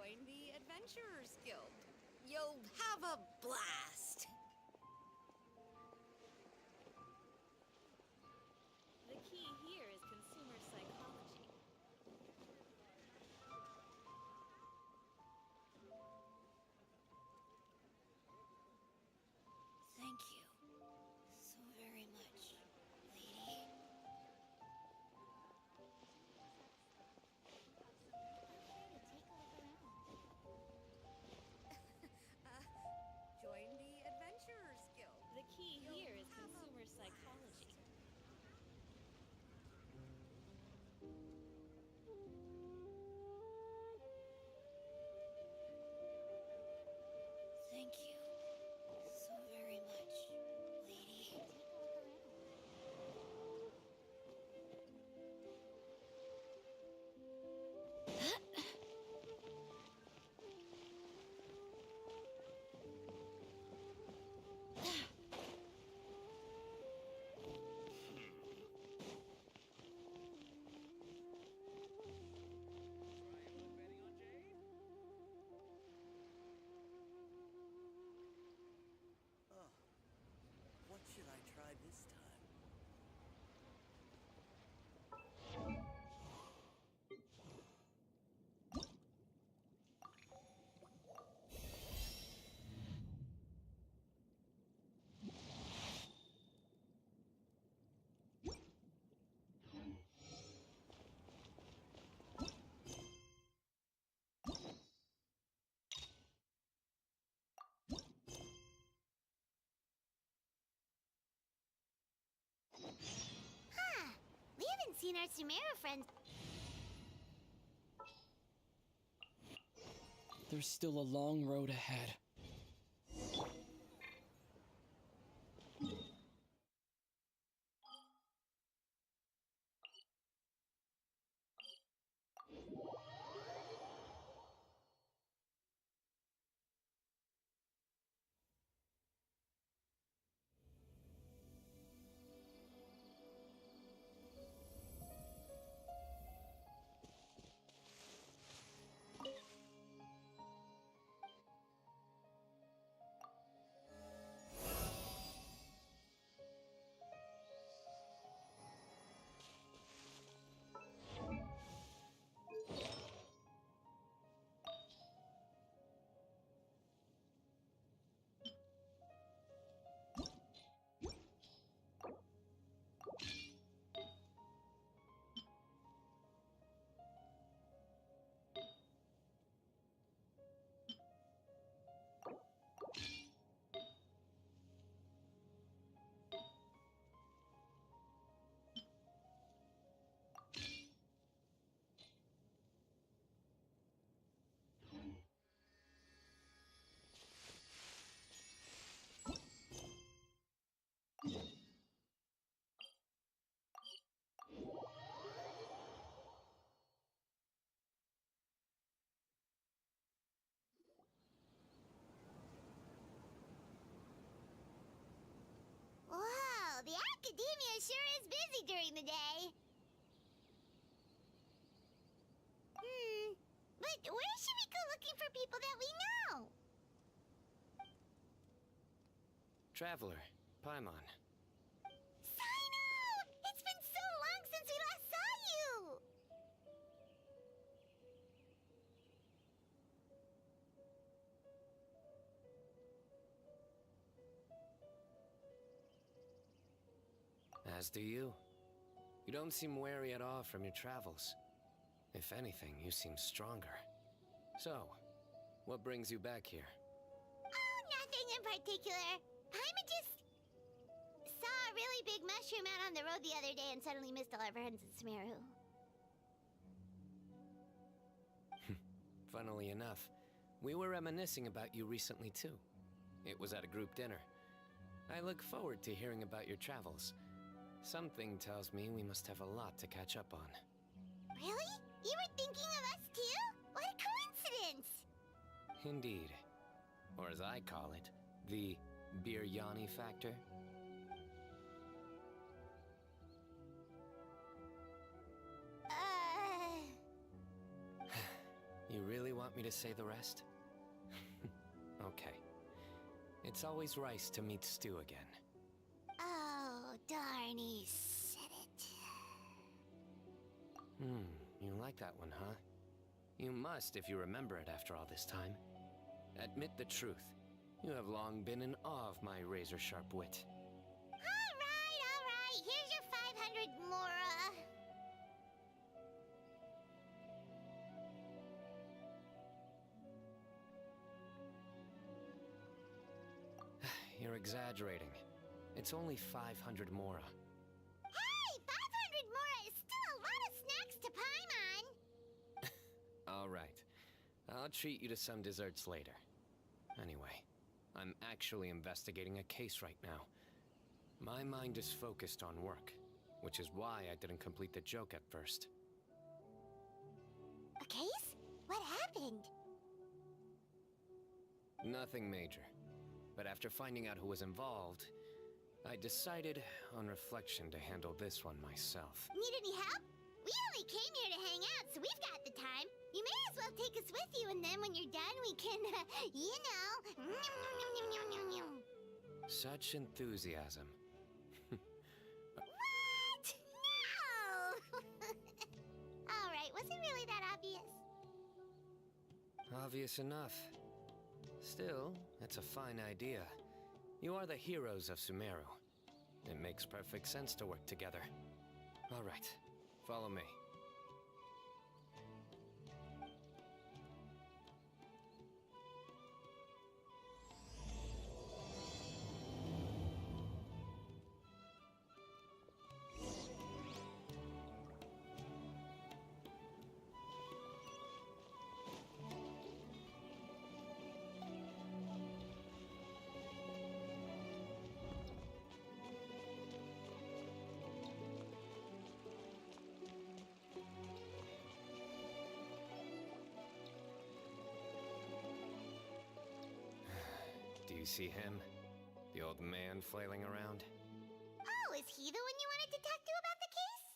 join the Adventurers Guild. You'll have a blast. The key here is consumer psychology. Thank you so very much, lady. Join the Adventurers Guild. The key here is consumer psychology. Thank you so very much, lady. What should I try this time? We haven't seen our Sumeru friends. There's still a long road ahead. Wow, the academia sure is busy during the day. But where should we go looking for people that we know? Traveler, Paimon. Sino! It's been so long since we last saw you! As do you. You don't seem wary at all from your travels. If anything, you seem stronger. So, what brings you back here? Oh, nothing in particular. Paimon just saw a really big mushroom out on the road the other day and suddenly missed all our friends in Sumeru. Funnily enough, we were reminiscing about you recently too. It was at a group dinner. I look forward to hearing about your travels. Something tells me we must have a lot to catch up on. Really? You were thinking of us too? What a coincidence! Indeed. Or as I call it, the Biryani factor. You really want me to say the rest? Okay. It's always nice to meet Stu again. Oh, darn, he said it. You like that one, huh? You must if you remember it after all this time. Admit the truth. You have long been in awe of my razor-sharp wit. All right. Here's your 500 Mora. You're exaggerating. It's only 500 Mora. Hey, 500 Mora is still a lot of snacks to Paimon. All right. I'll treat you to some desserts later. Anyway, I'm actually investigating a case right now. My mind is focused on work, which is why I didn't complete the joke at first. A case? What happened? Nothing major. But after finding out who was involved, I decided, on reflection, to handle this one myself. Need any help? We only came here to hang out, so we've got the time. You may as well take us with you, and then when you're done, we can, you know. Such enthusiasm. What? No! All right, was it really that obvious? Obvious enough. Still, it's a fine idea. You are the heroes of Sumeru. It makes perfect sense to work together. All right, follow me. Do you see him? The old man flailing around? Oh, is he the one you wanted to talk to about the case?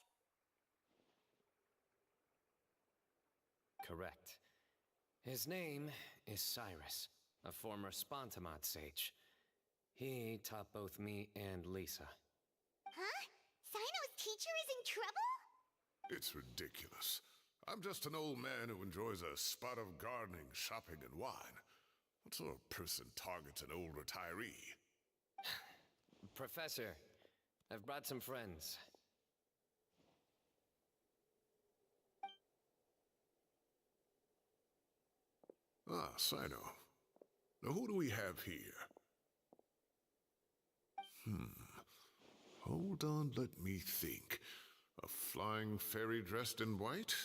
Correct. His name is Cyrus, a former Spontamod sage. He taught both me and Lisa. Huh? Sino's teacher is in trouble? It's ridiculous. I'm just an old man who enjoys a spot of gardening, shopping, and wine. What sort of person targets an old retiree? Professor, I've brought some friends. Ah, Sino. Now who do we have here? Hold on, let me think. A flying fairy dressed in white?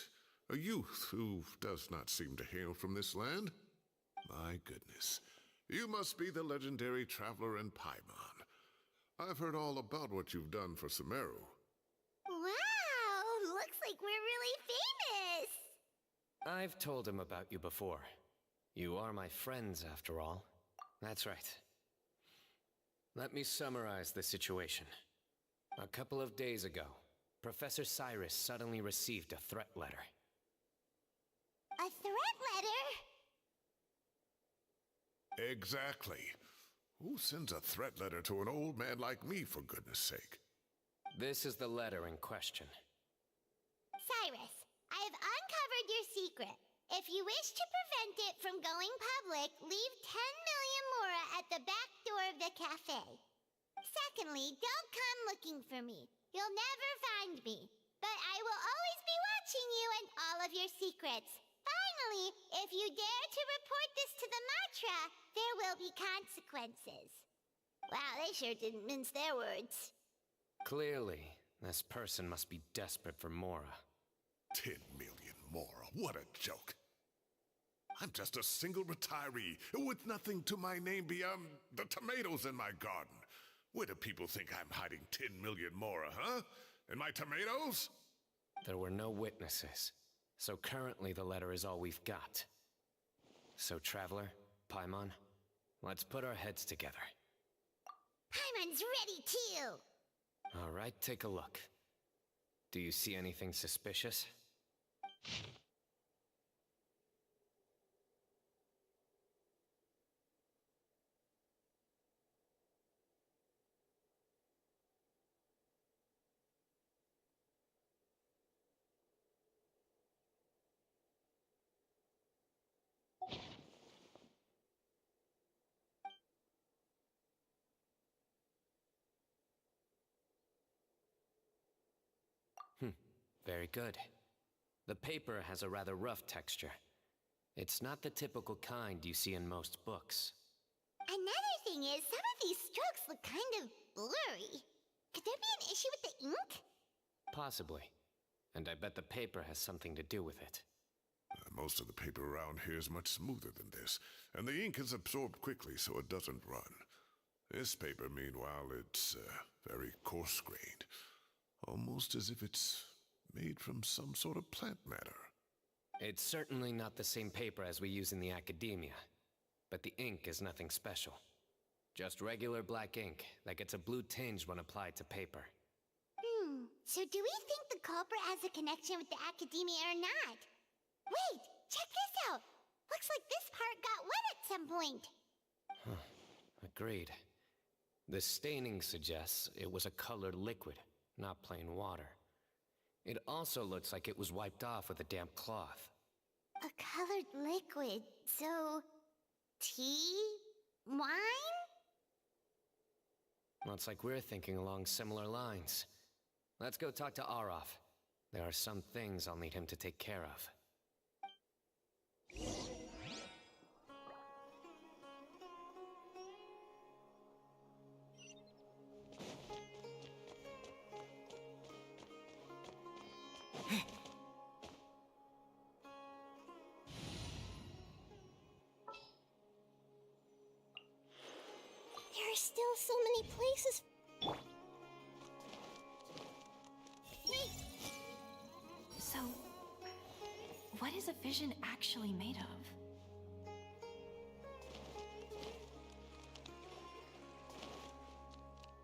A youth who does not seem to hail from this land? My goodness. You must be the legendary traveler in Paimon. I've heard all about what you've done for Sumeru. Wow, looks like we're really famous. I've told him about you before. You are my friends, after all. That's right. Let me summarize the situation. A couple of days ago, Professor Cyrus suddenly received a threat letter. A threat letter? Exactly. Who sends a threat letter to an old man like me, for goodness sake? This is the letter in question. Cyrus, I have uncovered your secret. If you wish to prevent it from going public, leave 10 million Mora at the back door of the cafe. Secondly, don't come looking for me. You'll never find me. But I will always be watching you and all of your secrets. Finally, if you dare to report this to the Matra, there will be consequences. Wow, they sure didn't mince their words. Clearly, this person must be desperate for Mora. 10 million Mora, what a joke. I'm just a single retiree with nothing to my name beyond the tomatoes in my garden. Where do people think I'm hiding 10 million Mora, huh? In my tomatoes? There were no witnesses, so currently the letter is all we've got. So, Traveler, Paimon, let's put our heads together. Paimon's ready too! All right, take a look. Do you see anything suspicious? Very good. The paper has a rather rough texture. It's not the typical kind you see in most books. Another thing is, some of these strokes look kind of blurry. Could there be an issue with the ink? Possibly. And I bet the paper has something to do with it. Most of the paper around here is much smoother than this, and the ink is absorbed quickly so it doesn't run. This paper, meanwhile, it's very coarse-grained, almost as if it's made from some sort of plant matter. It's certainly not the same paper as we use in the academia, but the ink is nothing special. Just regular black ink that gets a blue tinge when applied to paper. So do we think the culprit has a connection with the academia or not? Wait, check this out! Looks like this part got wet at some point. Agreed. The staining suggests it was a colored liquid, not plain water. It also looks like it was wiped off with a damp cloth. A colored liquid, so... tea? Wine? Looks like we're thinking along similar lines. Let's go talk to Arof. There are some things I'll need him to take care of. There are still so many places. Wait! So, what is a vision actually made of?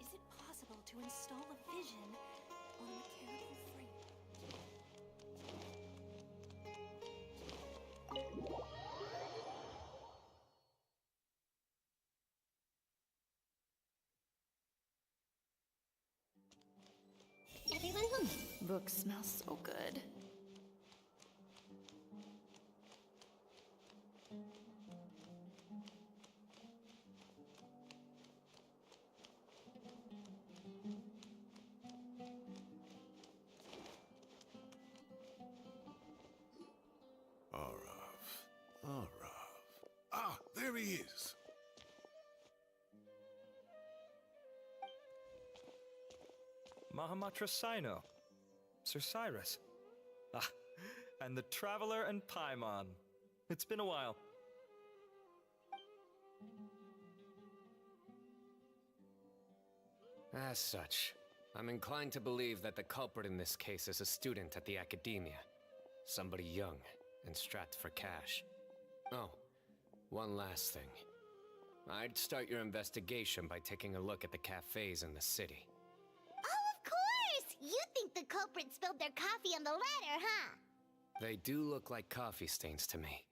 Is it possible to install a vision on a mechanical frame? Everyone home. Book smells so good. Araf. Ah, there he is. Mahamatra Sino. Sir Cyrus. Ah, and the Traveler and Paimon. It's been a while. As such, I'm inclined to believe that the culprit in this case is a student at the academia. Somebody young and strapped for cash. Oh, one last thing. I'd start your investigation by taking a look at the cafes in the city. Oh, of course! You think the culprit spilled their coffee on the ladder, huh? They do look like coffee stains to me.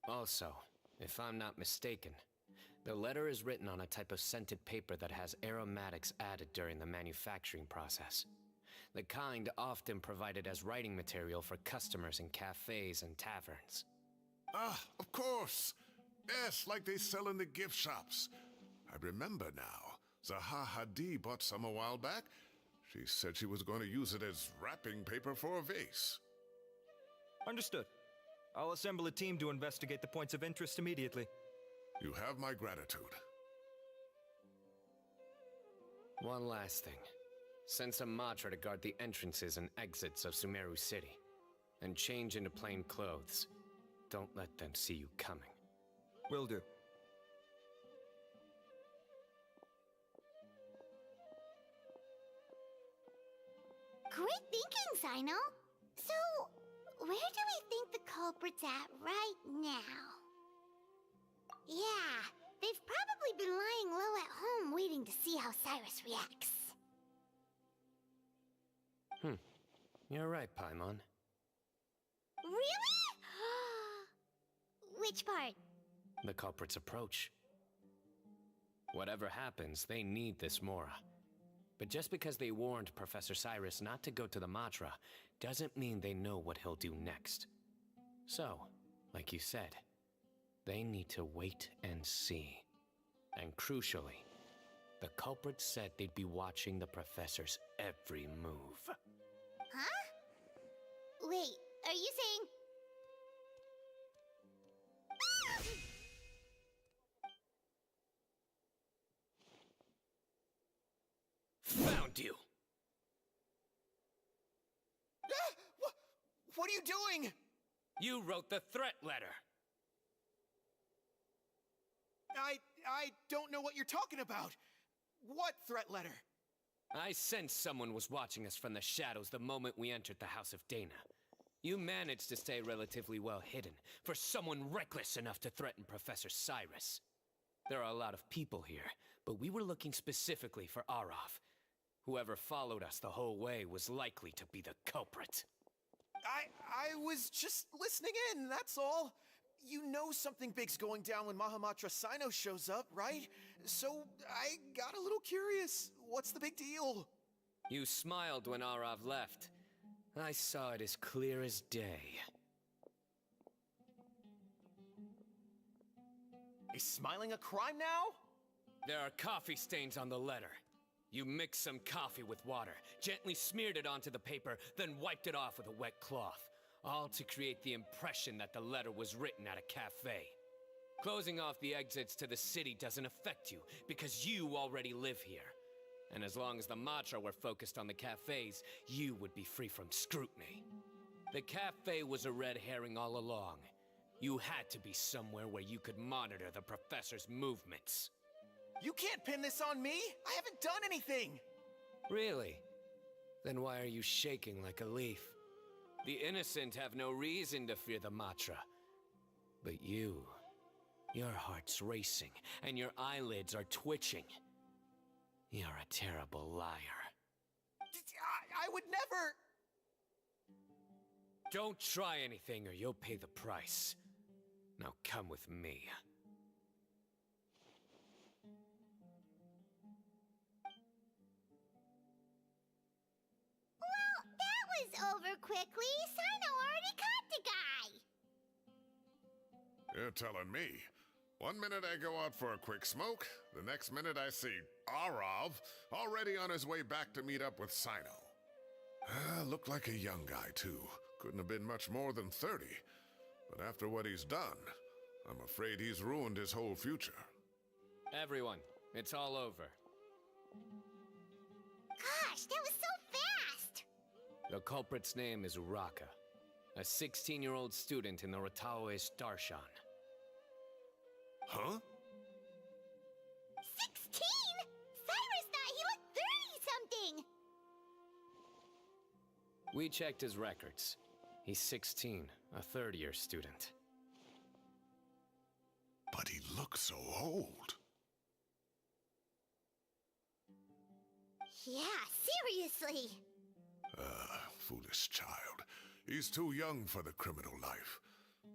Also, if I'm not mistaken, the letter is written on a type of scented paper that has aromatics added during the manufacturing process. The kind often provided as writing material for customers in cafes and taverns. Ah, of course. Yes, like they sell in the gift shops. I remember now. Zaha Hadi bought some a while back. She said she was going to use it as wrapping paper for a vase. Understood. I'll assemble a team to investigate the points of interest immediately. You have my gratitude. One last thing. Send some Matra to guard the entrances and exits of Sumeru City. And change into plain clothes. Don't let them see you coming. Will do. Great thinking, Sino. So, where do we think the culprit's at right now? Yeah, they've probably been lying low at home waiting to see how Cyrus reacts. You're right, Paimon. Really? Which part? The culprit's approach. Whatever happens, they need this Mora. But just because they warned Professor Cyrus not to go to the Matra, doesn't mean they know what he'll do next. So, like you said, they need to wait and see. And crucially, the culprit said they'd be watching the Professor's every move. Huh? Wait, are you saying... Found you! What are you doing? You wrote the threat letter! I don't know what you're talking about. What threat letter? I sensed someone was watching us from the shadows the moment we entered the House of Dana. You managed to stay relatively well hidden for someone reckless enough to threaten Professor Cyrus. There are a lot of people here, but we were looking specifically for Arav. Whoever followed us the whole way was likely to be the culprit. I was just listening in, that's all. You know something big's going down when Mahamatra Sino shows up, right? So I got a little curious. What's the big deal? You smiled when Arav left. I saw it as clear as day. Is smiling a crime now? There are coffee stains on the letter. You mixed some coffee with water, gently smeared it onto the paper, then wiped it off with a wet cloth. All to create the impression that the letter was written at a cafe. Closing off the exits to the city doesn't affect you, because you already live here. And as long as the Matra were focused on the cafes, you would be free from scrutiny. The cafe was a red herring all along. You had to be somewhere where you could monitor the professor's movements. You can't pin this on me! I haven't done anything! Really? Then why are you shaking like a leaf? The innocent have no reason to fear the Matra. But you, your heart's racing, and your eyelids are twitching. You're a terrible liar. I would never... Don't try anything or you'll pay the price. Now come with me. Well, that was over quickly. Sino already caught the guy. You're telling me. 1 minute I go out for a quick smoke, the next minute I see Arav already on his way back to meet up with Sino. Looked like a young guy, too. Couldn't have been much more than 30. But after what he's done, I'm afraid he's ruined his whole future. Everyone, it's all over. Gosh, that was so fast! The culprit's name is Uraka, a 16-year-old student in the Ratawe Darshan. Huh? 16? Cyrus thought he looked 30-something! We checked his records. He's 16, a third-year student. But he looks so old. Yeah, seriously. Foolish child. He's too young for the criminal life.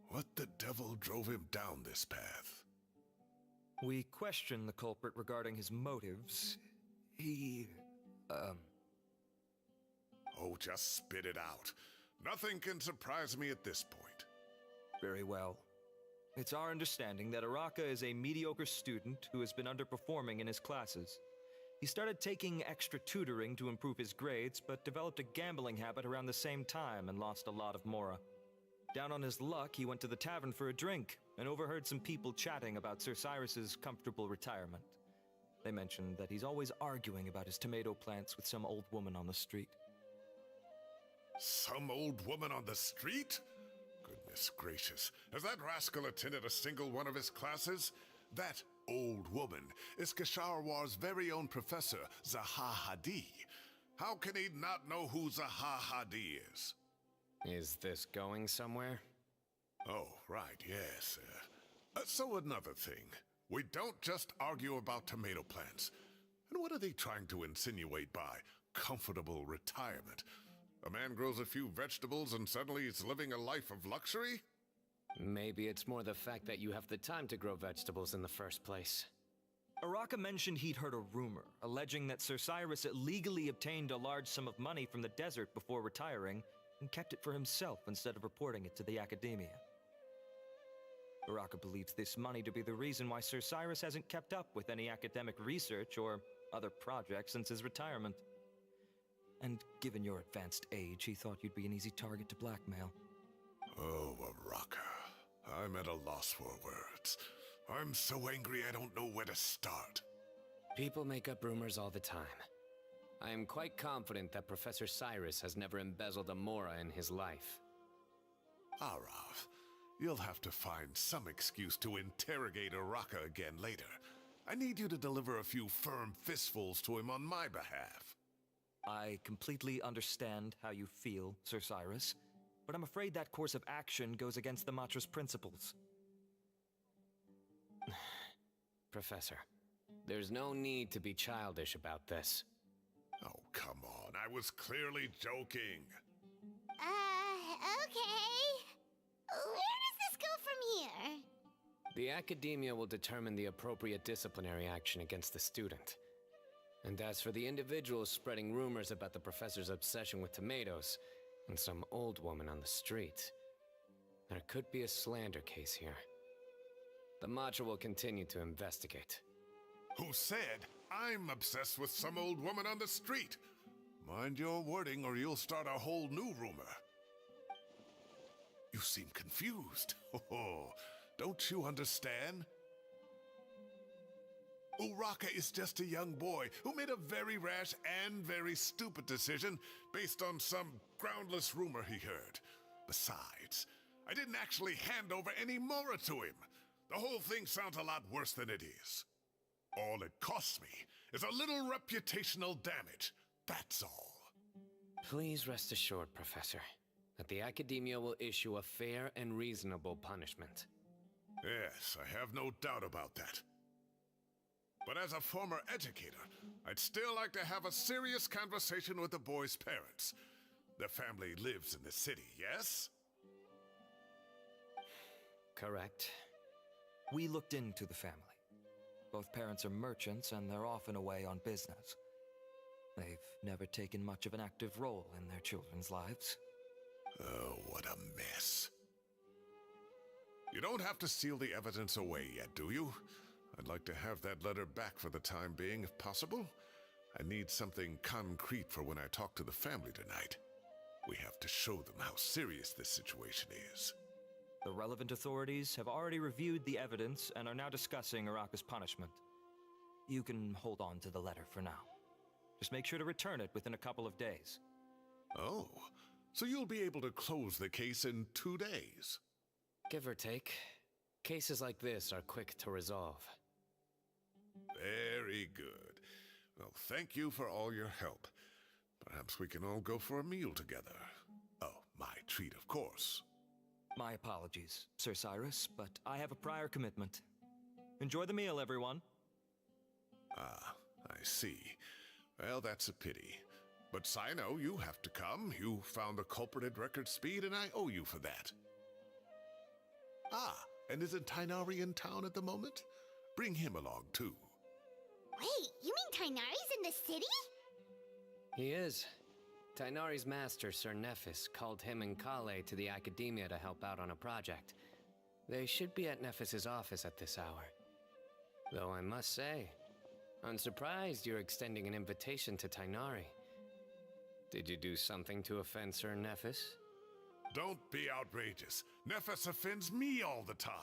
What the devil drove him down this path? We questioned the culprit regarding his motives. Oh, just spit it out. Nothing can surprise me at this point. Very well. It's our understanding that Araka is a mediocre student who has been underperforming in his classes. He started taking extra tutoring to improve his grades, but developed a gambling habit around the same time and lost a lot of mora. Down on his luck, he went to the tavern for a drink and overheard some people chatting about Sir Cyrus's comfortable retirement. They mentioned that he's always arguing about his tomato plants with some old woman on the street. Some old woman on the street? Goodness gracious, has that rascal attended a single one of his classes? That old woman is Kasharwar's very own professor, Zaha Hadi. How can he not know who Zaha Hadi is? Is this going somewhere? Oh, right, yes. So another thing. We don't just argue about tomato plants. And what are they trying to insinuate by comfortable retirement? A man grows a few vegetables and suddenly he's living a life of luxury? Maybe it's more the fact that you have the time to grow vegetables in the first place. Araka mentioned he'd heard a rumor, alleging that Sir Cyrus illegally obtained a large sum of money from the desert before retiring, and kept it for himself instead of reporting it to the academia. Araka believes this money to be the reason why Sir Cyrus hasn't kept up with any academic research or other projects since his retirement. And given your advanced age, he thought you'd be an easy target to blackmail. Oh, Araka. I'm at a loss for words. I'm so angry I don't know where to start. People make up rumors all the time. I am quite confident that Professor Cyrus has never embezzled a Mora in his life. Arav, you'll have to find some excuse to interrogate Araka again later. I need you to deliver a few firm fistfuls to him on my behalf. I completely understand how you feel, Sir Cyrus, but I'm afraid that course of action goes against the Matra's principles. Professor, there's no need to be childish about this. Oh, come on. I was clearly joking. Okay. Where does this go from here? The Academia will determine the appropriate disciplinary action against the student. And as for the individuals spreading rumors about the professor's obsession with tomatoes and some old woman on the street, there could be a slander case here. The Matra will continue to investigate. Who said I'm obsessed with some old woman on the street? Mind your wording or you'll start a whole new rumor. You seem confused. Oh, don't you understand? Uraka is just a young boy who made a very rash and very stupid decision based on some groundless rumor he heard. Besides, I didn't actually hand over any Mora to him. The whole thing sounds a lot worse than it is. All it costs me is a little reputational damage. That's all. Please rest assured, Professor, that the Academia will issue a fair and reasonable punishment. Yes, I have no doubt about that. But as a former educator, I'd still like to have a serious conversation with the boy's parents. Their family lives in the city, yes? Correct. We looked into the family. Both parents are merchants and they're often away on business. They've never taken much of an active role in their children's lives. Oh, what a mess. You don't have to seal the evidence away yet, do you? I'd like to have that letter back for the time being, if possible. I need something concrete for when I talk to the family tonight. We have to show them how serious this situation is. The relevant authorities have already reviewed the evidence and are now discussing Araka's punishment. You can hold on to the letter for now. Just make sure to return it within a couple of days. Oh, so you'll be able to close the case in 2 days? Give or take. Cases like this are quick to resolve. Very good. Well, thank you for all your help. Perhaps we can all go for a meal together. Oh, my treat, of course. My apologies, Sir Cyrus, but I have a prior commitment. Enjoy the meal, everyone. Ah, I see. Well, that's a pity. But Sino, you have to come. You found the culprit at record speed, and I owe you for that. Ah, and isn't Tainari in town at the moment? Bring him along, too. Wait, you mean Tainari's in the city? He is. Tainari's master, Sir Nephis, called him and Kale to the Academia to help out on a project. They should be at Nephis's office at this hour. Though I must say, I'm surprised you're extending an invitation to Tainari. Did you do something to offend Sir Nephis? Don't be outrageous. Nephis offends me all the time.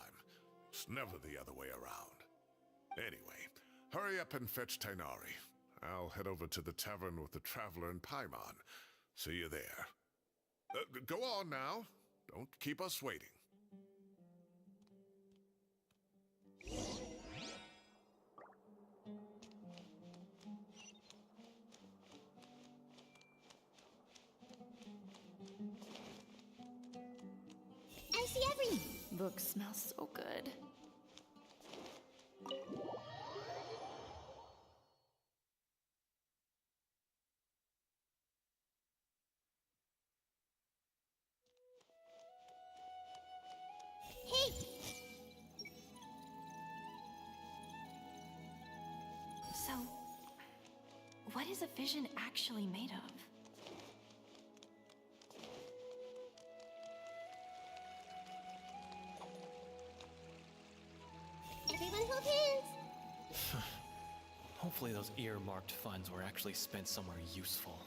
It's never the other way around. Anyway, hurry up and fetch Tainari. I'll head over to the tavern with the Traveler and Paimon. See you there. Go on now. Don't keep us waiting. I see everything. Book smells so good. Hey, So, what is a vision actually made of? everyone hold hands. Hopefully those earmarked funds were actually spent somewhere useful.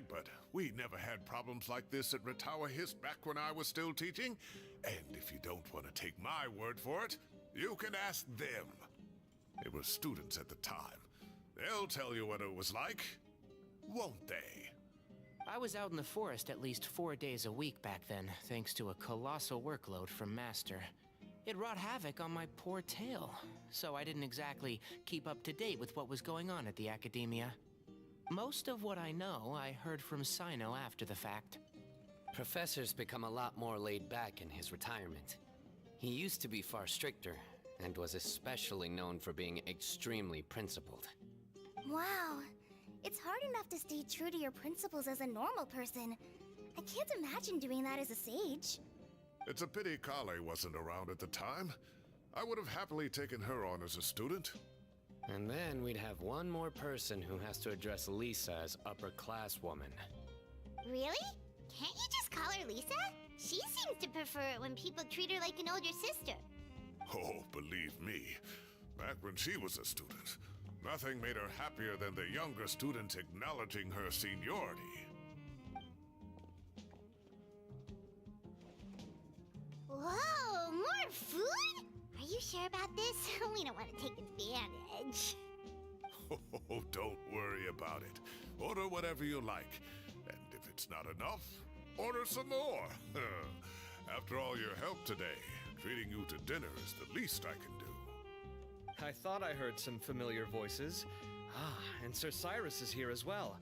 brag, but we never had problems like this at Ratawa Hist back when I was still teaching. And if you don't want to take my word for it, you can ask them. They were students at the time. They'll tell you what it was like, won't they? I was out in the forest at least 4 days a week back then, thanks to a colossal workload from Master. It wrought havoc on my poor tail, so I didn't exactly keep up to date with what was going on at the Academia. Most of what I know, I heard from Sino after the fact. Professor's become a lot more laid back in his retirement. He used to be far stricter, and was especially known for being extremely principled. Wow. It's hard enough to stay true to your principles as a normal person. I can't imagine doing that as a sage. It's a pity Kale wasn't around at the time. I would have happily taken her on as a student. And then we'd have one more person who has to address Lisa as upper-class woman. Really? Can't you just call her Lisa? She seems to prefer it when people treat her like an older sister. Oh, believe me, back when she was a student, nothing made her happier than the younger students acknowledging her seniority. Whoa, more food? Are you sure about this? We don't want to take advantage. Oh, don't worry about it. Order whatever you like. And if it's not enough, order some more. After all your help today, treating you to dinner is the least I can do. I thought I heard some familiar voices. Ah, and Sir Cyrus is here as well.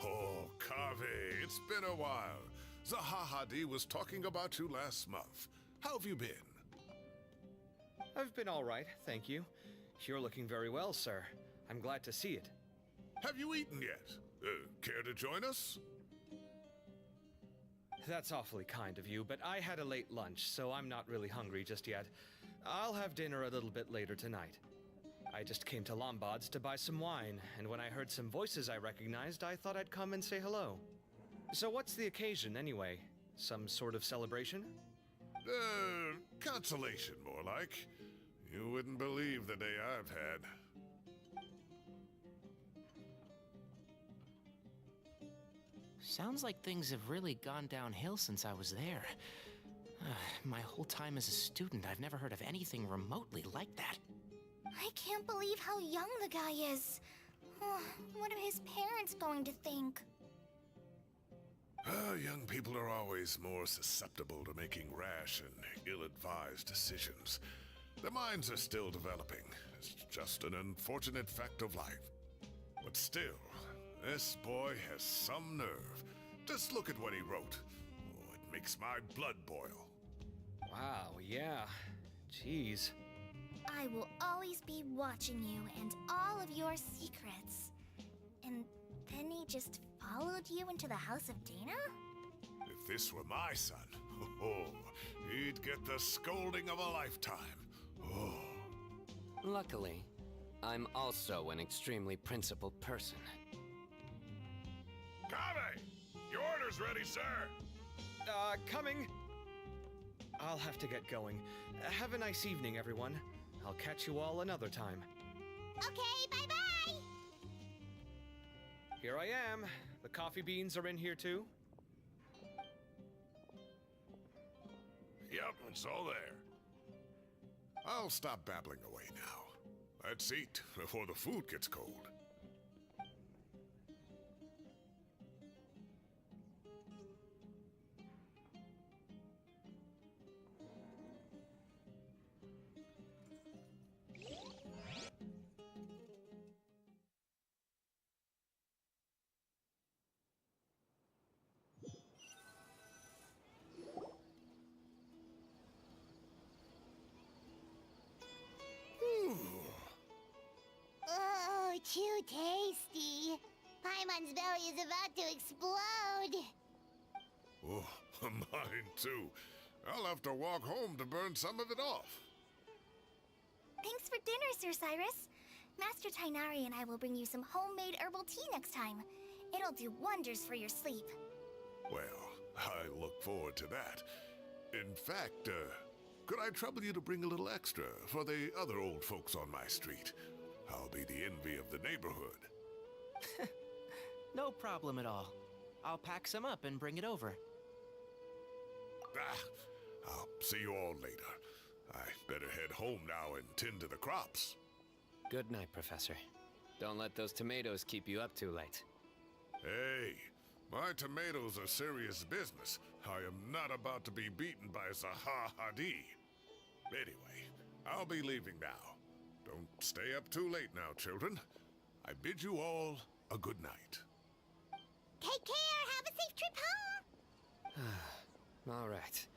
Oh, Kaveh, it's been a while. Zahahadi was talking about you last month. How have you been? I've been all right, thank you. You're looking very well, sir. I'm glad to see it. Have you eaten yet? Care to join us? That's awfully kind of you, but I had a late lunch, so I'm not really hungry just yet. I'll have dinner a little bit later tonight. I just came to Lombard's to buy some wine, and when I heard some voices I recognized, I thought I'd come and say hello. So what's the occasion, anyway? Some sort of celebration? Consolation, more like. You wouldn't believe the day I've had. Sounds like things have really gone downhill since I was there. My whole time as a student, I've never heard of anything remotely like that. I can't believe how young the guy is. What are his parents going to think? Young people are always more susceptible to making rash and ill-advised decisions. Their minds are still developing. It's just an unfortunate fact of life. But still, this boy has some nerve. Just look at what he wrote. Oh, it makes my blood boil. Wow, yeah. Jeez. I will always be watching you and all of your secrets. And then he just followed you into the House of Dana? If this were my son, he'd get the scolding of a lifetime. Oh. Luckily, I'm also an extremely principled person. Kaveh! Your order's ready, sir! Coming. I'll have to get going. Have a nice evening, everyone. I'll catch you all another time. Okay, bye-bye! Here I am. The coffee beans are in here too. Yep, it's all there. I'll stop babbling away now. Let's eat before the food gets cold. Oh, too tasty. Paimon's belly is about to explode. Oh, mine too. I'll have to walk home to burn some of it off. Thanks for dinner, Sir Cyrus. Master Tainari and I will bring you some homemade herbal tea next time. It'll do wonders for your sleep. Well, I look forward to that. In fact, could I trouble you to bring a little extra for the other old folks on my street? I'll be the envy of the neighborhood. No problem at all. I'll pack some up and bring it over. I'll see you all later. I better head home now and tend to the crops. Good night, Professor. Don't let those tomatoes keep you up too late. Hey, my tomatoes are serious business. I am not about to be beaten by Zaha Hadid. Anyway, I'll be leaving now. Don't stay up too late now, children. I bid you all a good night. Take care. Have a safe trip home. All right.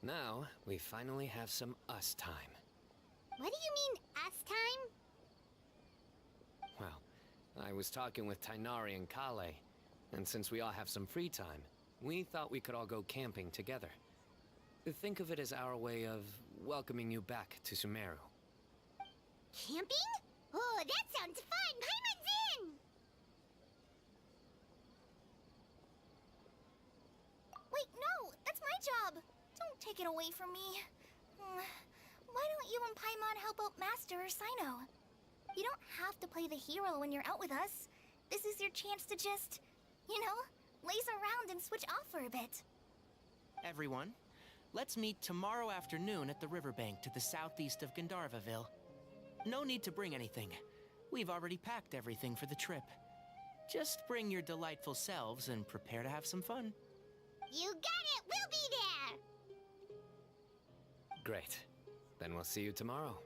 Now, we finally have some us time. What do you mean, us time? Well, I was talking with Tainari and Kale, and since we all have some free time, we thought we could all go camping together. Think of it as our way of welcoming you back to Sumeru. Camping? Oh, that sounds fun. Paimon's in! Wait, no! That's my job! Don't take it away from me. Why don't you and Paimon help out Master or Sino? You don't have to play the hero when you're out with us. This is your chance to just, laze around and switch off for a bit. Everyone, let's meet tomorrow afternoon at the riverbank to the southeast of Gandharvaville. No need to bring anything. We've already packed everything for the trip. Just bring your delightful selves and prepare to have some fun. You got it! We'll be there! Great. Then we'll see you tomorrow.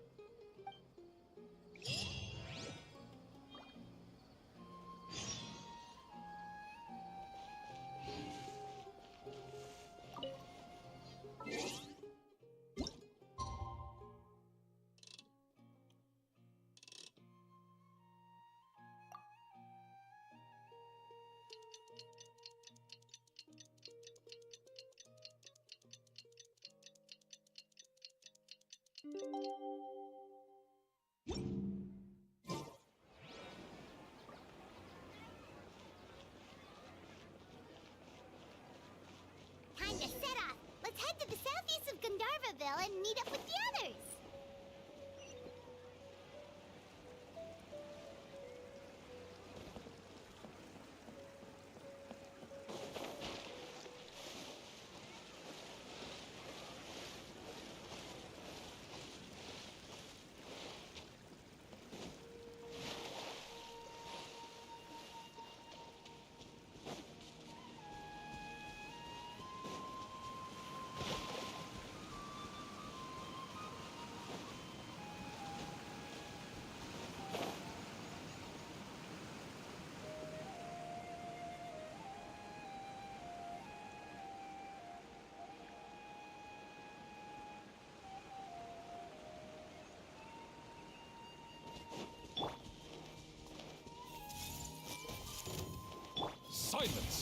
Time to set off. Let's head to the southeast of Gandharvaville and meet up with the others. Silence!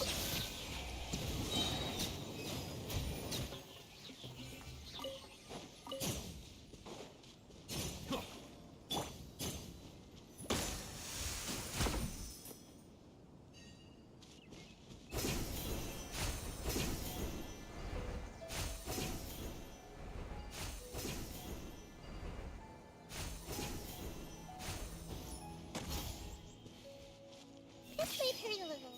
Let's leave her a little.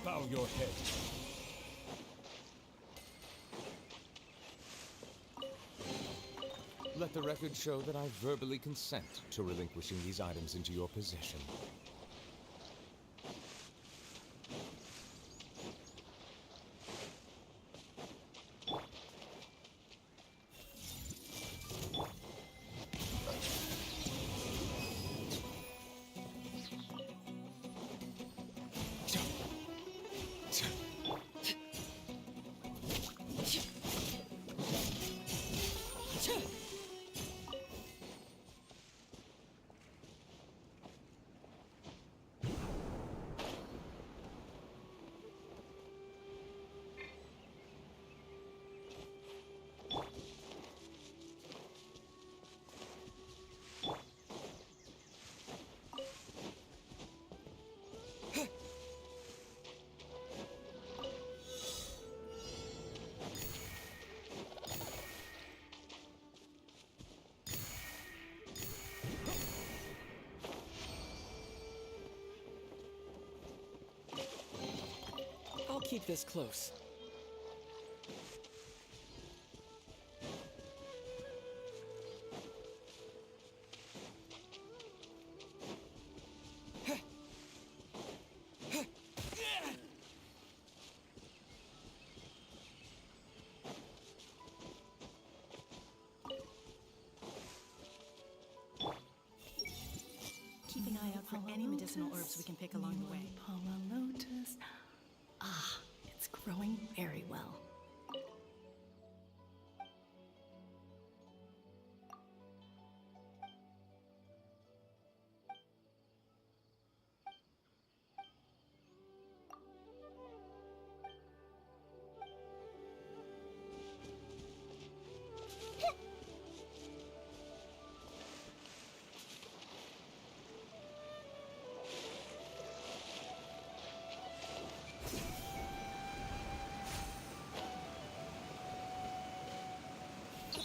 Bow your head. Let the record show that I verbally consent to relinquishing these items into your possession. I'll keep this close. Keep an eye out for any medicinal herbs we can pick along the way. Paula Lotus. Ah, it's growing very well.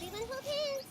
Everyone hold hands.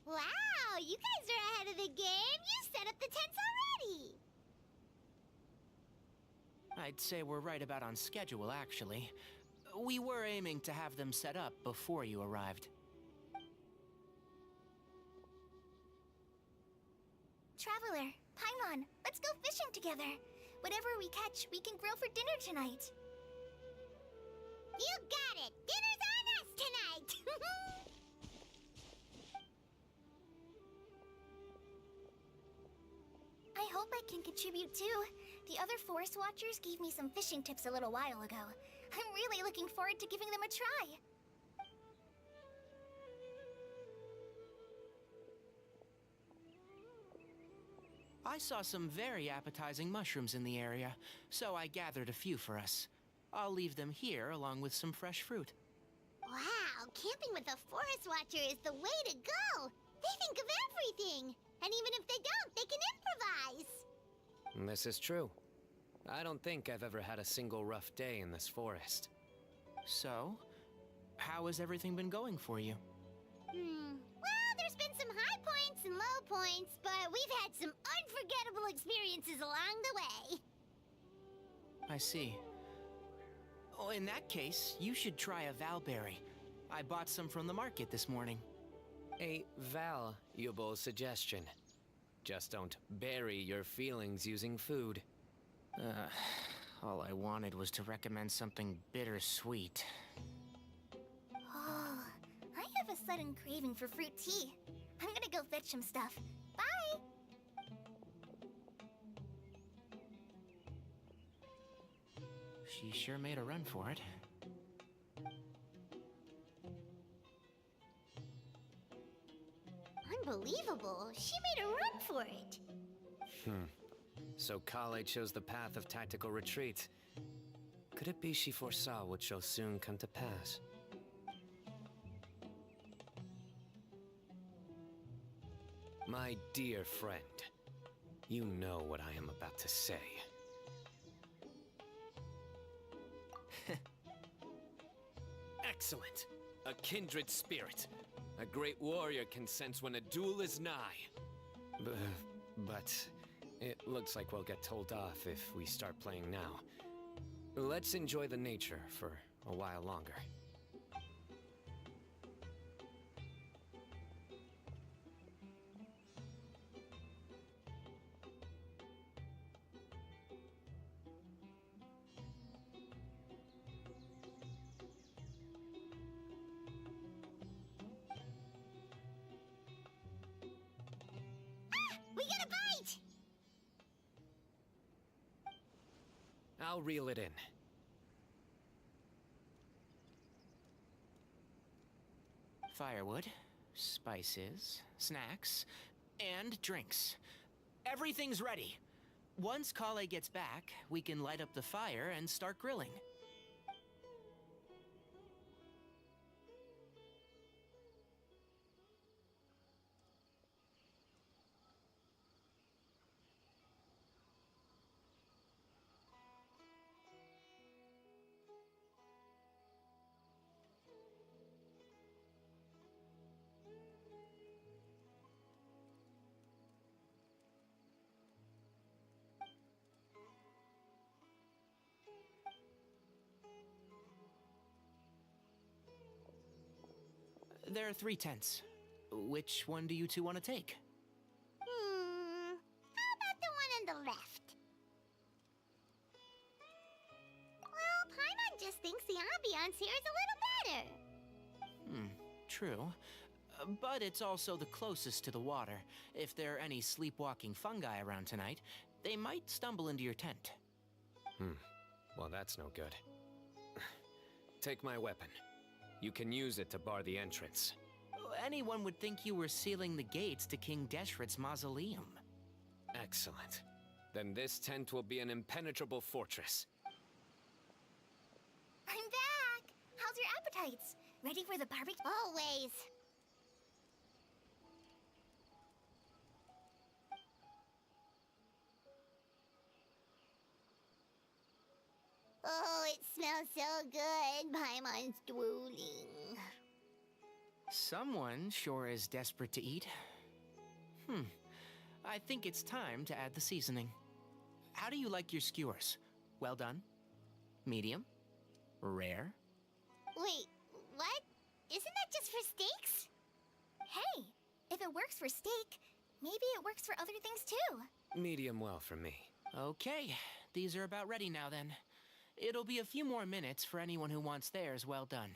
Wow, you guys are ahead of the game. You set up the tents already. I'd say we're right about on schedule, actually. We were aiming to have them set up before you arrived. Traveler, Paimon, let's go fishing together. Whatever we catch, we can grill for dinner tonight. You got it. Dinner's on us tonight. I hope I can contribute too. The other forest watchers gave me some fishing tips a little while ago. I'm really looking forward to giving them a try. I saw some very appetizing mushrooms in the area, so I gathered a few for us. I'll leave them here along with some fresh fruit. Wow, camping with a forest watcher is the way to go. They think of everything. And even if they don't, they can improvise. This is true. I don't think I've ever had a single rough day in this forest. So, how has everything been going for you? Well, there's been some high points and low points, but we've had some unforgettable experiences along the way. I see. Oh, in that case, you should try a valberry. I bought some from the market this morning. A valuable suggestion. Just don't bury your feelings using food. All I wanted was to recommend something bittersweet. Oh, I have a sudden craving for fruit tea. I'm gonna go fetch some stuff. Bye! She sure made a run for it. Unbelievable. She made a run for it. So Kale chose the path of tactical retreat. Could it be she foresaw what shall soon come to pass? My dear friend, you know what I am about to say. Excellent! A kindred spirit. A great warrior can sense when a duel is nigh. But it looks like we'll get told off if we start playing now. Let's enjoy the nature for a while longer. We got a bite! I'll reel it in. Firewood, spices, snacks, and drinks. Everything's ready. Once Kale gets back, we can light up the fire and start grilling. There are 3 tents. Which one do you two want to take? How about the one on the left? Well, Paimon just thinks the ambiance here is a little better. True. But it's also the closest to the water. If there are any sleepwalking fungi around tonight, they might stumble into your tent. Well, that's no good. Take my weapon. You can use it to bar the entrance. Anyone would think you were sealing the gates to King Deshret's mausoleum. Excellent. Then this tent will be an impenetrable fortress. I'm back! How's your appetites? Ready for the barbecue? Always. Oh, it smells so good. Paimon's drooling. Someone sure is desperate to eat. I think it's time to add the seasoning. How do you like your skewers? Well done? Medium? Rare? Wait, what? Isn't that just for steaks? Hey, if it works for steak, maybe it works for other things too. Medium well for me. Okay, these are about ready now then. It'll be a few more minutes for anyone who wants theirs well done.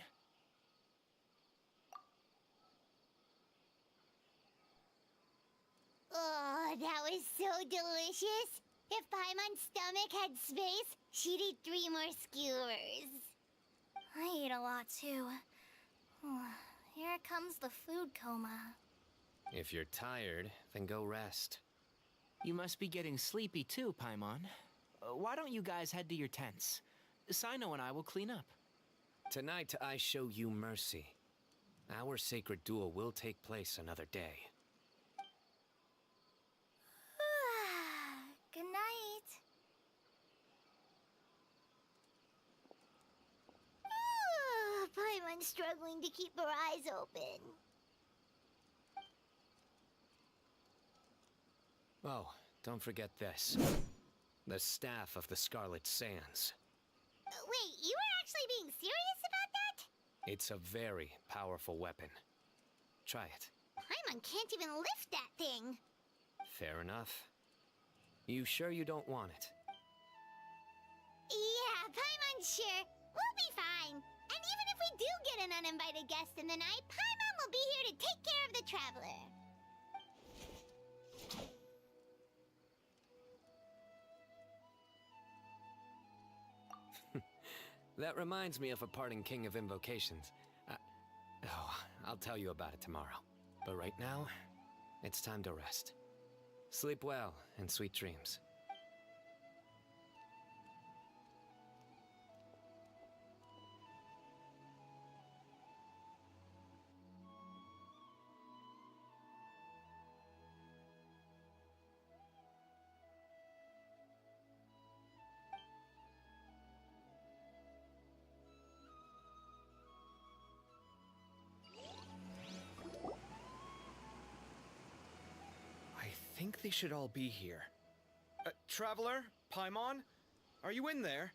Oh, that was so delicious. If Paimon's stomach had space, she'd eat 3 more skewers. I ate a lot too. Here comes the food coma. If you're tired, then go rest. You must be getting sleepy too, Paimon. Why don't you guys head to your tents? Sino and I will clean up. Tonight I show you mercy. Our sacred duel will take place another day. Good night. Paimon's struggling to keep her eyes open. Oh, don't forget this. The Staff of the Scarlet Sands. Wait, you were actually being serious about that? It's a very powerful weapon. Try it. Paimon can't even lift that thing. Fair enough. You sure you don't want it? Yeah, Paimon's sure. We'll be fine. And even if we do get an uninvited guest in the night, Paimon will be here to take care of the traveler. That reminds me of a parting king of invocations. I'll tell you about it tomorrow. But right now, it's time to rest. Sleep well and sweet dreams. think they should all be here. Traveler? Paimon? Are you in there?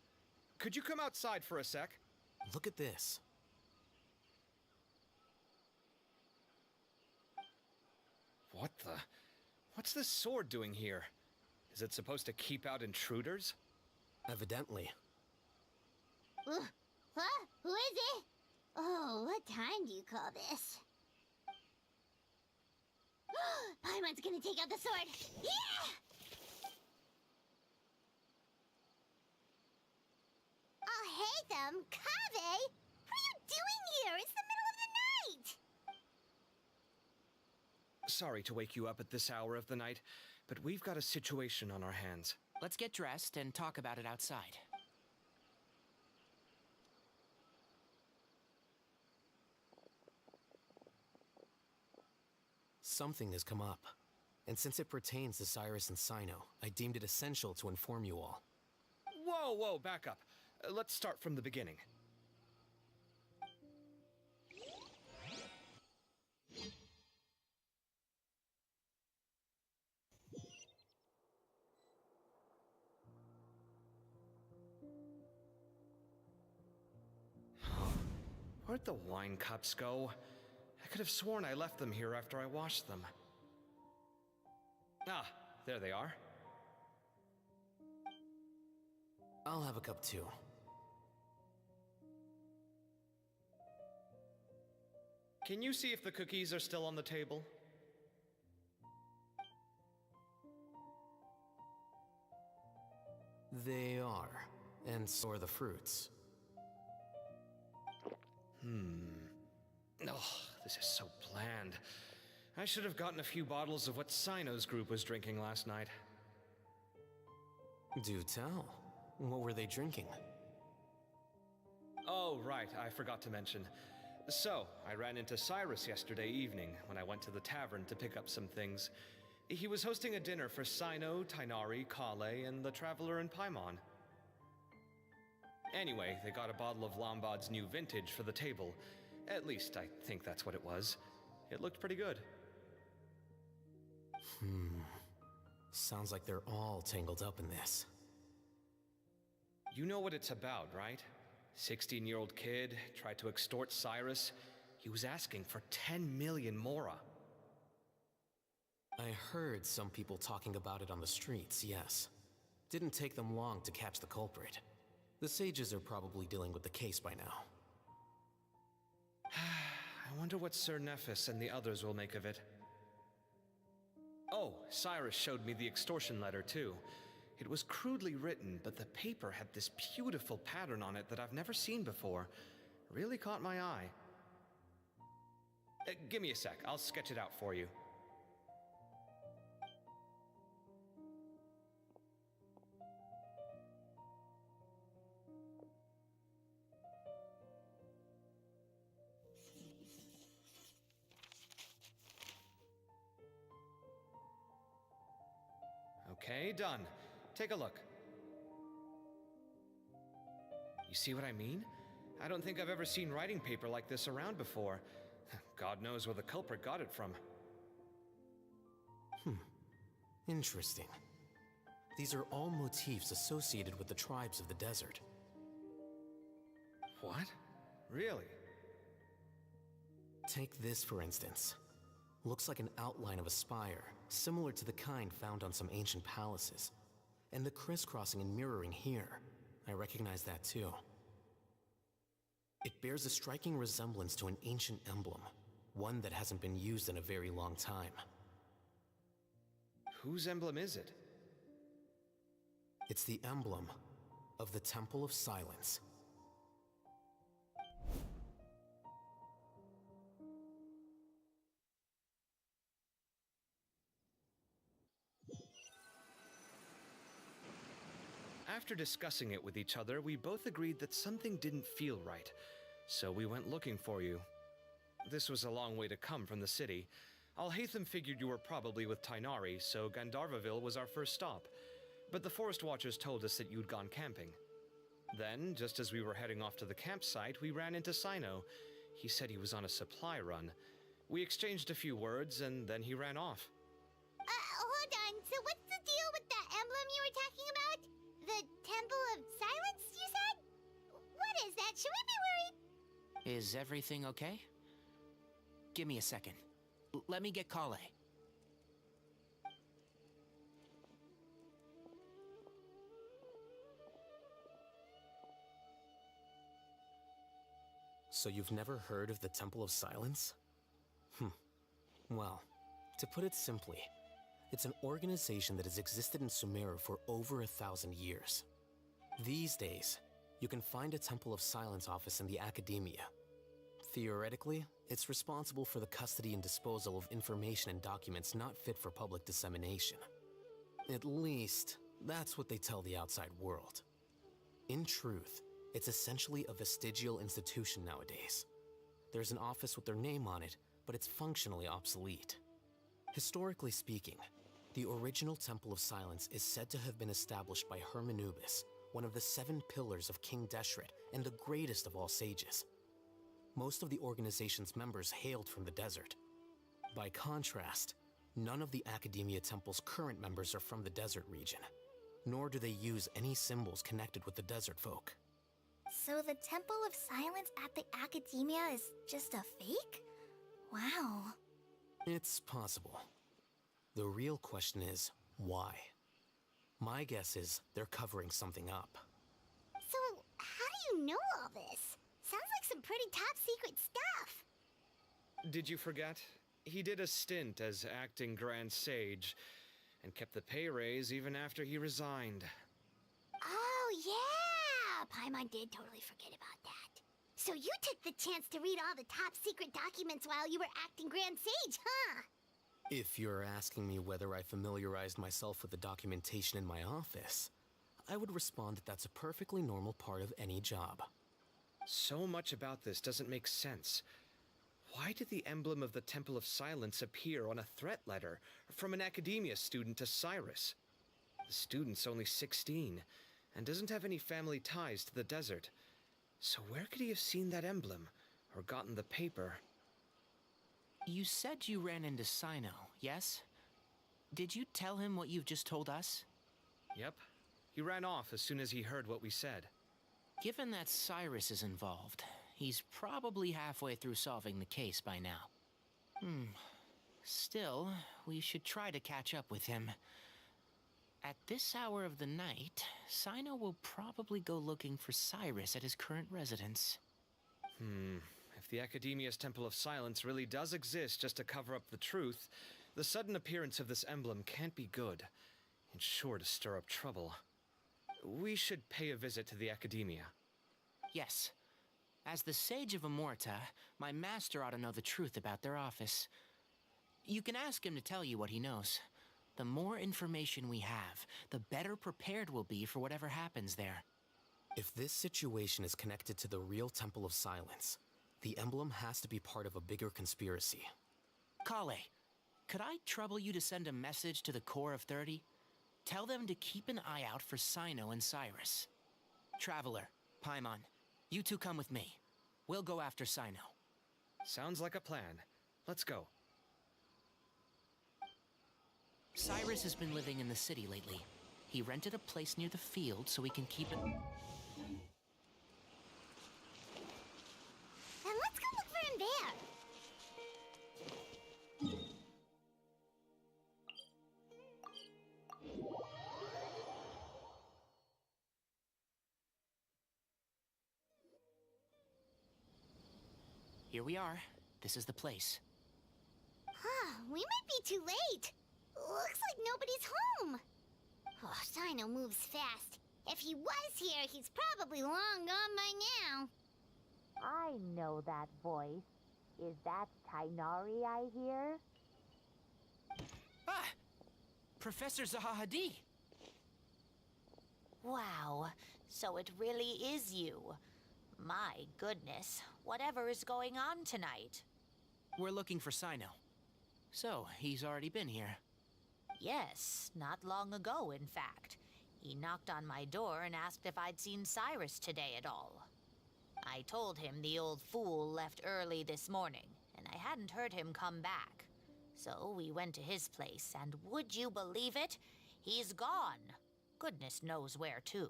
Could you come outside for a sec? Look at this. What the? What's this sword doing here? Is it supposed to keep out intruders? Evidently. Huh? Who is it? Oh, what time do you call this? Paimon's gonna take out the sword. Yeah! Oh, hey them, Kaveh! What are you doing here? It's the middle of the night! Sorry to wake you up at this hour of the night, but we've got a situation on our hands. Let's get dressed and talk about it outside. Something has come up, and since it pertains to Cyrus and Cyno, I deemed it essential to inform you all. Whoa, back up. Let's start from the beginning. Where'd the wine cups go? I could have sworn I left them here after I washed them. Ah, there they are. I'll have a cup too. Can you see if the cookies are still on the table? They are, and so are the fruits. Oh, this is so bland. I should have gotten a few bottles of what Cyno's group was drinking last night. Do tell. What were they drinking? Oh, right, I forgot to mention. So, I ran into Cyrus yesterday evening when I went to the tavern to pick up some things. He was hosting a dinner for Cyno, Tighnari, Kale, and the Traveler and Paimon. Anyway, they got a bottle of Lombard's new vintage for the table. At least, I think that's what it was. It looked pretty good. Sounds like they're all tangled up in this. You know what it's about, right? 16-year-old kid tried to extort Cyrus. He was asking for 10 million mora. I heard some people talking about it on the streets, yes. Didn't take them long to catch the culprit. The sages are probably dealing with the case by now. I wonder what Sir Nephis and the others will make of it. Oh, Cyrus showed me the extortion letter, too. It was crudely written, but the paper had this beautiful pattern on it that I've never seen before. Really caught my eye. Give me a sec, I'll sketch it out for you. Okay, done. Take a look. You see what I mean? I don't think I've ever seen writing paper like this around before. God knows where the culprit got it from. Interesting. These are all motifs associated with the tribes of the desert. What? Really? Take this, for instance. Looks like an outline of a spire, similar to the kind found on some ancient palaces. And the crisscrossing and mirroring here, I recognize that too. It bears a striking resemblance to an ancient emblem, one that hasn't been used in a very long time. Whose emblem is it? It's the emblem of the Temple of Silence. After discussing it with each other, we both agreed that something didn't feel right, so we went looking for you. This was a long way to come from the city. Alhaitham figured you were probably with Tighnari, so Gandharvaville was our first stop. But the Forest Watchers told us that you'd gone camping. Then, just as we were heading off to the campsite, we ran into Cyno. He said he was on a supply run. We exchanged a few words, and then he ran off. Hold Temple of Silence, you said? What is that? Should we be worried? Is everything okay? Give me a second. Let me get Kale. So you've never heard of the Temple of Silence? Well, to put it simply, it's an organization that has existed in Sumeru for over 1,000 years. These days, you can find a Temple of Silence office in the academia. Theoretically, it's responsible for the custody and disposal of information and documents not fit for public dissemination. At least, that's what they tell the outside world. In truth, it's essentially a vestigial institution nowadays. There's an office with their name on it, but it's functionally obsolete. Historically speaking, the original Temple of Silence is said to have been established by Hermanubis, one of the 7 pillars of King Deshret and the greatest of all sages. Most of the organization's members hailed from the desert. By contrast, none of the Academia Temple's current members are from the desert region, nor do they use any symbols connected with the desert folk. So the Temple of Silence at the Academia is just a fake? Wow. It's possible. The real question is, why? My guess is they're covering something up. So, how do you know all this? Sounds like some pretty top secret stuff. Did you forget? He did a stint as acting Grand Sage, and kept the pay raise even after he resigned. Oh, yeah! Paimon did totally forget about that. So you took the chance to read all the top secret documents while you were acting Grand Sage, huh? If you're asking me whether I familiarized myself with the documentation in my office, I would respond that that's a perfectly normal part of any job. So much about this doesn't make sense. Why did the emblem of the Temple of Silence appear on a threat letter from an Academia student to Cyrus? The student's only 16 and doesn't have any family ties to the desert. So where could he have seen that emblem or gotten the paper? You said you ran into Sino, yes? Did you tell him what you've just told us? Yep. He ran off as soon as he heard what we said. Given that Cyrus is involved, he's probably halfway through solving the case by now. Still, we should try to catch up with him. At this hour of the night, Sino will probably go looking for Cyrus at his current residence. If the Academia's Temple of Silence really does exist just to cover up the truth, the sudden appearance of this emblem can't be good. It's sure to stir up trouble. We should pay a visit to the Academia. Yes. As the Sage of Amorta, my master ought to know the truth about their office. You can ask him to tell you what he knows. The more information we have, the better prepared we'll be for whatever happens there. If this situation is connected to the real Temple of Silence, the emblem has to be part of a bigger conspiracy. Kale, could I trouble you to send a message to the Core of 30? Tell them to keep an eye out for Sino and Cyrus. Traveler, Paimon, you two come with me. We'll go after Sino. Sounds like a plan. Let's go. Cyrus has been living in the city lately. He rented a place near the field so he can keep it... Then let's go look for him there. Here we are. This is the place. We might be too late. Looks like nobody's home. Oh, Sino moves fast. If he was here, he's probably long gone by now. I know that voice. Is that Tainari I hear? Ah! Professor Zahahadi! Wow, so it really is you. My goodness, whatever is going on tonight? We're looking for Sino. So, he's already been here. Yes, not long ago, in fact. He knocked on my door and asked if I'd seen Cyrus today at all. I told him the old fool left early this morning, and I hadn't heard him come back. So we went to his place, and would you believe it? He's gone. Goodness knows where to.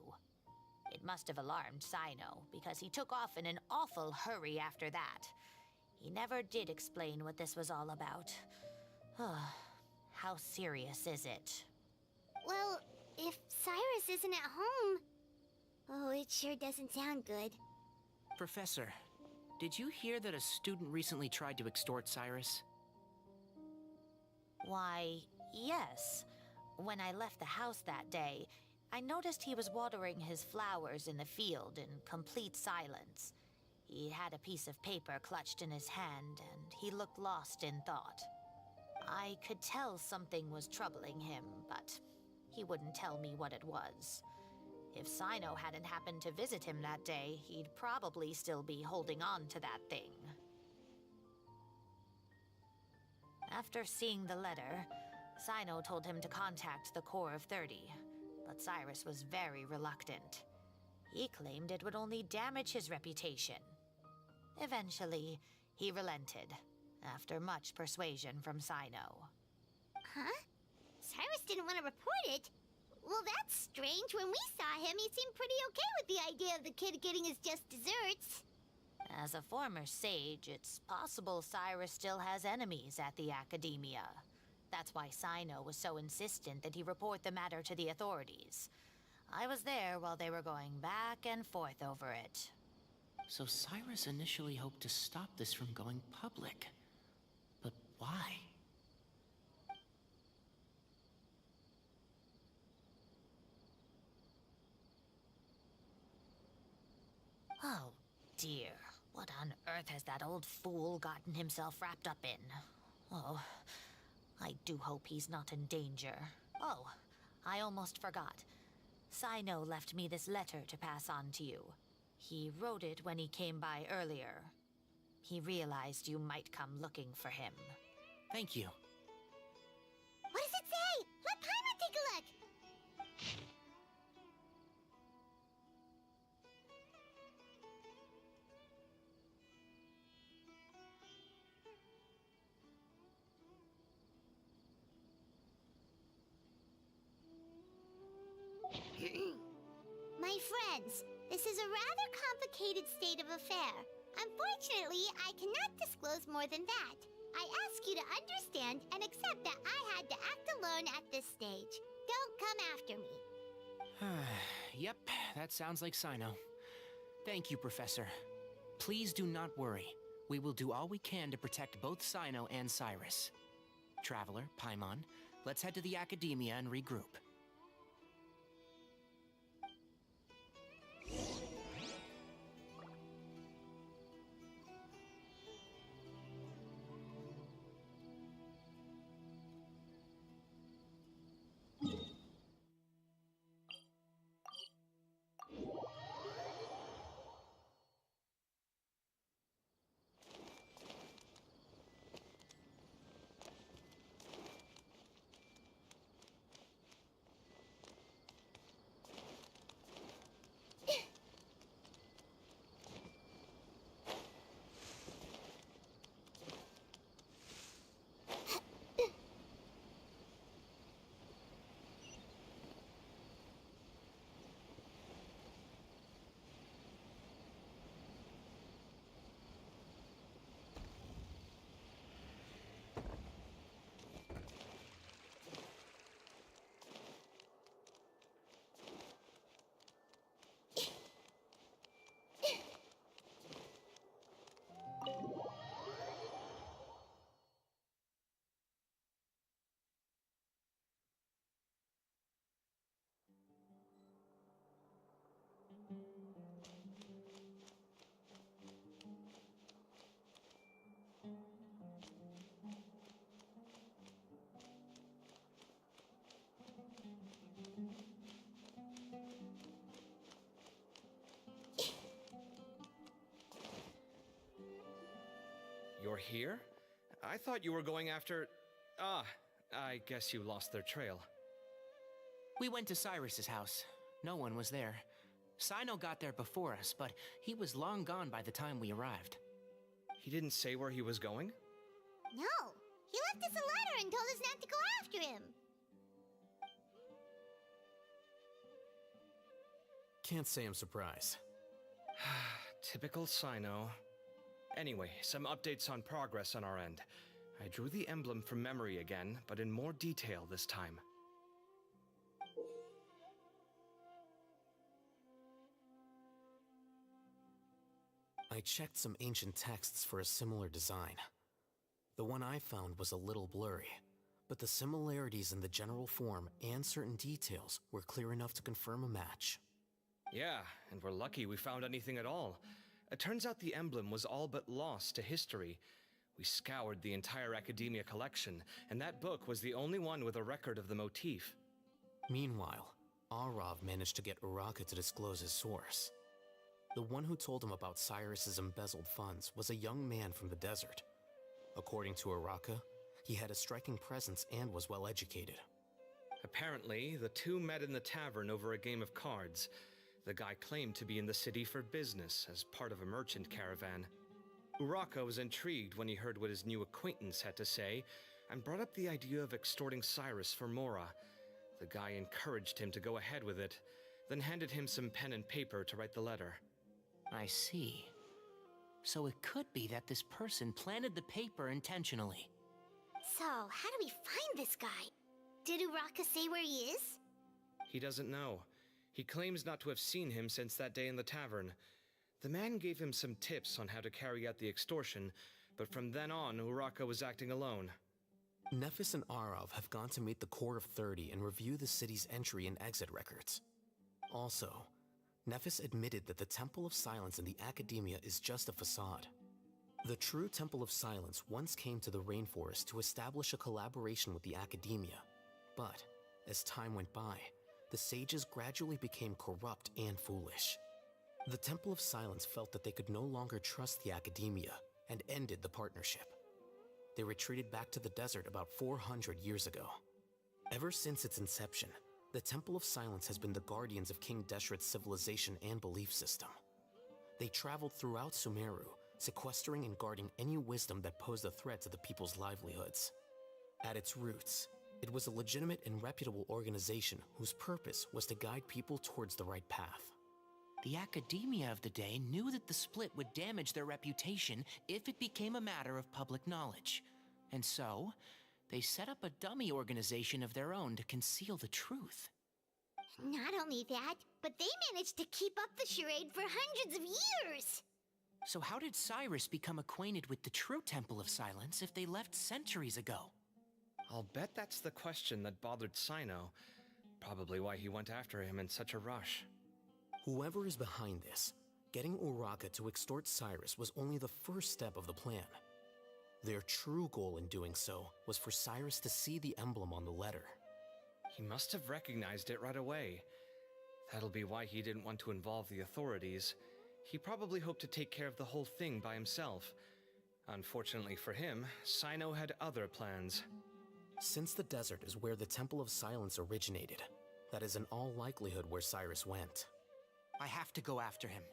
It must have alarmed Sino, because he took off in an awful hurry after that. He never did explain what this was all about. How serious is it? Well, if Cyrus isn't at home... Oh, it sure doesn't sound good. Professor, did you hear that a student recently tried to extort Cyrus? Why, yes. When I left the house that day, I noticed he was watering his flowers in the field in complete silence. He had a piece of paper clutched in his hand, and he looked lost in thought. I could tell something was troubling him, but he wouldn't tell me what it was. If Sino hadn't happened to visit him that day, he'd probably still be holding on to that thing. After seeing the letter, Sino told him to contact the Core of 30, but Cyrus was very reluctant. He claimed it would only damage his reputation. Eventually, he relented, after much persuasion from Sino. Huh? Cyrus didn't want to report it? Well, that's strange. When we saw him, he seemed pretty okay with the idea of the kid getting his just desserts. As a former sage, it's possible Cyrus still has enemies at the Academia. That's why Sino was so insistent that he report the matter to the authorities. I was there while they were going back and forth over it. So Cyrus initially hoped to stop this from going public. But why? Oh, dear. What on earth has that old fool gotten himself wrapped up in? Oh, I do hope he's not in danger. Oh, I almost forgot. Sino left me this letter to pass on to you. He wrote it when he came by earlier. He realized you might come looking for him. Thank you. What does it say? Let Paimon take a look! My friends, this is a rather complicated state of affair. Unfortunately, I cannot disclose more than that. I ask you to understand and accept that I had to act alone at this stage. Don't come after me. Yep, that sounds like Sino. Thank you, Professor. Please do not worry. We will do all we can to protect both Sino and Cyrus. Traveler, Paimon, let's head to the Academia and regroup. You're here? I thought you were going after... Ah, I guess you lost their trail. We went to Cyrus's house. No one was there. Sino got there before us, but he was long gone by the time we arrived. He didn't say where he was going? No, he left us a letter and told us not to go after him. Can't say I'm surprised. Typical Sino. Anyway, some updates on progress on our end. I drew the emblem from memory again, but in more detail this time. I checked some ancient texts for a similar design. The one I found was a little blurry, but the similarities in the general form and certain details were clear enough to confirm a match. Yeah, and we're lucky we found anything at all. It turns out the emblem was all but lost to history. We scoured the entire Academia collection, and that book was the only one with a record of the motif. Meanwhile, Arav managed to get Uraka to disclose his source. The one who told him about Cyrus's embezzled funds was a young man from the desert. According to Uraka, he had a striking presence and was well educated. Apparently, the two met in the tavern over a game of cards. The guy claimed to be in the city for business as part of a merchant caravan. Uraka was intrigued when he heard what his new acquaintance had to say and brought up the idea of extorting Cyrus for Mora. The guy encouraged him to go ahead with it, then handed him some pen and paper to write the letter. I see. So it could be that this person planted the paper intentionally. So, how do we find this guy? Did Uraka say where he is? He doesn't know. He claims not to have seen him since that day in the tavern. The man gave him some tips on how to carry out the extortion, but from then on, Uraka was acting alone. Nephis and Arav have gone to meet the Core of 30 and review the city's entry and exit records. Also, Nephis admitted that the Temple of Silence in the Academia is just a facade. The true Temple of Silence once came to the rainforest to establish a collaboration with the Academia, but as time went by, the sages gradually became corrupt and foolish. The Temple of Silence felt that they could no longer trust the Academia and ended the partnership. They retreated back to the desert about 400 years ago. Ever since its inception, the Temple of Silence has been the guardians of King Deshret's civilization and belief system. They traveled throughout Sumeru, sequestering and guarding any wisdom that posed a threat to the people's livelihoods. At its roots, it was a legitimate and reputable organization whose purpose was to guide people towards the right path. The Academia of the day knew that the split would damage their reputation if it became a matter of public knowledge. And so, they set up a dummy organization of their own to conceal the truth. Not only that, but they managed to keep up the charade for hundreds of years! So how did Cyrus become acquainted with the true Temple of Silence if they left centuries ago? I'll bet that's the question that bothered Sino. Probably why he went after him in such a rush. Whoever is behind this, getting Uraka to extort Cyrus was only the first step of the plan. Their true goal in doing so was for Cyrus to see the emblem on the letter. He must have recognized it right away. That'll be why he didn't want to involve the authorities. He probably hoped to take care of the whole thing by himself. Unfortunately for him, Sino had other plans. Since the desert is where the Temple of Silence originated, that is in all likelihood where Cyrus went. I have to go after him.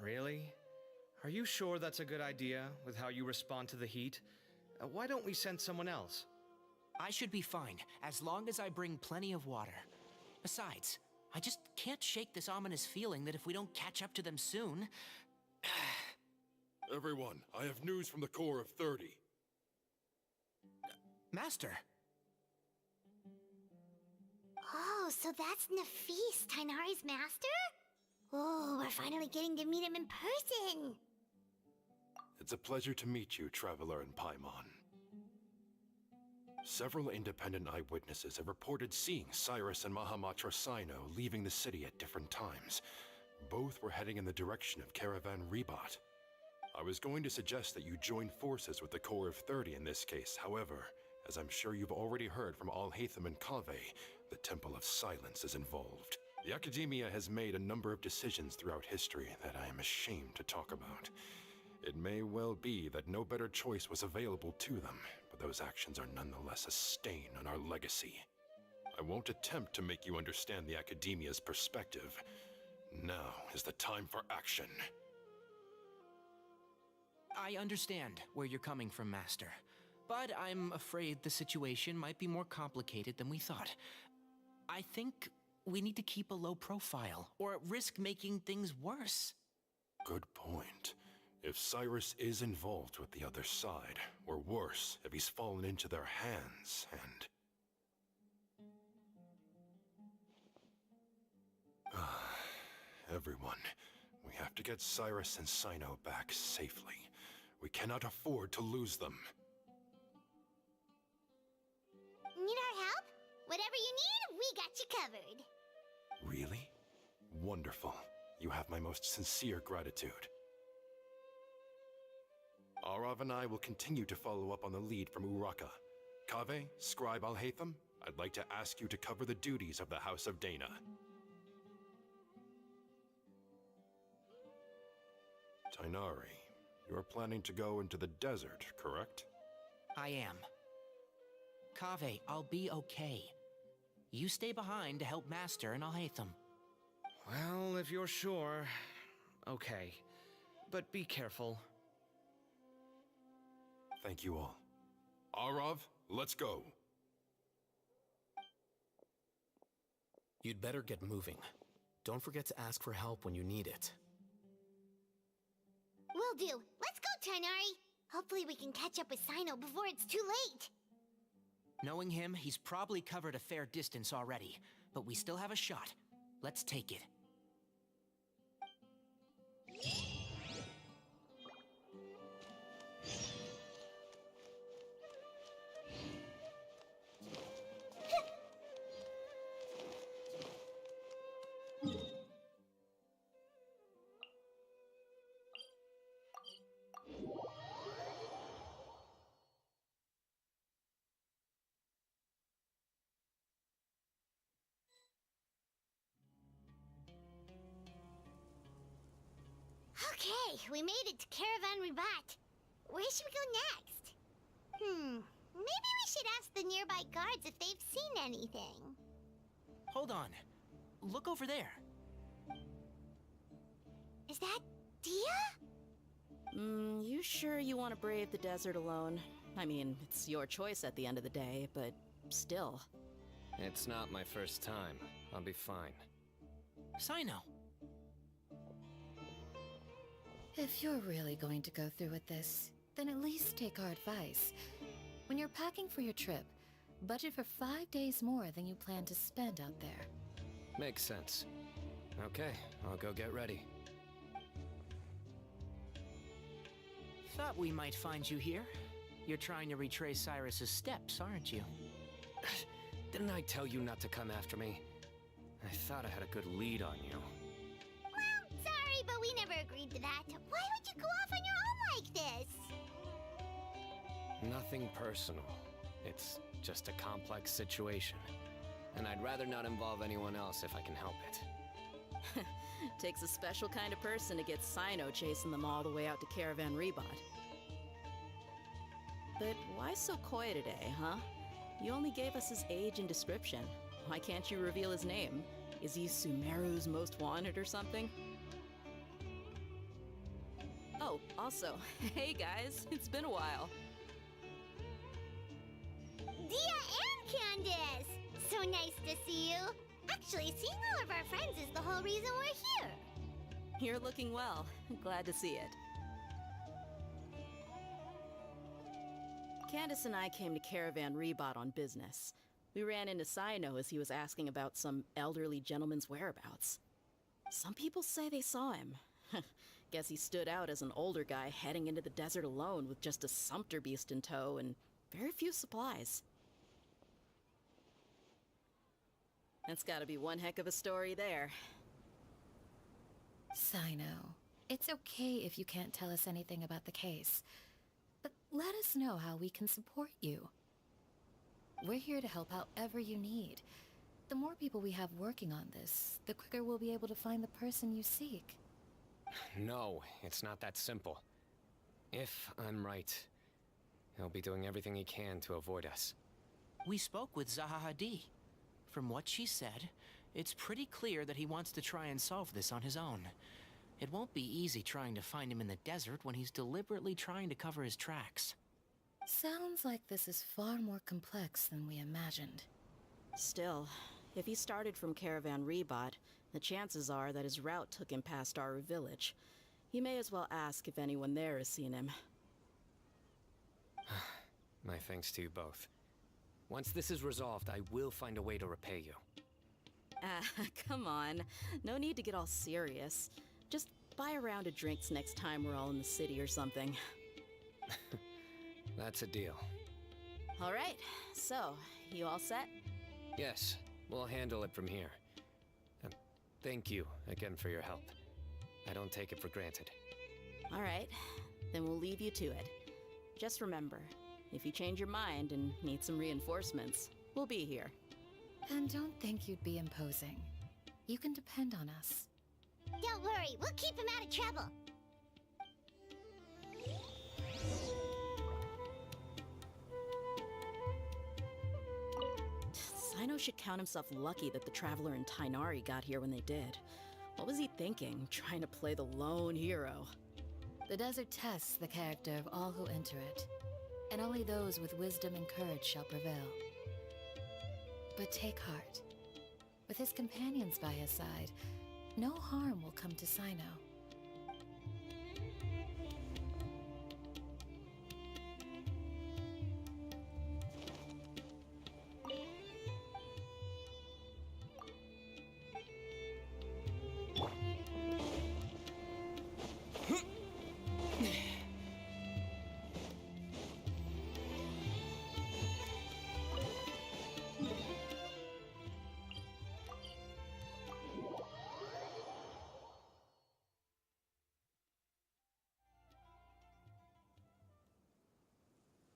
Really? Are you sure that's a good idea, with how you respond to the heat? Why don't we send someone else? I should be fine, as long as I bring plenty of water. Besides, I just can't shake this ominous feeling that if we don't catch up to them soon... Everyone, I have news from the Core of 30. Master! Oh, so that's Nafis, Tainari's master? Oh, we're finally getting to meet him in person! It's a pleasure to meet you, Traveler in Paimon. Several independent eyewitnesses have reported seeing Cyrus and Mahamatra Sino leaving the city at different times. Both were heading in the direction of Caravan Ribat. I was going to suggest that you join forces with the Core of 30 in this case. However, as I'm sure you've already heard from Alhaitham and Kaveh, the Temple of Silence is involved. The Academia has made a number of decisions throughout history that I am ashamed to talk about. It may well be that no better choice was available to them, but those actions are nonetheless a stain on our legacy. I won't attempt to make you understand the Academia's perspective. Now is the time for action. I understand where you're coming from, Master. But I'm afraid the situation might be more complicated than we thought. I think we need to keep a low profile, or risk making things worse. Good point. If Cyrus is involved with the other side, or worse, if he's fallen into their hands, and... Everyone, we have to get Cyrus and Sino back safely. We cannot afford to lose them. Need our help? Whatever you need, we got you covered. Really? Wonderful. You have my most sincere gratitude. Arav and I will continue to follow up on the lead from Uraka. Kaveh, Scribe Alhaitham, I'd like to ask you to cover the duties of the House of Dana. Tainari, you're planning to go into the desert, correct? I am. Kaveh, I'll be okay. You stay behind to help Master and Alhaitham. Well, if you're sure, okay. But be careful. Thank you all. Arav, let's go. You'd better get moving. Don't forget to ask for help when you need it. Will do. Let's go, Tainari. Hopefully we can catch up with Sino before it's too late. Knowing him, he's probably covered a fair distance already, but we still have a shot. Let's take it. Okay, we made it to Caravan Ribat. Where should we go next? Maybe we should ask the nearby guards if they've seen anything. Hold on. Look over there. Is that Dia? You sure you want to brave the desert alone? I mean, it's your choice at the end of the day, but still. It's not my first time. I'll be fine. Sino. If you're really going to go through with this, then at least take our advice. When you're packing for your trip, budget for 5 days more than you plan to spend out there. Makes sense. Okay, I'll go get ready. Thought we might find you here. You're trying to retrace Cyrus's steps, aren't you? Didn't I tell you not to come after me? I thought I had a good lead on you. Well, sorry, but we never agreed to that. Why would you go off on your own like this? Nothing personal. It's just a complex situation. And I'd rather not involve anyone else if I can help it. Takes a special kind of person to get Sino chasing them all the way out to Caravan Ribat. But why so coy today, huh? You only gave us his age and description. Why can't you reveal his name? Is he Sumeru's most wanted or something? Oh, also, hey guys, it's been a while. Dia and Candace! So nice to see you. Actually, seeing all of our friends is the whole reason we're here. You're looking well. Glad to see it. Candace and I came to Caravan Ribat on business. We ran into Sino as he was asking about some elderly gentleman's whereabouts. Some people say they saw him. Guess he stood out as an older guy heading into the desert alone with just a sumpter beast in tow and very few supplies. That's gotta be one heck of a story there. Sino, it's okay if you can't tell us anything about the case. But let us know how we can support you. We're here to help however you need. The more people we have working on this, the quicker we'll be able to find the person you seek. No, it's not that simple. If I'm right, he'll be doing everything he can to avoid us. We spoke with Zaha Hadid. From what she said, it's pretty clear that he wants to try and solve this on his own. It won't be easy trying to find him in the desert when he's deliberately trying to cover his tracks. Sounds like this is far more complex than we imagined. Still, If he started from Caravan Rebot, the chances are that his route took him past Aru village. You may as well ask if anyone there has seen him. My thanks to you both. Once this is resolved, I will find a way to repay you. Come on. No need to get all serious. Just buy a round of drinks next time we're all in the city or something. That's a deal. All right, so, you all set? Yes, we'll handle it from here. Thank you again for your help. I don't take it for granted. All right, then we'll leave you to it. Just remember, if you change your mind and need some reinforcements, we'll be here. And don't think you'd be imposing. You can depend on us. Don't worry, we'll keep him out of trouble. Sino should count himself lucky that the Traveler and Tainari got here when they did. What was he thinking, trying to play the lone hero? The desert tests the character of all who enter it, and only those with wisdom and courage shall prevail. But take heart. With his companions by his side, no harm will come to Sino.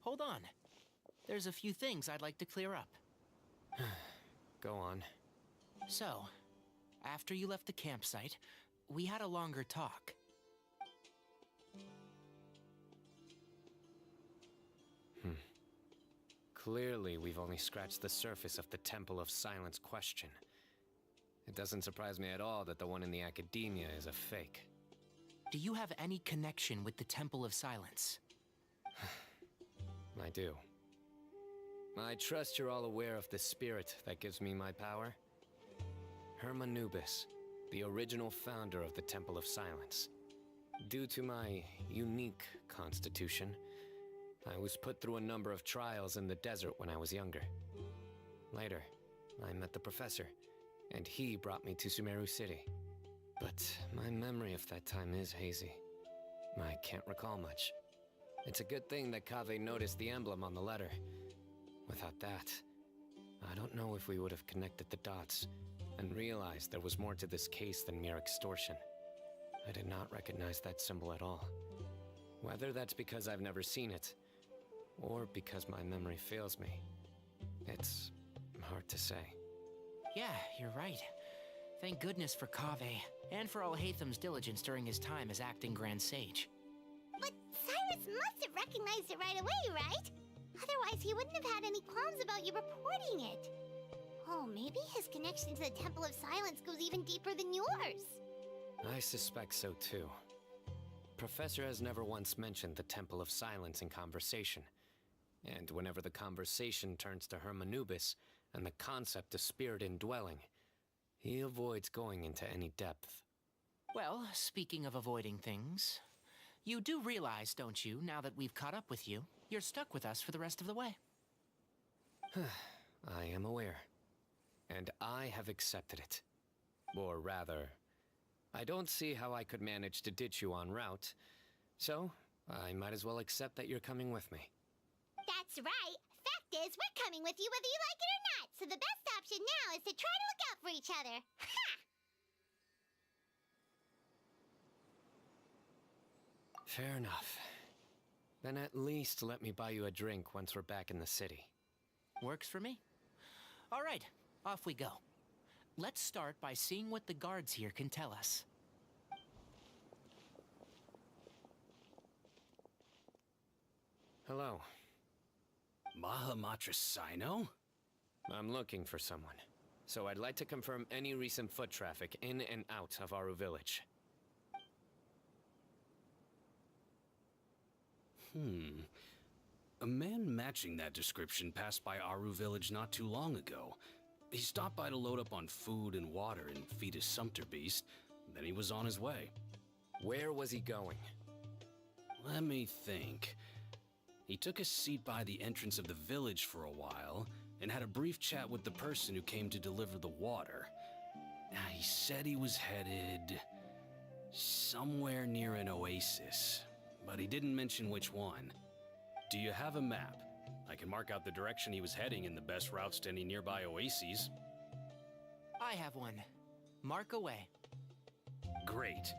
Hold on. There's a few things I'd like to clear up. Go on. So, after you left the campsite, we had a longer talk. Clearly, we've only scratched the surface of the Temple of Silence question. It doesn't surprise me at all that the one in the Academia is a fake. Do you have any connection with the Temple of Silence? I do. I trust you're all aware of the spirit that gives me my power. Hermanubis, the original founder of the Temple of Silence. Due to my unique constitution, I was put through a number of trials in the desert when I was younger. Later, I met the professor, and he brought me to Sumeru City. But my memory of that time is hazy. I can't recall much. It's a good thing that Kaveh noticed the emblem on the letter. Without that, I don't know if we would have connected the dots and realized there was more to this case than mere extortion. I did not recognize that symbol at all. Whether that's because I've never seen it, or because my memory fails me, it's hard to say. Yeah, you're right. Thank goodness for Kaveh, and for Alhaitham's diligence during his time as acting Grand Sage. But Cyrus must have recognized it right away, right? Otherwise, he wouldn't have had any qualms about you reporting it. Oh, maybe his connection to the Temple of Silence goes even deeper than yours. I suspect so too. Professor has never once mentioned the Temple of Silence in conversation. And whenever the conversation turns to Hermanubis and the concept of spirit indwelling, he avoids going into any depth. Well, speaking of avoiding things, you do realize, don't you, now that we've caught up with you, you're stuck with us for the rest of the way? I am aware. And I have accepted it. Or rather, I don't see how I could manage to ditch you en route, so I might as well accept that you're coming with me. That's right. Fact is, we're coming with you whether you like it or not, so the best option now is to try to look out for each other. Ha! Fair enough. Then at least let me buy you a drink once we're back in the city. Works for me. All right, off we go. Let's start by seeing what the guards here can tell us. Hello. Mahamatra Sino? I'm looking for someone, so I'd like to confirm any recent foot traffic in and out of Aru village. A man matching that description passed by Aru village not too long ago. he stopped by to load up on food and water and feed his sumpter beast. Then he was on his way. Where was he going? Let me think. He took a seat by the entrance of the village for a while and had a brief chat with the person who came to deliver the water. He said he was headed somewhere near an oasis, but he didn't mention which one. Do you have a map? I can mark out the direction he was heading and the best routes to any nearby oases. I have one. Mark away. Great.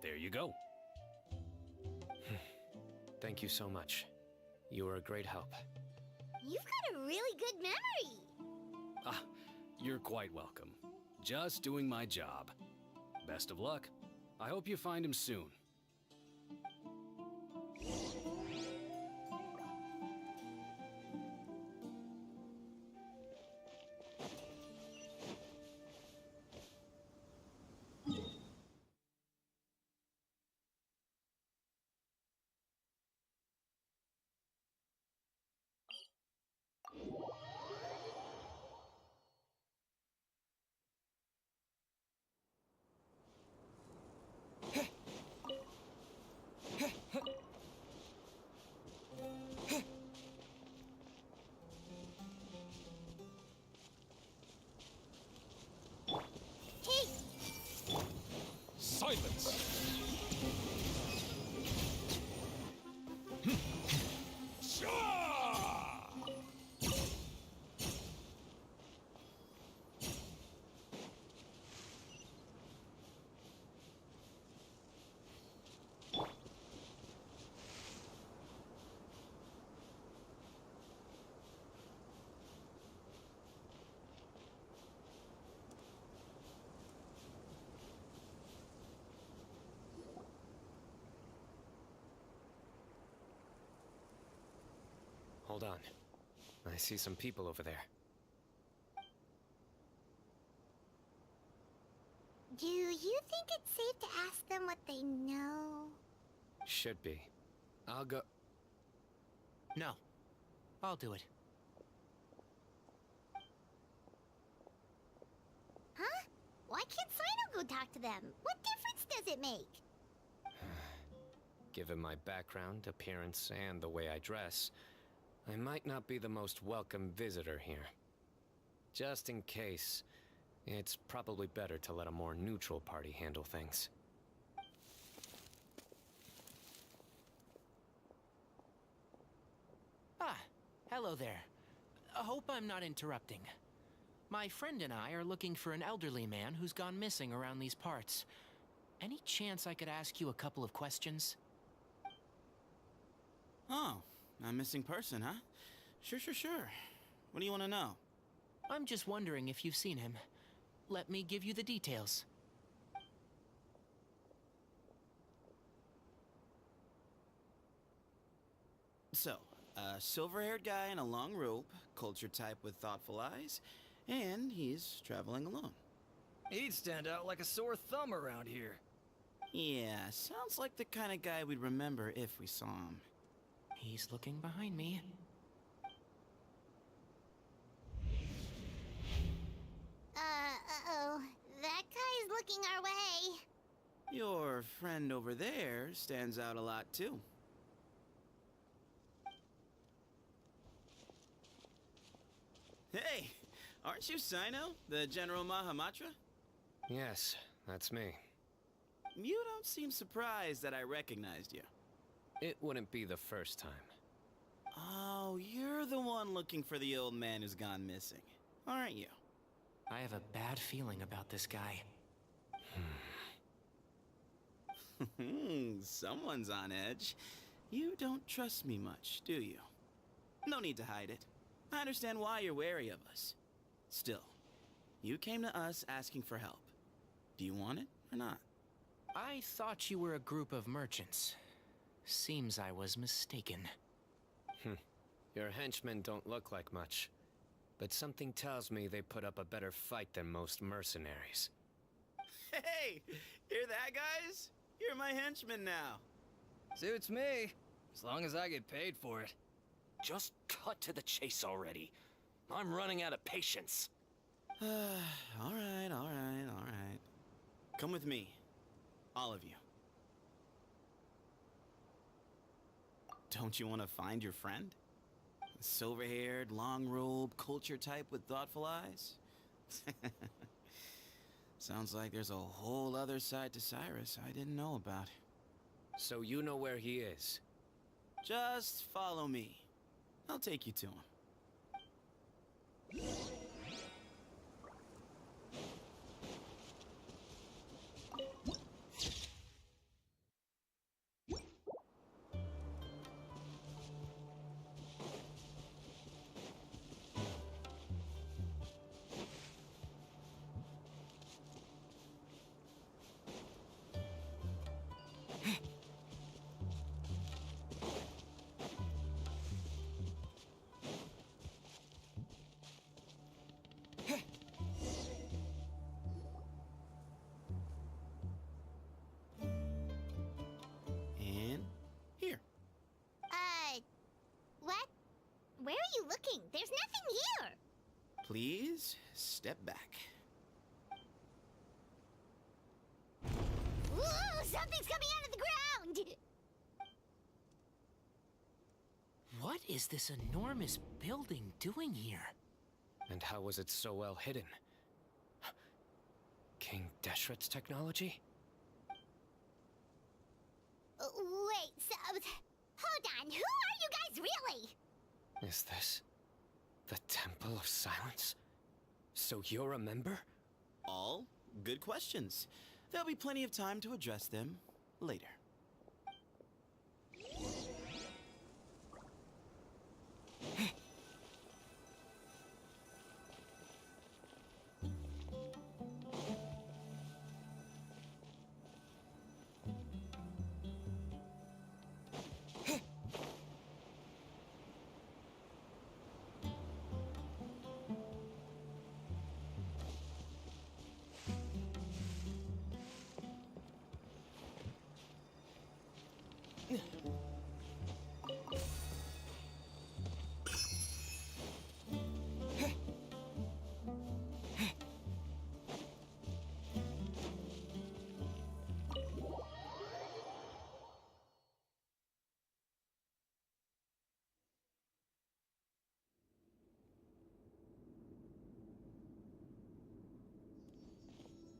There you go. Thank you so much. You were a great help. You've got a really good memory. Ah, you're quite welcome. Just doing my job. Best of luck. I hope you find him soon. Silence! Hold on. I see some people over there. Do you think it's safe to ask them what they know? Should be. I'll go... No. I'll do it. Huh? Why can't Sino go talk to them? What difference does it make? Given my background, appearance, and the way I dress, I might not be the most welcome visitor here. Just in case, it's probably better to let a more neutral party handle things. Ah, hello there. I hope I'm not interrupting. My friend and I are looking for an elderly man who's gone missing around these parts. Any chance I could ask you a couple of questions? Oh, a missing person, huh? Sure. What do you want to know? I'm just wondering if you've seen him. Let me give you the details. So, a silver-haired guy in a long robe, culture type with thoughtful eyes, and he's traveling alone. He'd stand out like a sore thumb around here. Yeah, sounds like the kind of guy we'd remember if we saw him. He's looking behind me. Uh-oh. That guy's looking our way. Your friend over there stands out a lot, too. Hey, aren't you Sino, the General Mahamatra? Yes, that's me. You don't seem surprised that I recognized you. It wouldn't be the first time. Oh, you're the one looking for the old man who's gone missing, aren't you? I have a bad feeling about this guy. Someone's on edge. You don't trust me much, do you? No need to hide it. I understand why you're wary of us. Still, you came to us asking for help. Do you want it or not? I thought you were a group of merchants. Seems I was mistaken. Your henchmen don't look like much, but something tells me they put up a better fight than most mercenaries. Hey! Hear that, guys? You're my henchman now. Suits me, as long as I get paid for it. Just cut to the chase already. I'm running out of patience. all right. Come with me. All of you. Don't you want to find your friend? The silver-haired, long-robed, culture type with thoughtful eyes? Sounds like there's a whole other side to Cyrus I didn't know about. So you know where he is? Just follow me. I'll take you to him. And here. What? Where are you looking? There's nothing here. Please step back. Ooh, something's coming out of the ground! What is this enormous building doing here? And how was it so well hidden? King Deshret's technology? Wait, so... Hold on, who are you guys really? Is this the Temple of Silence? So you're a member? All good questions. There'll be plenty of time to address them later.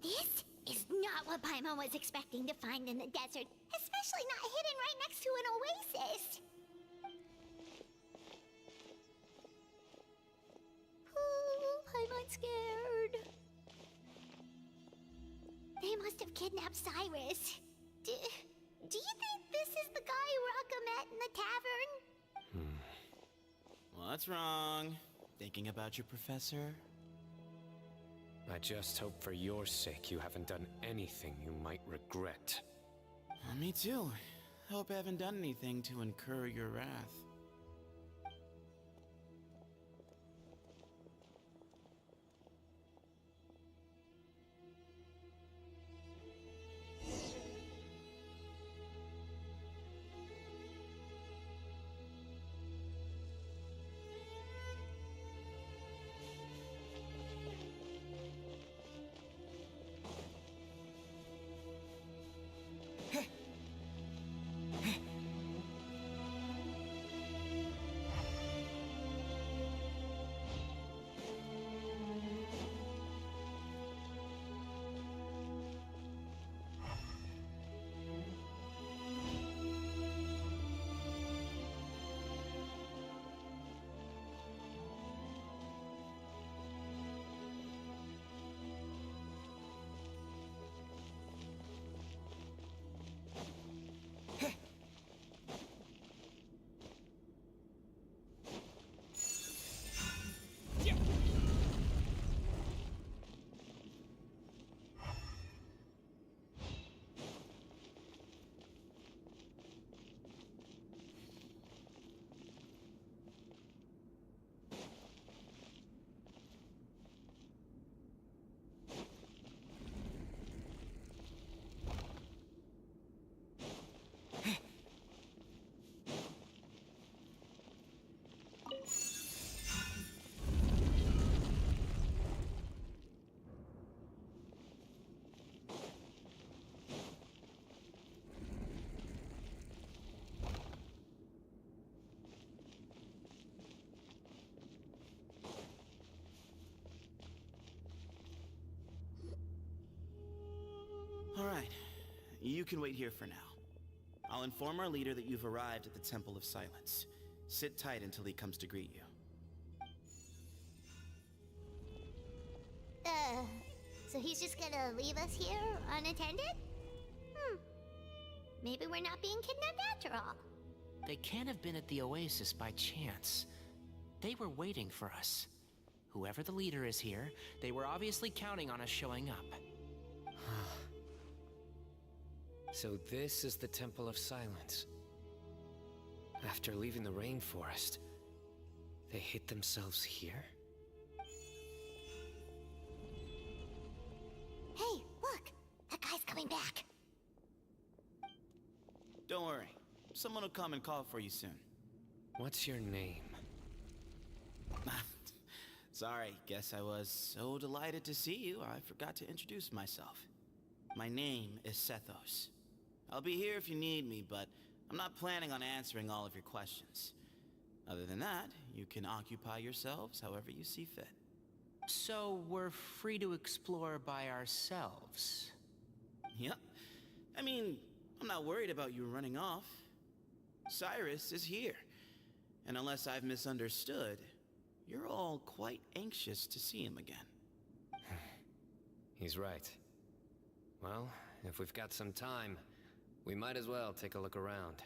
This is not what Paimon was expecting to find in the desert, especially not hidden right next to an oasis. Oh, Paimon's scared. They must have kidnapped Cyrus. Do you think this is the guy Rocka met in the tavern? What's wrong? Thinking about your professor? I just hope for your sake you haven't done anything you might regret. Me too. Hope I haven't done anything to incur your wrath. you can wait here for now. I'll inform our leader that you've arrived at the Temple of Silence. Sit tight until he comes to greet you. So he's just gonna leave us here unattended? Maybe we're not being kidnapped after all. They can't have been at the Oasis by chance. They were waiting for us. Whoever the leader is here, they were obviously counting on us showing up. So this is the Temple of Silence. After leaving the rainforest, they hid themselves here? Hey, look! That guy's coming back. Don't worry. Someone will come and call for you soon. What's your name? Sorry, guess I was so delighted to see you, I forgot to introduce myself. My name is Sethos. I'll be here if you need me, but I'm not planning on answering all of your questions. Other than that, you can occupy yourselves however you see fit. So we're free to explore by ourselves? Yep. I mean, I'm not worried about you running off. Cyrus is here. And unless I've misunderstood, you're all quite anxious to see him again. He's right. Well, if we've got some time, we might as well take a look around.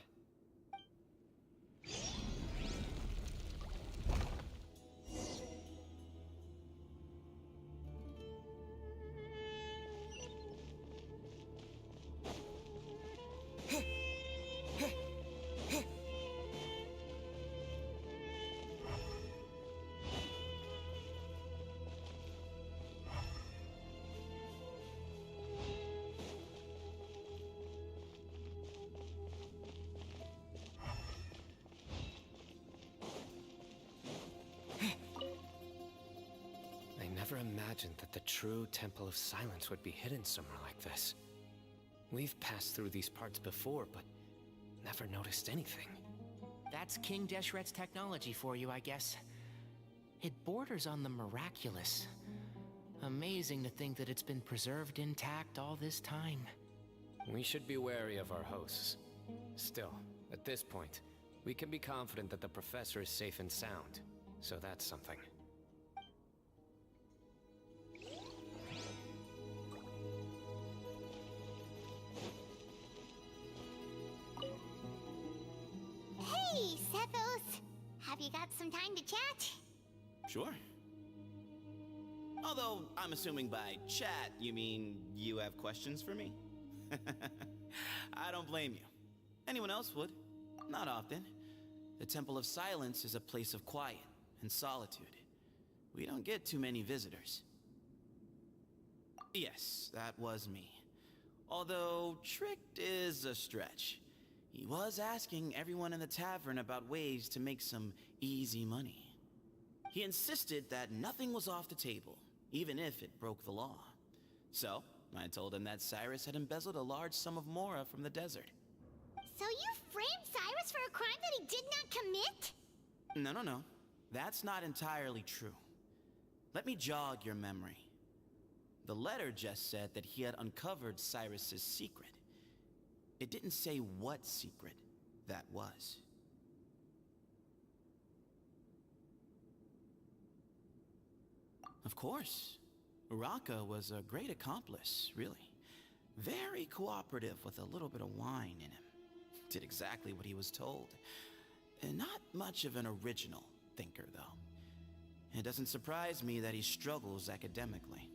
I never imagined that the true Temple of Silence would be hidden somewhere like this. We've passed through these parts before, but never noticed anything. That's King Deshret's technology for you, I guess. It borders on the miraculous. Amazing to think that it's been preserved intact all this time. We should be wary of our hosts. Still, at this point, we can be confident that the professor is safe and sound. So that's something. Hey, Sethos! Have you got some time to chat? Sure. Although, I'm assuming by chat, you mean you have questions for me? I don't blame you. Anyone else would. Not often. The Temple of Silence is a place of quiet and solitude. We don't get too many visitors. Yes, that was me. Although, tricked is a stretch. He was asking everyone in the tavern about ways to make some easy money. He insisted that nothing was off the table, even if it broke the law. So, I told him that Cyrus had embezzled a large sum of mora from the desert. So you framed Cyrus for a crime that he did not commit? No. That's not entirely true. Let me jog your memory. The letter just said that he had uncovered Cyrus's secret. It didn't say what secret that was. Of course. Uraka was a great accomplice, really. Very cooperative with a little bit of wine in him. Did exactly what he was told. And not much of an original thinker, though. It doesn't surprise me that he struggles academically.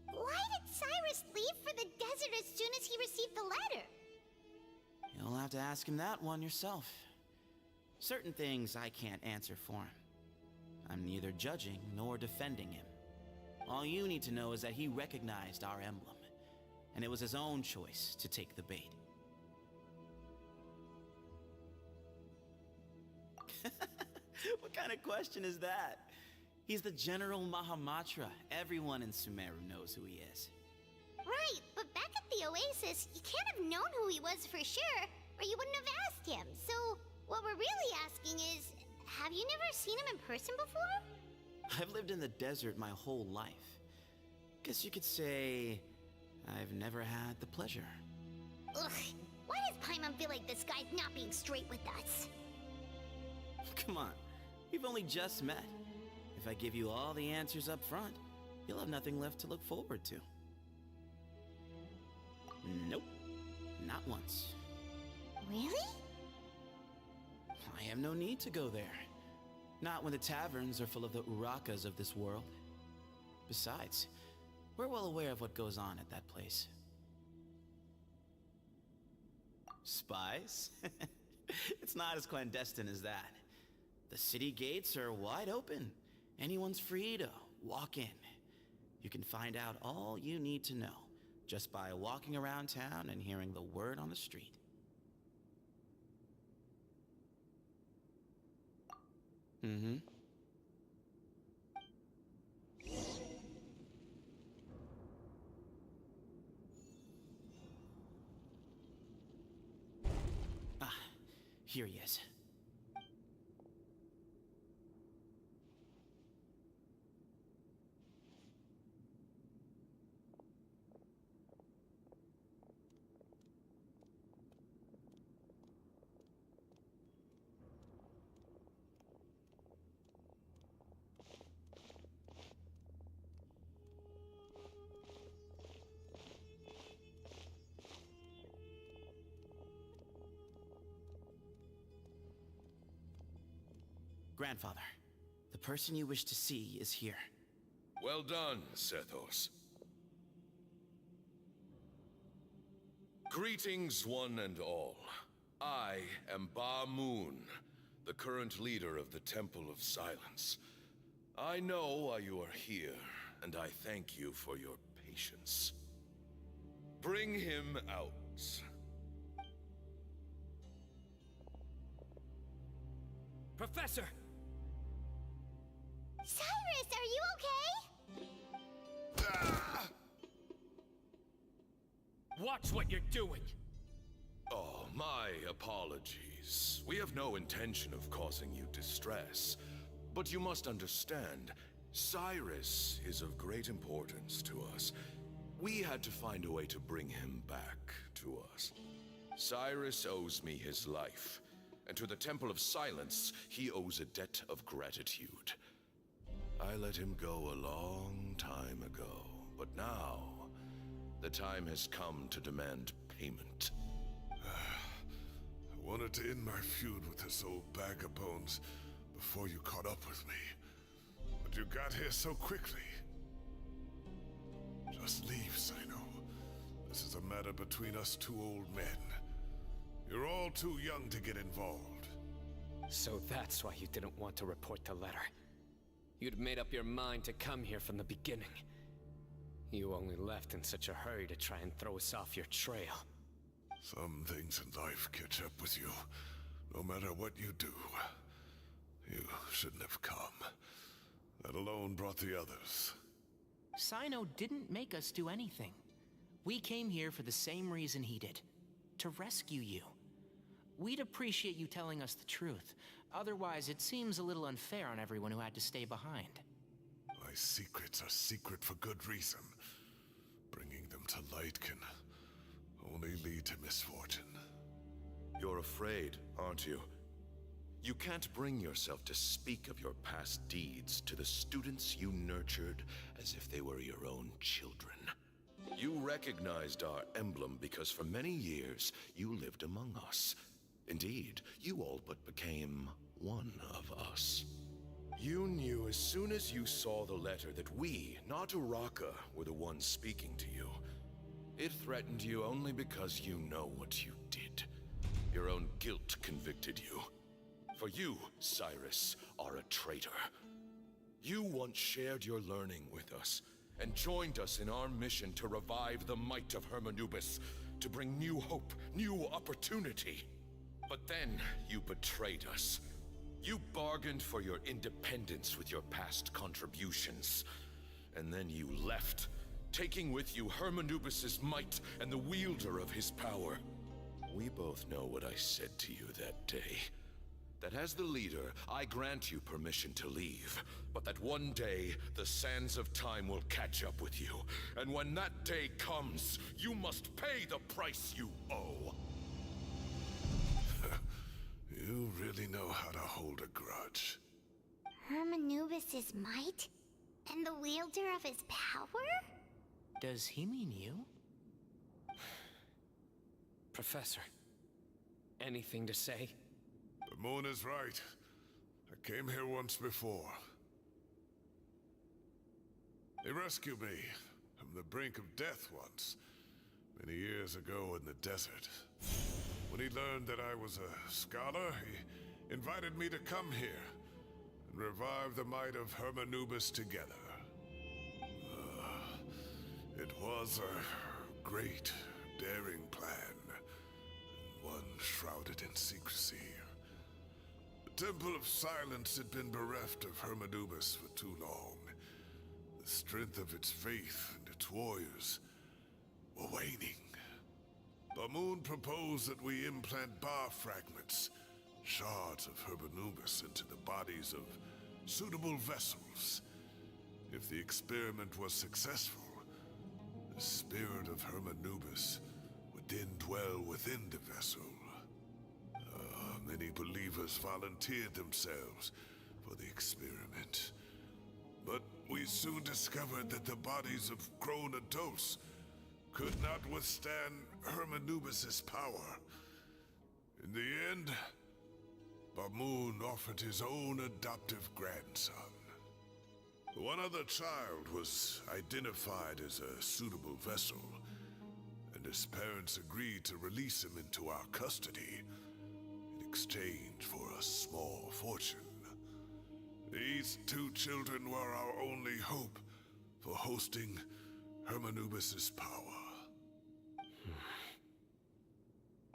Why did Cyrus leave for the desert as soon as he received the letter? You'll have to ask him that one yourself. Certain things I can't answer for him. I'm neither judging nor defending him. All you need to know is that he recognized our emblem, and it was his own choice to take the bait. What kind of question is that? He's the General Mahamatra. Everyone in Sumeru knows who he is. Right, but back at the Oasis, you can't have known who he was for sure, or you wouldn't have asked him. So, what we're really asking is, have you never seen him in person before? I've lived in the desert my whole life. Guess you could say I've never had the pleasure. Ugh, why does Paimon feel like this guy's not being straight with us? Come on, we've only just met. If I give you all the answers up front, you'll have nothing left to look forward to. Nope, not once. Really? I have no need to go there. Not when the taverns are full of the Urakas of this world. Besides, we're well aware of what goes on at that place. Spies? It's not as clandestine as that. The city gates are wide open. Anyone's free to walk in. You can find out all you need to know just by walking around town and hearing the word on the street. Mm-hmm. Ah, here he is. Grandfather, the person you wish to see is here. Well done, Sethos. Greetings, one and all. I am Ba Moon, the current leader of the Temple of Silence. I know why you are here, and I thank you for your patience. Bring him out. Professor! Cyrus, are you okay? Watch what you're doing! Oh, my apologies. We have no intention of causing you distress. But you must understand, Cyrus is of great importance to us. We had to find a way to bring him back to us. Cyrus owes me his life, and to the Temple of Silence, he owes a debt of gratitude. I let him go a long time ago, but now, the time has come to demand payment. I wanted to end my feud with this old bag of bones before you caught up with me. But you got here so quickly. Just leave, Sino. This is a matter between us two old men. You're all too young to get involved. So that's why you didn't want to report the letter. You'd made up your mind to come here from the beginning. You only left in such a hurry to try and throw us off your trail. Some things in life catch up with you, no matter what you do. You shouldn't have come. That alone brought the others. Sino didn't make us do anything. We came here for the same reason he did. To rescue you. We'd appreciate you telling us the truth. Otherwise, it seems a little unfair on everyone who had to stay behind. My secrets are secret for good reason. Bringing them to light can only lead to misfortune. You're afraid, aren't you? You can't bring yourself to speak of your past deeds to the students you nurtured as if they were your own children. You recognized our emblem because for many years you lived among us. Indeed, you all but became one of us. You knew as soon as you saw the letter that we, not Uraka, were the ones speaking to you. It threatened you only because you know what you did. Your own guilt convicted you. For you, Cyrus, are a traitor. You once shared your learning with us, and joined us in our mission to revive the might of Hermanubis, to bring new hope, new opportunity. But then you betrayed us. You bargained for your independence with your past contributions. And then you left, taking with you Hermanubis' might and the wielder of his power. We both know what I said to you that day. That as the leader, I grant you permission to leave, but that one day, the sands of time will catch up with you. And when that day comes, you must pay the price you owe. You really know how to hold a grudge. Hermanubis' might? And the wielder of his power? Does he mean you? Professor, anything to say? Moon is right. I came here once before. He rescued me from the brink of death once, many years ago in the desert. When he learned that I was a scholar, he invited me to come here and revive the might of Hermanubis together. It was a great, daring plan, and one shrouded in secrecy. The Temple of Silence had been bereft of Hermanubis for too long. The strength of its faith and its warriors were waning. Bamoon proposed that we implant bar fragments, shards of Hermanubis, into the bodies of suitable vessels. If the experiment was successful, the spirit of Hermanubis would then dwell within the vessel. Many believers volunteered themselves for the experiment. But we soon discovered that the bodies of grown adults could not withstand Hermanubis' power. In the end, Bamoon offered his own adoptive grandson. One other child was identified as a suitable vessel, and his parents agreed to release him into our custody in exchange for a small fortune. These two children were our only hope for hosting Hermanubis' power.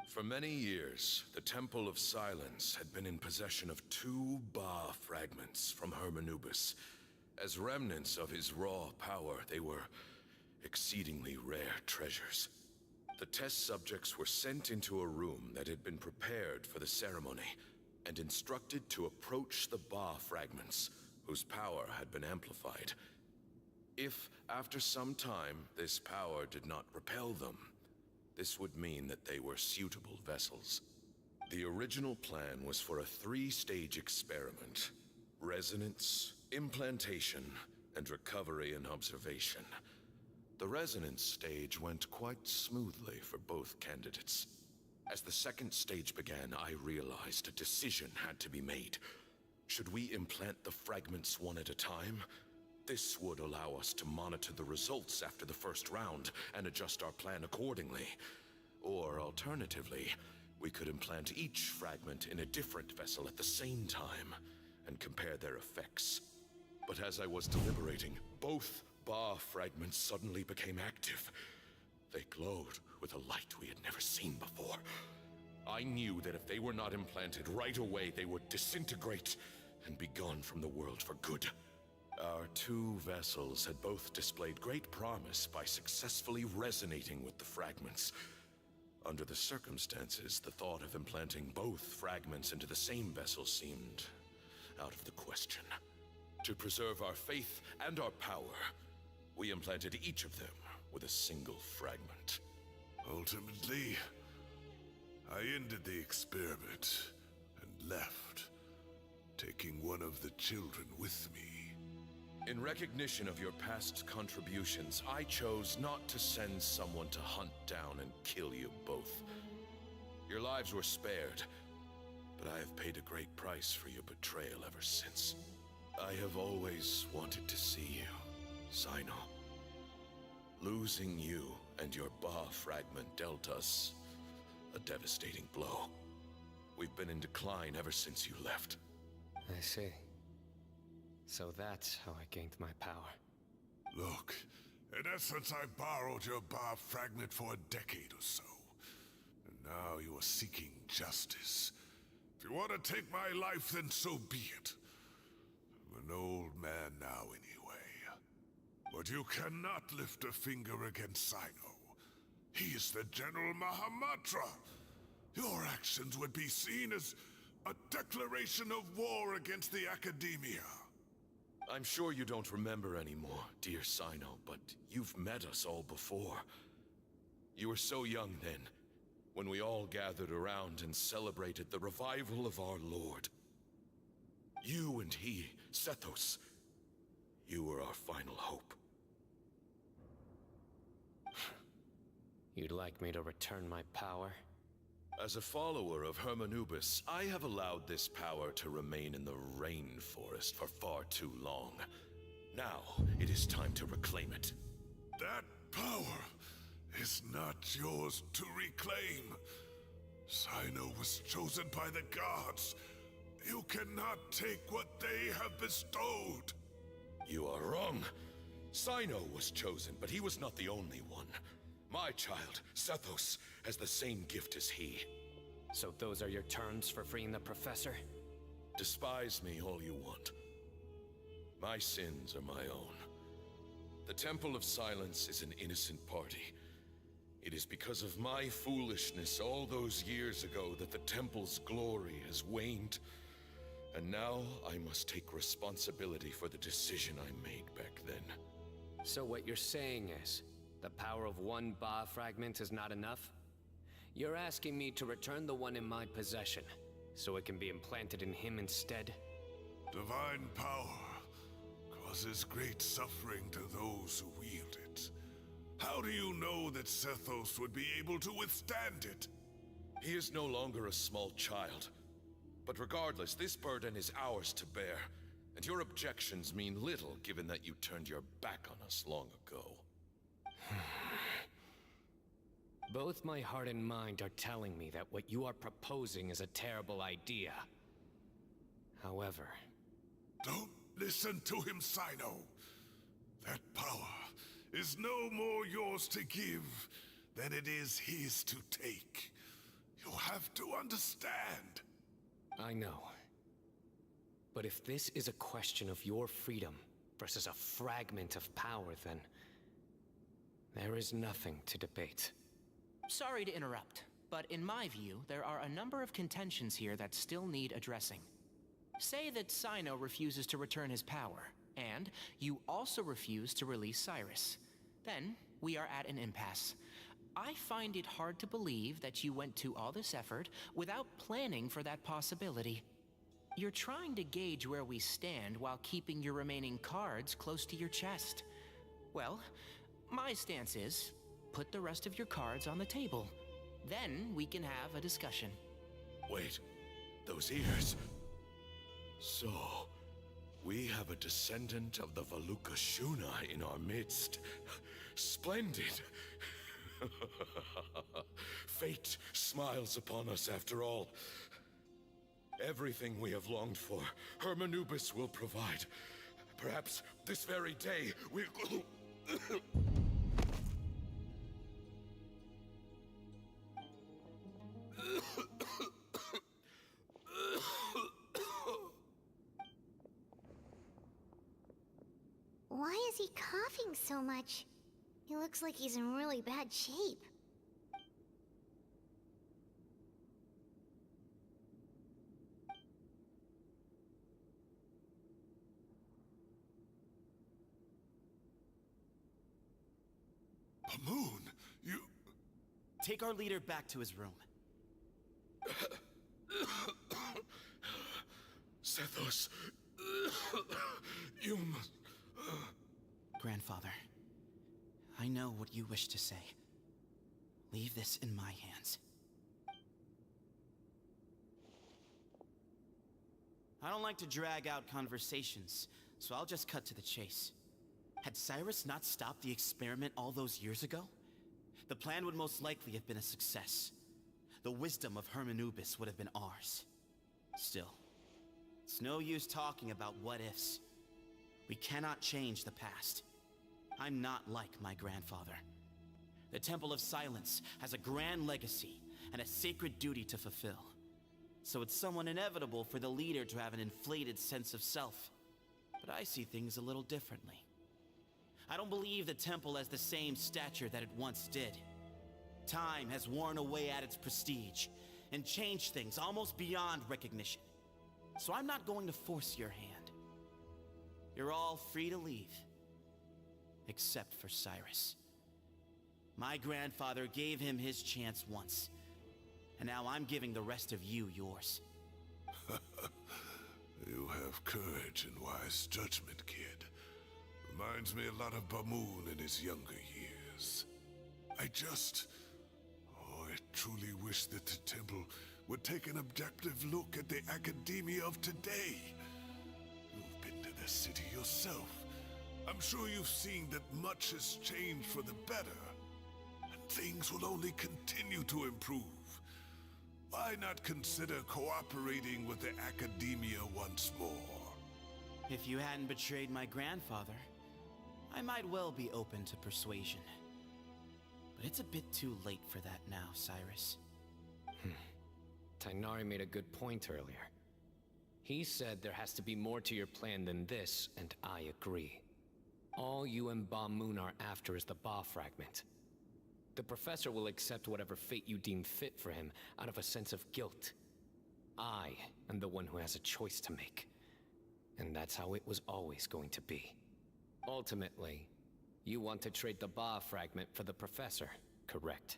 For many years, the Temple of Silence had been in possession of 2 Ba fragments from Hermanubis. As remnants of his raw power, they were exceedingly rare treasures. The test subjects were sent into a room that had been prepared for the ceremony and instructed to approach the Ba fragments, whose power had been amplified. If, after some time, this power did not repel them, this would mean that they were suitable vessels. The original plan was for a 3-stage experiment: resonance, implantation, and recovery and observation. The resonance stage went quite smoothly for both candidates. As the 2nd stage began, I realized a decision had to be made. Should we implant the fragments one at a time? This would allow us to monitor the results after the first round and adjust our plan accordingly. Or alternatively, we could implant each fragment in a different vessel at the same time and compare their effects. But as I was deliberating, both Ba fragments suddenly became active. They glowed with a light we had never seen before. I knew that if they were not implanted right away, they would disintegrate and be gone from the world for good. Our 2 vessels had both displayed great promise by successfully resonating with the fragments. Under the circumstances, the thought of implanting both fragments into the same vessel seemed out of the question. To preserve our faith and our power, we implanted each of them with a single fragment. Ultimately, I ended the experiment and left, taking one of the children with me. In recognition of your past contributions, I chose not to send someone to hunt down and kill you both. Your lives were spared, but I have paid a great price for your betrayal ever since. I have always wanted to see you, Sino. Losing you and your Ba fragment dealt us a devastating blow. We've been in decline ever since you left. I see. So that's how I gained my power. Look, in essence, I borrowed your Ba fragment for a decade or so. And now you are seeking justice. If you want to take my life, then so be it. I'm an old man now anyway. But you cannot lift a finger against Sino. He is the General Mahamatra. Your actions would be seen as A declaration of war against the Academia. I'm sure you don't remember anymore, dear Sino, but you've met us all before. You were so young then, when we all gathered around and celebrated the revival of our Lord. You and he, Sethos, you were our final hope. You'd like me to return my power? As a follower of Hermanubis, I have allowed this power to remain in the rainforest for far too long. Now, it is time to reclaim it. That power is not yours to reclaim. Sino was chosen by the gods. You cannot take what they have bestowed. You are wrong. Sino was chosen, but he was not the only one. My child, Sethos, has the same gift as he. So those are your terms for freeing the professor? Despise me all you want. My sins are my own. The Temple of Silence is an innocent party. It is because of my foolishness all those years ago that the Temple's glory has waned. And now I must take responsibility for the decision I made back then. So what you're saying is, the power of one Ba fragment is not enough? You're asking me to return the one in my possession, so it can be implanted in him instead? Divine power causes great suffering to those who wield it. How do you know that Sethos would be able to withstand it? He is no longer a small child. But regardless, this burden is ours to bear, and your objections mean little given that you turned your back on us long ago. Both my heart and mind are telling me that what you are proposing is a terrible idea. However... Don't listen to him, Sino. That power is no more yours to give than it is his to take. You have to understand. I know. But if this is a question of your freedom versus a fragment of power, then... there is nothing to debate. Sorry to interrupt, but in my view, there are a number of contentions here that still need addressing. Say that Sino refuses to return his power, and you also refuse to release Cyrus. Then, we are at an impasse. I find it hard to believe that you went to all this effort without planning for that possibility. You're trying to gauge where we stand while keeping your remaining cards close to your chest. Well, my stance is, put the rest of your cards on the table. Then we can have a discussion. Wait, those ears... So, we have a descendant of the Valukashuna in our midst. Splendid! Fate smiles upon us after all. Everything we have longed for, Hermanubis will provide. Perhaps this very day we'll... Why is he coughing so much? He looks like he's in really bad shape. Moon, you... Take our leader back to his room. Sethos, you must... Grandfather, I know what you wish to say. Leave this in my hands. I don't like to drag out conversations, so I'll just cut to the chase. Had Cyrus not stopped the experiment all those years ago, the plan would most likely have been a success. The wisdom of Hermanubis would have been ours. Still, it's no use talking about what-ifs. We cannot change the past. I'm not like my grandfather. The Temple of Silence has a grand legacy and a sacred duty to fulfill. So it's somewhat inevitable for the leader to have an inflated sense of self. But I see things a little differently. I don't believe the temple has the same stature that it once did. Time has worn away at its prestige, and change things almost beyond recognition. So I'm not going to force your hand. You're all free to leave. Except for Cyrus. My grandfather gave him his chance once. And now I'm giving the rest of you yours. You have courage and wise judgment, kid. Reminds me a lot of Bamoon in his younger years. I truly wish that the temple would take an objective look at the academia of today. You've been to the city yourself. I'm sure you've seen that much has changed for the better, and things will only continue to improve. Why not consider cooperating with the academia once more? If you hadn't betrayed my grandfather, I might well be open to persuasion. But it's a bit too late for that now, Cyrus. Tainari made a good point earlier. He said there has to be more to your plan than this, and I agree. All you and Ba Moon are after is the Ba fragment. The professor will accept whatever fate you deem fit for him out of a sense of guilt. I am the one who has a choice to make. And that's how it was always going to be. Ultimately, you want to trade the Ba fragment for the professor, correct?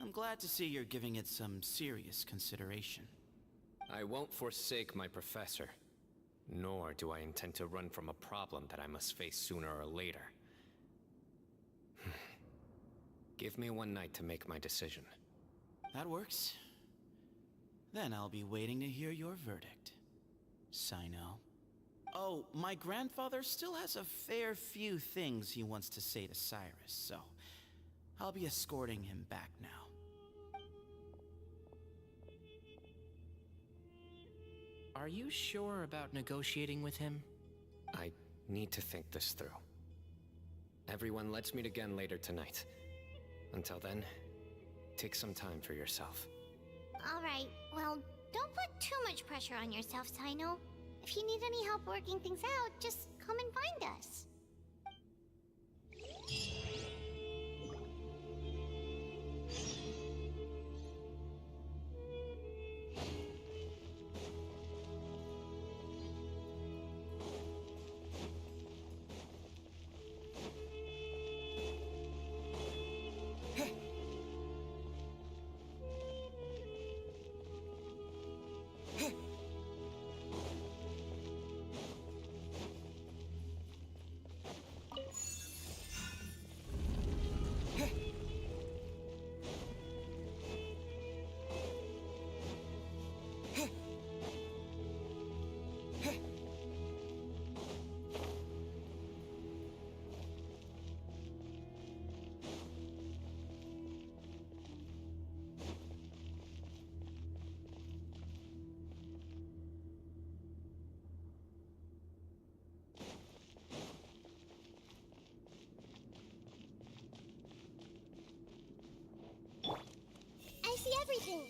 I'm glad to see you're giving it some serious consideration. I won't forsake my professor, nor do I intend to run from a problem that I must face sooner or later. Give me one night to make my decision. That works. Then I'll be waiting to hear your verdict, Sino. Oh, my grandfather still has a fair few things he wants to say to Cyrus, so I'll be escorting him back now. Are you sure about negotiating with him? I need to think this through. Everyone, let's meet again later tonight. Until then, take some time for yourself. All right, well, don't put too much pressure on yourself, Sino. If you need any help working things out, just come and find us. I see everything.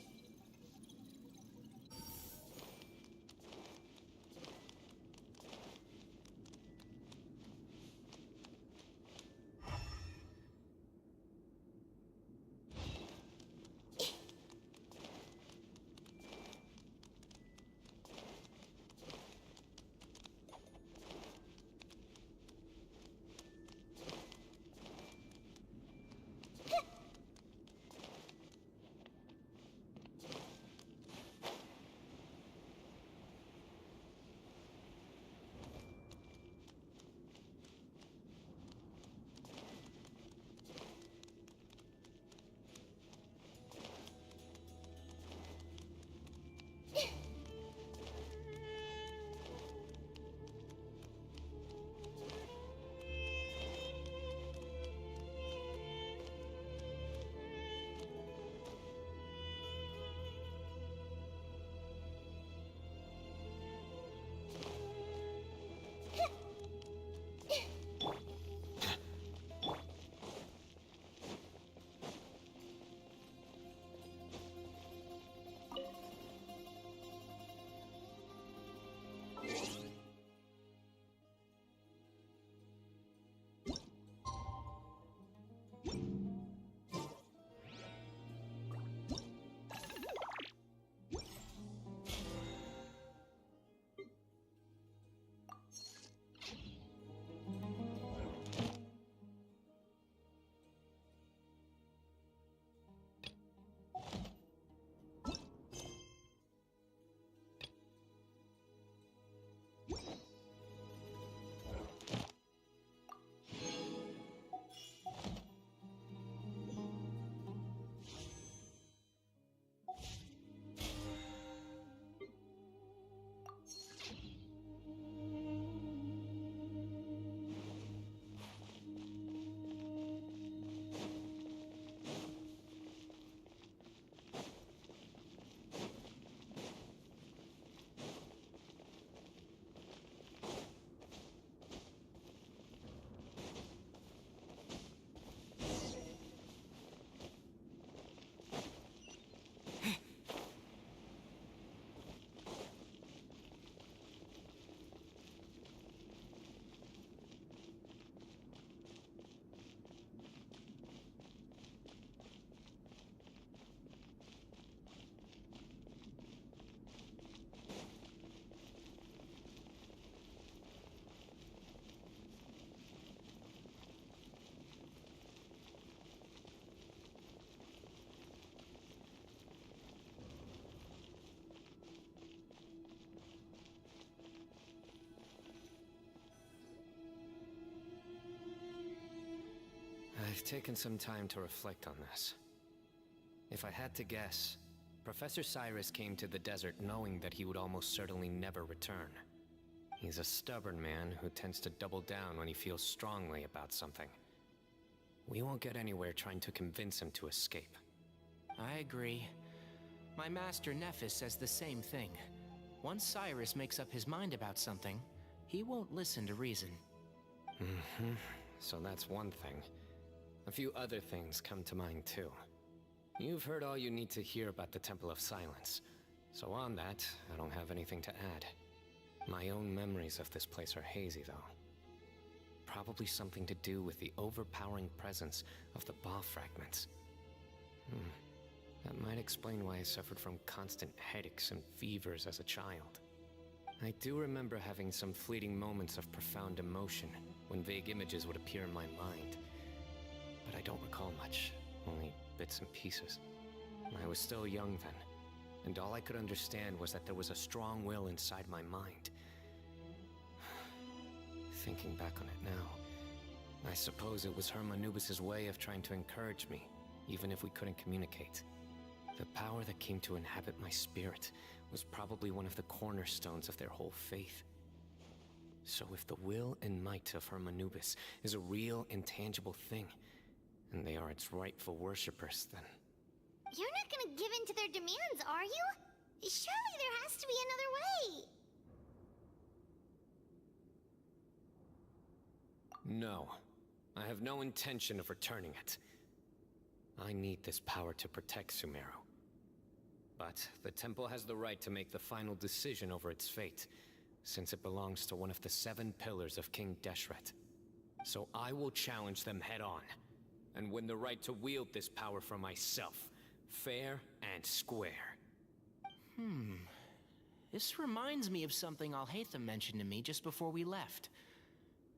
I've taken some time to reflect on this. If I had to guess, Professor Cyrus came to the desert knowing that he would almost certainly never return. He's a stubborn man who tends to double down when he feels strongly about something. We won't get anywhere trying to convince him to escape. I agree. My master Nephis says the same thing. Once Cyrus makes up his mind about something, he won't listen to reason. So that's one thing. A few other things come to mind too. You've heard all you need to hear about the Temple of Silence. So on that, I don't have anything to add. My own memories of this place are hazy though. Probably something to do with the overpowering presence of the Ba fragments. That might explain why I suffered from constant headaches and fevers as a child. I do remember having some fleeting moments of profound emotion when vague images would appear in my mind. But I don't recall much, only bits and pieces. I was still young then, and all I could understand was that there was a strong will inside my mind. Thinking back on it now, I suppose it was Herm Anubis' way of trying to encourage me, even if we couldn't communicate. The power that came to inhabit my spirit was probably one of the cornerstones of their whole faith. So if the will and might of Herm Anubis is a real, intangible thing, and they are its rightful worshippers, then... You're not gonna give in to their demands, are you? Surely there has to be another way! No. I have no intention of returning it. I need this power to protect Sumeru. But the temple has the right to make the final decision over its fate, since it belongs to one of the 7 pillars of King Deshret. So I will challenge them head-on, and win the right to wield this power for myself, fair and square. This reminds me of something Alhaitham mentioned to me just before we left.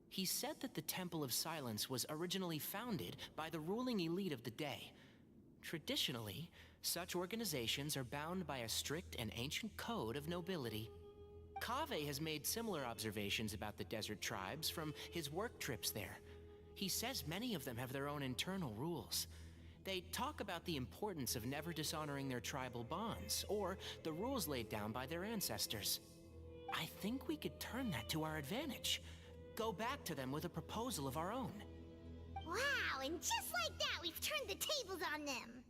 He said that the Temple of Silence was originally founded by the ruling elite of the day. Traditionally, such organizations are bound by a strict and ancient code of nobility. Kaveh has made similar observations about the desert tribes from his work trips there. He says many of them have their own internal rules. They talk about the importance of never dishonoring their tribal bonds, or the rules laid down by their ancestors. I think we could turn that to our advantage. Go back to them with a proposal of our own. Wow, and just like that, we've turned the tables on them!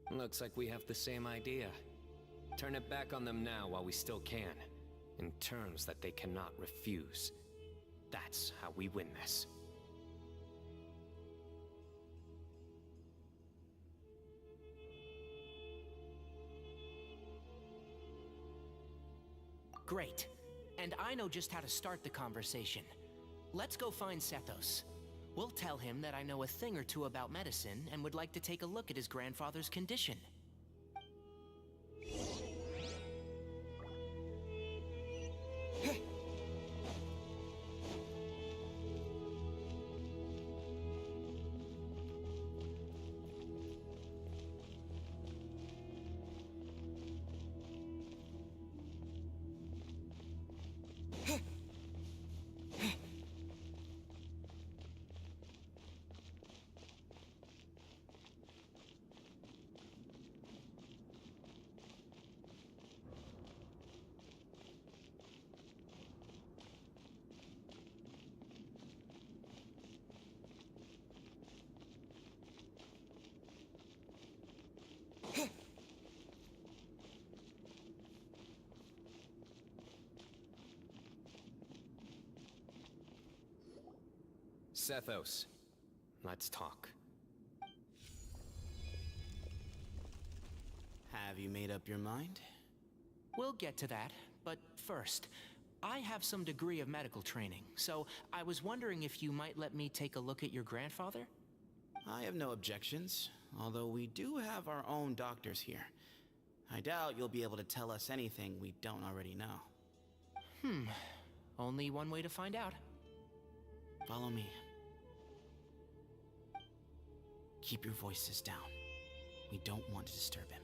Looks like we have the same idea. Turn it back on them now while we still can, in terms that they cannot refuse. That's how we win this. Great. And I know just how to start the conversation. Let's go find Sethos. We'll tell him that I know a thing or two about medicine and would like to take a look at his grandfather's condition. Sethos, let's talk. Have you made up your mind? We'll get to that, but first, I have some degree of medical training, so I was wondering if you might let me take a look at your grandfather? I have no objections, although we do have our own doctors here. I doubt you'll be able to tell us anything we don't already know. Only one way to find out. Follow me. Keep your voices down. We don't want to disturb him.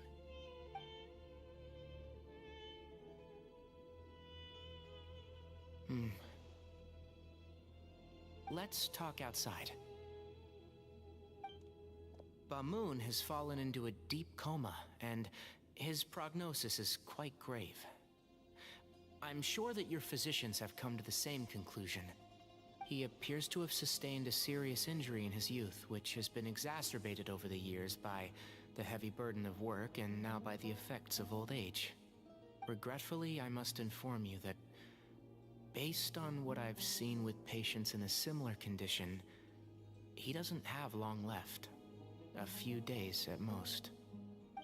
Let's talk outside. Bamoon has fallen into a deep coma, and his prognosis is quite grave. I'm sure that your physicians have come to the same conclusion. He appears to have sustained a serious injury in his youth, which has been exacerbated over the years by the heavy burden of work and now by the effects of old age. Regretfully, I must inform you that, based on what I've seen with patients in a similar condition, he doesn't have long left. A few days at most.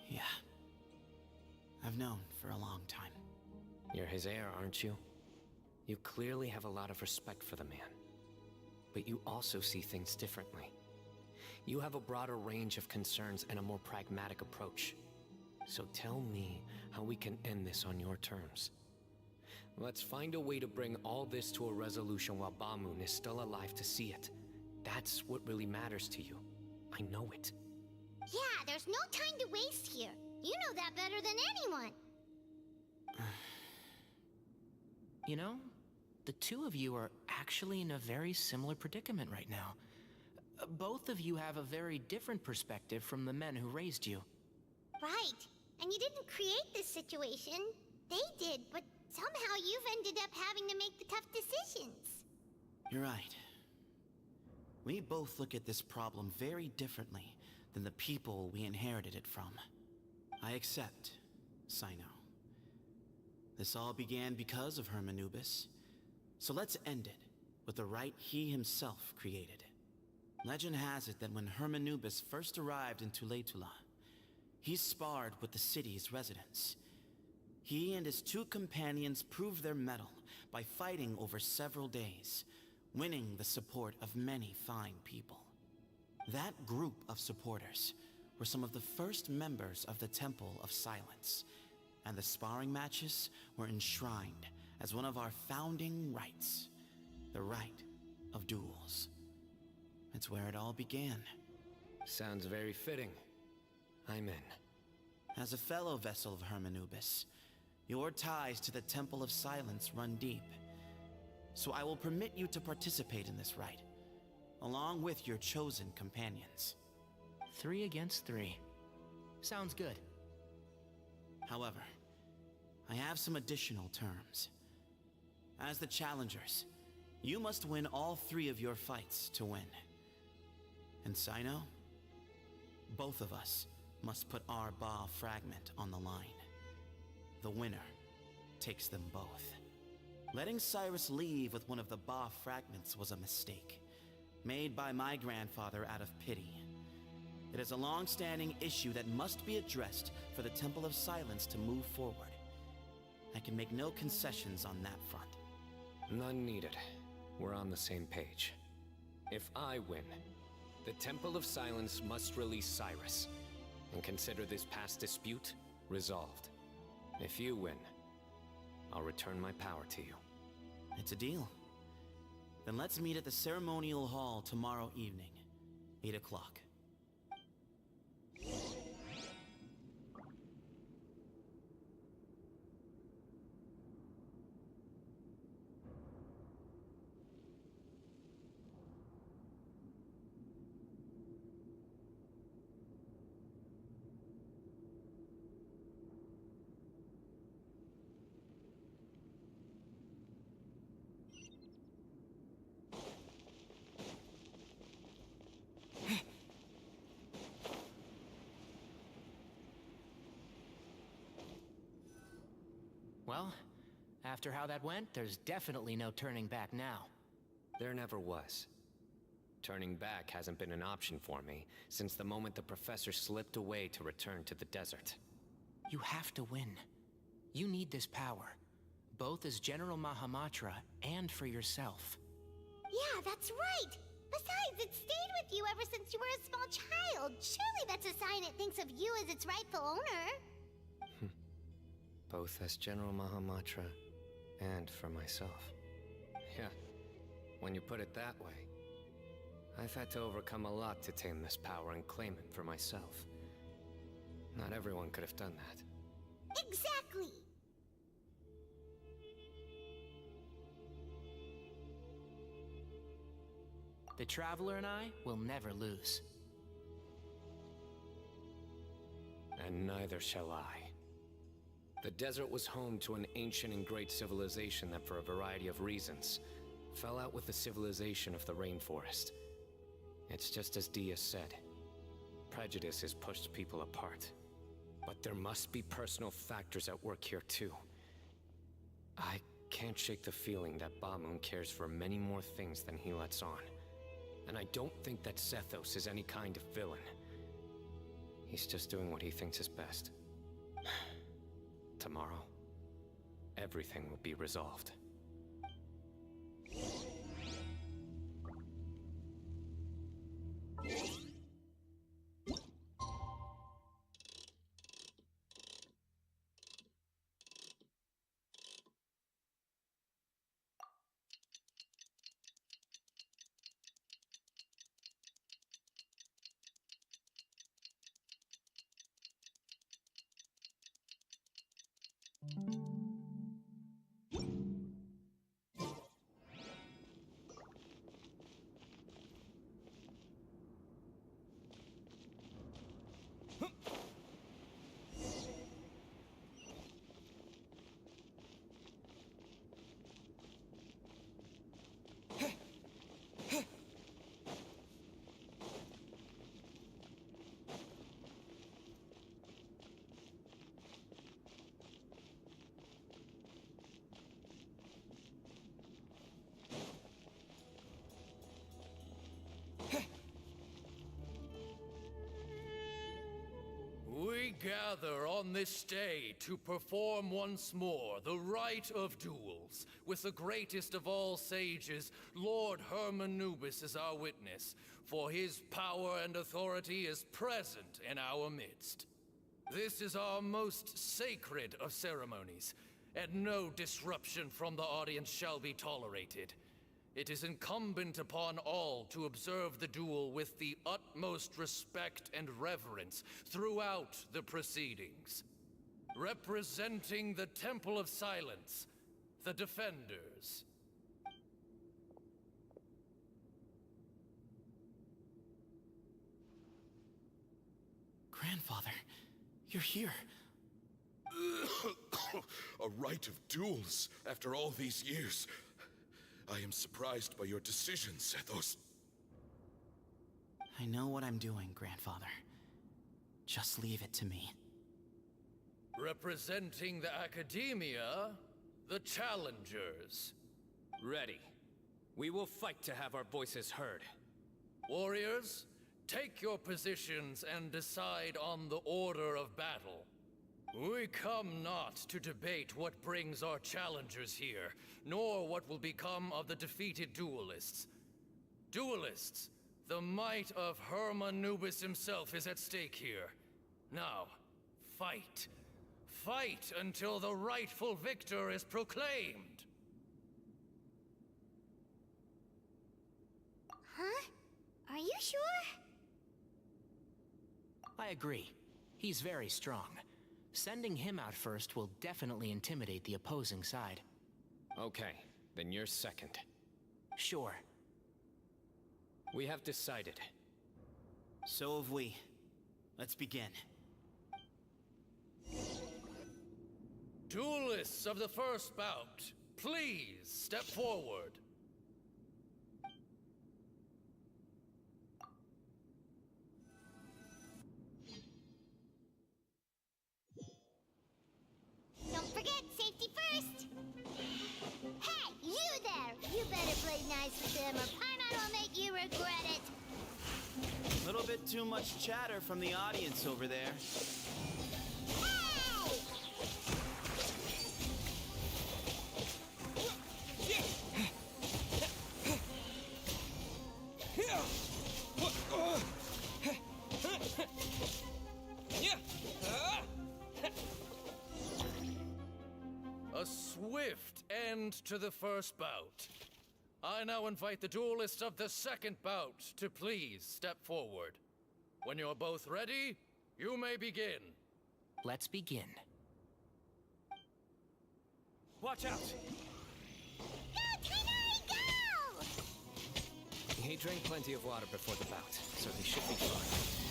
Yeah. I've known for a long time. You're his heir, aren't you? You clearly have a lot of respect for the man. But you also see things differently. You have a broader range of concerns and a more pragmatic approach. So tell me how we can end this on your terms. Let's find a way to bring all this to a resolution while Bamoon is still alive to see it. That's what really matters to you. I know it. Yeah, there's no time to waste here. You know that better than anyone. You know, the two of you are actually in a very similar predicament right now. Both of you have a very different perspective from the men who raised you. Right. And you didn't create this situation. They did, but somehow you've ended up having to make the tough decisions. You're right. We both look at this problem very differently than the people we inherited it from. I accept, Sino. This all began because of Hermanubis, so let's end it with the rite he himself created. Legend has it that when Hermanubis first arrived in Tuletula, he sparred with the city's residents. He and his two companions proved their mettle by fighting over several days, winning the support of many fine people. That group of supporters were some of the first members of the Temple of Silence, and the sparring matches were enshrined as one of our founding rites, the rite of duels. It's where it all began. Sounds very fitting. I'm in. As a fellow vessel of Hermanubis, your ties to the Temple of Silence run deep. So I will permit you to participate in this rite, along with your chosen companions. 3 against 3. Sounds good. However, I have some additional terms. As the challengers, you must win all 3 of your fights to win. And Sino, both of us must put our Ba fragment on the line. The winner takes them both. Letting Cyrus leave with one of the Ba fragments was a mistake, made by my grandfather out of pity. It is a long-standing issue that must be addressed for the Temple of Silence to move forward. I can make no concessions on that front. None needed. We're on the same page. If I win, the Temple of Silence must release Cyrus, and consider this past dispute resolved. If you win, I'll return my power to you. It's a deal. Then let's meet at the ceremonial hall tomorrow evening, 8 o'clock. Well, after how that went, there's definitely no turning back now. There never was. Turning back hasn't been an option for me since the moment the professor slipped away to return to the desert. You have to win. You need this power, both as General Mahamatra and for yourself. Yeah, that's right! Besides, it stayed with you ever since you were a small child. Surely that's a sign it thinks of you as its rightful owner. Both as General Mahamatra and for myself. Yeah, when you put it that way. I've had to overcome a lot to tame this power and claim it for myself. Not everyone could have done that. Exactly! The Traveler and I will never lose. And neither shall I. The desert was home to an ancient and great civilization that, for a variety of reasons, fell out with the civilization of the rainforest. It's just as Dia said. Prejudice has pushed people apart. But there must be personal factors at work here too. I can't shake the feeling that Bamun cares for many more things than he lets on. And I don't think that Sethos is any kind of villain. He's just doing what he thinks is best. Tomorrow, everything will be resolved. We gather on this day to perform once more the rite of duels, with the greatest of all sages, Lord Hermanubis, as our witness, for his power and authority is present in our midst. This is our most sacred of ceremonies, and no disruption from the audience shall be tolerated. It is incumbent upon all to observe the duel with the utmost respect and reverence throughout the proceedings. Representing the Temple of Silence, the Defenders. Grandfather, you're here. A rite of duels after all these years. I am surprised by your decision, Sethos. I know what I'm doing, Grandfather. Just leave it to me. Representing the Academia, the Challengers. Ready. We will fight to have our voices heard. Warriors, take your positions and decide on the order of battle. We come not to debate what brings our challengers here, nor what will become of the defeated duelists. Duelists, the might of Hermanubis himself is at stake here. Now, fight. Fight until the rightful victor is proclaimed. Huh? Are you sure? I agree. He's very strong. Sending him out first will definitely intimidate the opposing side. Okay, then you're second. Sure. We have decided. So have we. Let's begin. Duelists of the first bout, please step forward. Don't forget, safety first! Hey, you there! You better play nice with them or Paimon will make you regret it! A little bit too much chatter from the audience over there. A swift end to the first bout. I now invite the duelists of the second bout to please step forward. When you're both ready, you may begin. Let's begin. Watch out! Go, Tenai, go! He drank plenty of water before the bout, so he should be fine.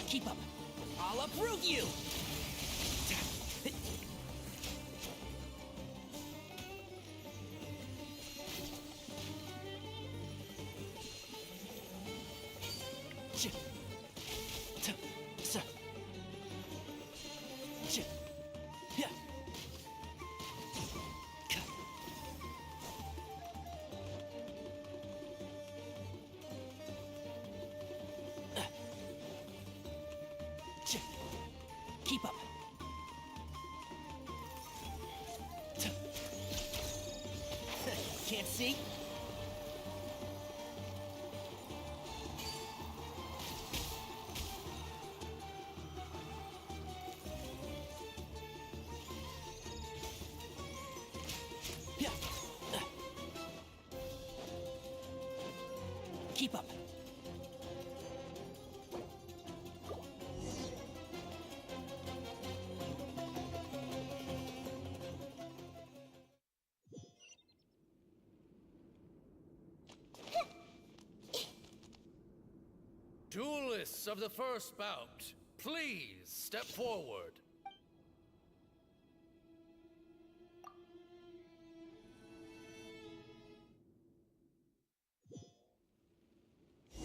Keep up. I'll uproot you! Keep up. Can't see? Keep up. Duelists of the first bout, please step forward.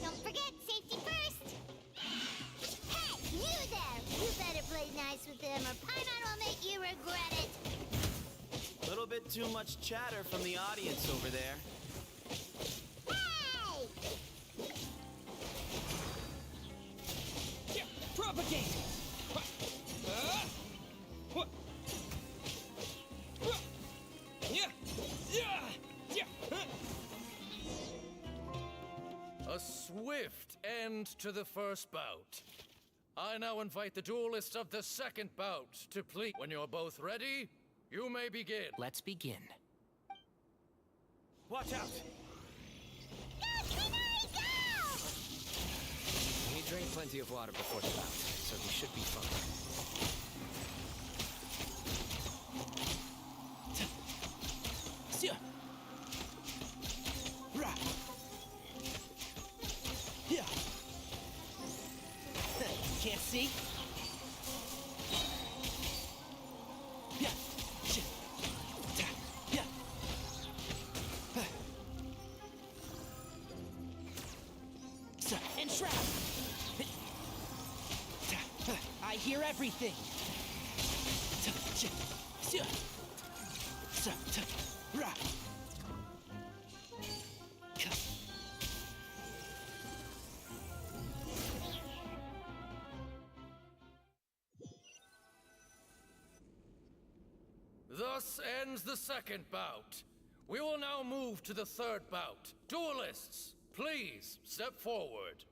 Don't forget, safety first! Hey, you there! You better play nice with them or Paimon will make you regret it! Little bit too much chatter from the audience over there. Hey! Propagate! A swift end to the first bout. I now invite the duelists of the second bout to plead. When you're both ready, you may begin. Let's begin. Watch out! He drank plenty of water before the bout, so he should be fine. Can't see? Entrap! I hear everything! Thus ends the second bout. We will now move to the third bout. Duelists, please step forward.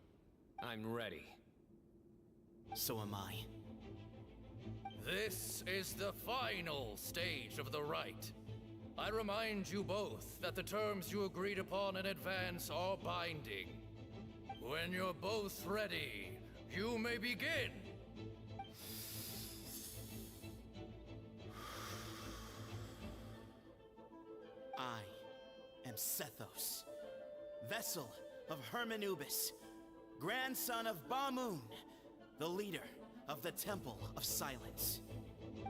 I'm ready. So am I. This is the final stage of the rite. I remind you both that the terms you agreed upon in advance are binding. When you're both ready, you may begin. I am Sethos, vessel of Hermanubis, grandson of Bamoon, the leader of the Temple of Silence.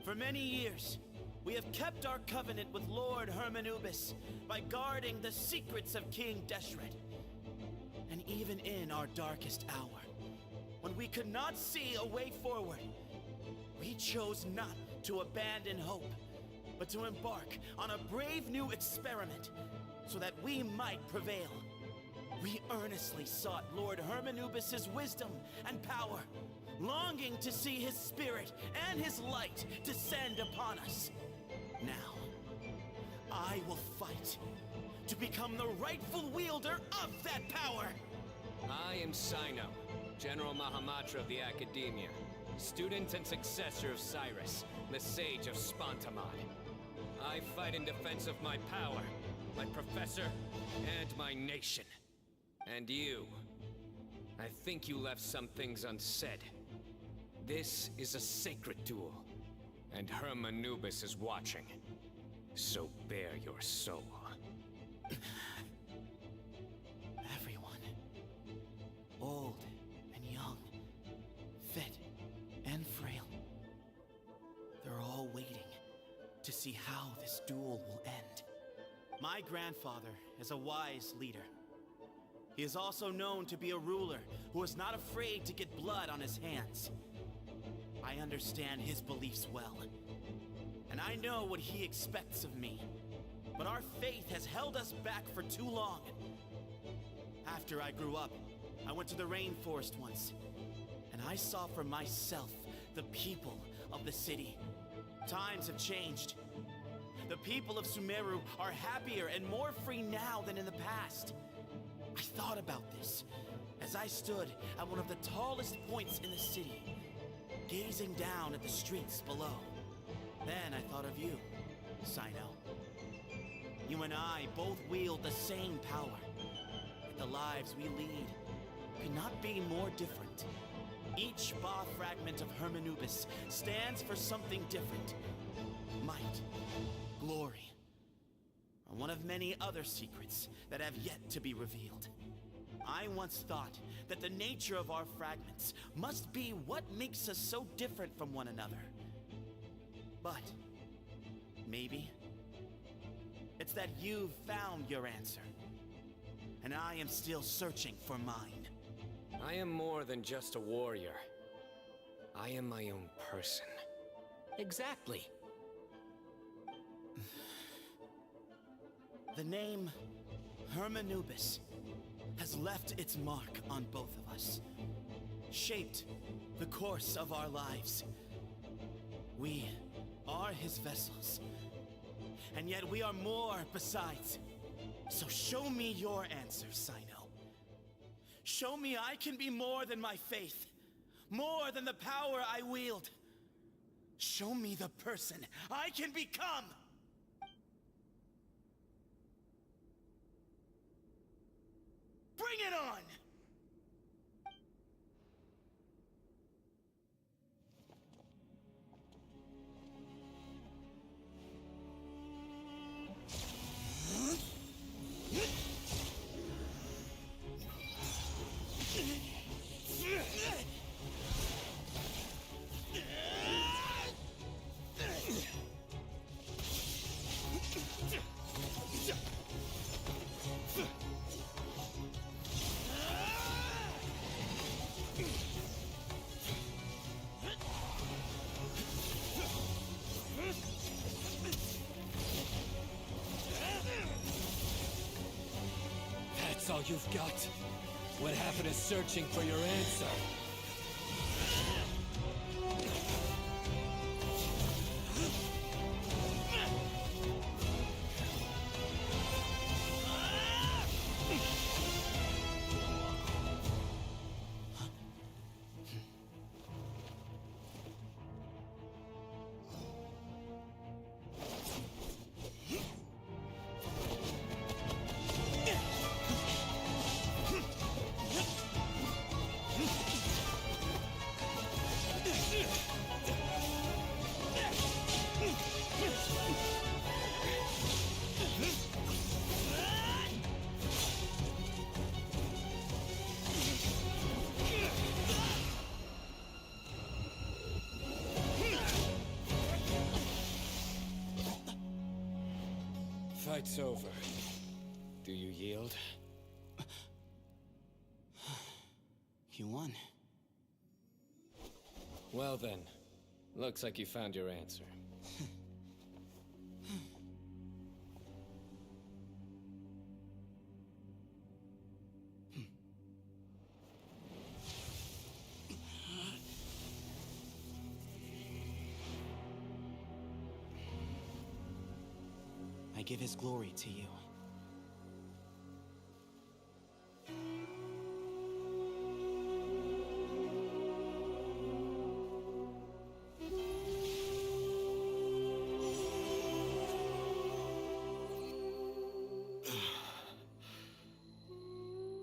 For many years, we have kept our covenant with Lord Hermanubis by guarding the secrets of King Deshret. And even in our darkest hour, when we could not see a way forward, we chose not to abandon hope, but to embark on a brave new experiment so that we might prevail. We earnestly sought Lord Hermanubis' wisdom and power, longing to see his spirit and his light descend upon us. Now, I will fight to become the rightful wielder of that power. I am Sino, General Mahamatra of the Academia, student and successor of Cyrus, the Sage of Spontamod. I fight in defense of my power, my professor, and my nation. And you, I think you left some things unsaid. This is a sacred duel, and Hermanubis is watching. So bare your soul. Everyone, old and young, fit and frail, they're all waiting to see how this duel will end. My grandfather is a wise leader. He is also known to be a ruler who is not afraid to get blood on his hands. I understand his beliefs well, and I know what he expects of me. But our faith has held us back for too long. After I grew up, I went to the rainforest once, and I saw for myself the people of the city. Times have changed. The people of Sumeru are happier and more free now than in the past. I thought about this as I stood at one of the tallest points in the city, gazing down at the streets below. Then I thought of you, Sino. You and I both wield the same power. Yet the lives we lead could not be more different. Each Ba fragment of Hermanubis stands for something different. Might, glory, or one of many other secrets that have yet to be revealed. I once thought that the nature of our fragments must be what makes us so different from one another. But maybe it's that you've found your answer, and I am still searching for mine. I am more than just a warrior. I am my own person. Exactly. The name Hermanubis has left its mark on both of us, shaped the course of our lives. We are his vessels, and yet we are more besides. So show me your answer, Sino. Show me I can be more than my faith, more than the power I wield. Show me the person I can become! Bring it on! That's all you've got? What happened to searching for your answer? Fight's over. Do you yield? You won. Well then, looks like you found your answer. I give his glory to you.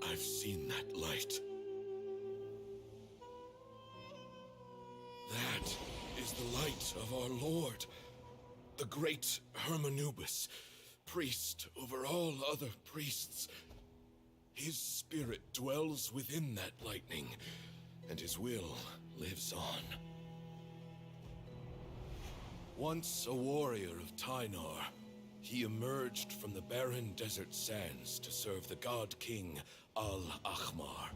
I've seen that light. of our Lord, the great Hermanubis, priest over all other priests. His spirit dwells within that lightning, and his will lives on. Once a warrior of Tynar, he emerged from the barren desert sands to serve the god king Al-Ahmar.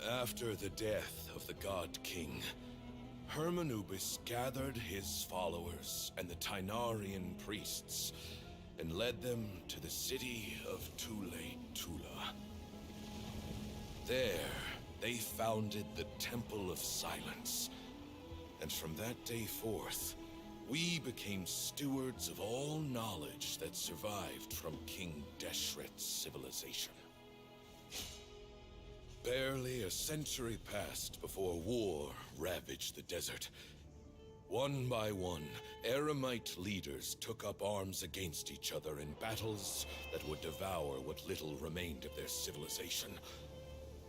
After the death of the god king, Hermanubis gathered his followers and the Tynarian priests and led them to the city of Tule-Tula. There, they founded the Temple of Silence, and from that day forth, we became stewards of all knowledge that survived from King Deshret's civilization. Barely a century passed before war ravaged the desert. One by one, Eremite leaders took up arms against each other in battles that would devour what little remained of their civilization.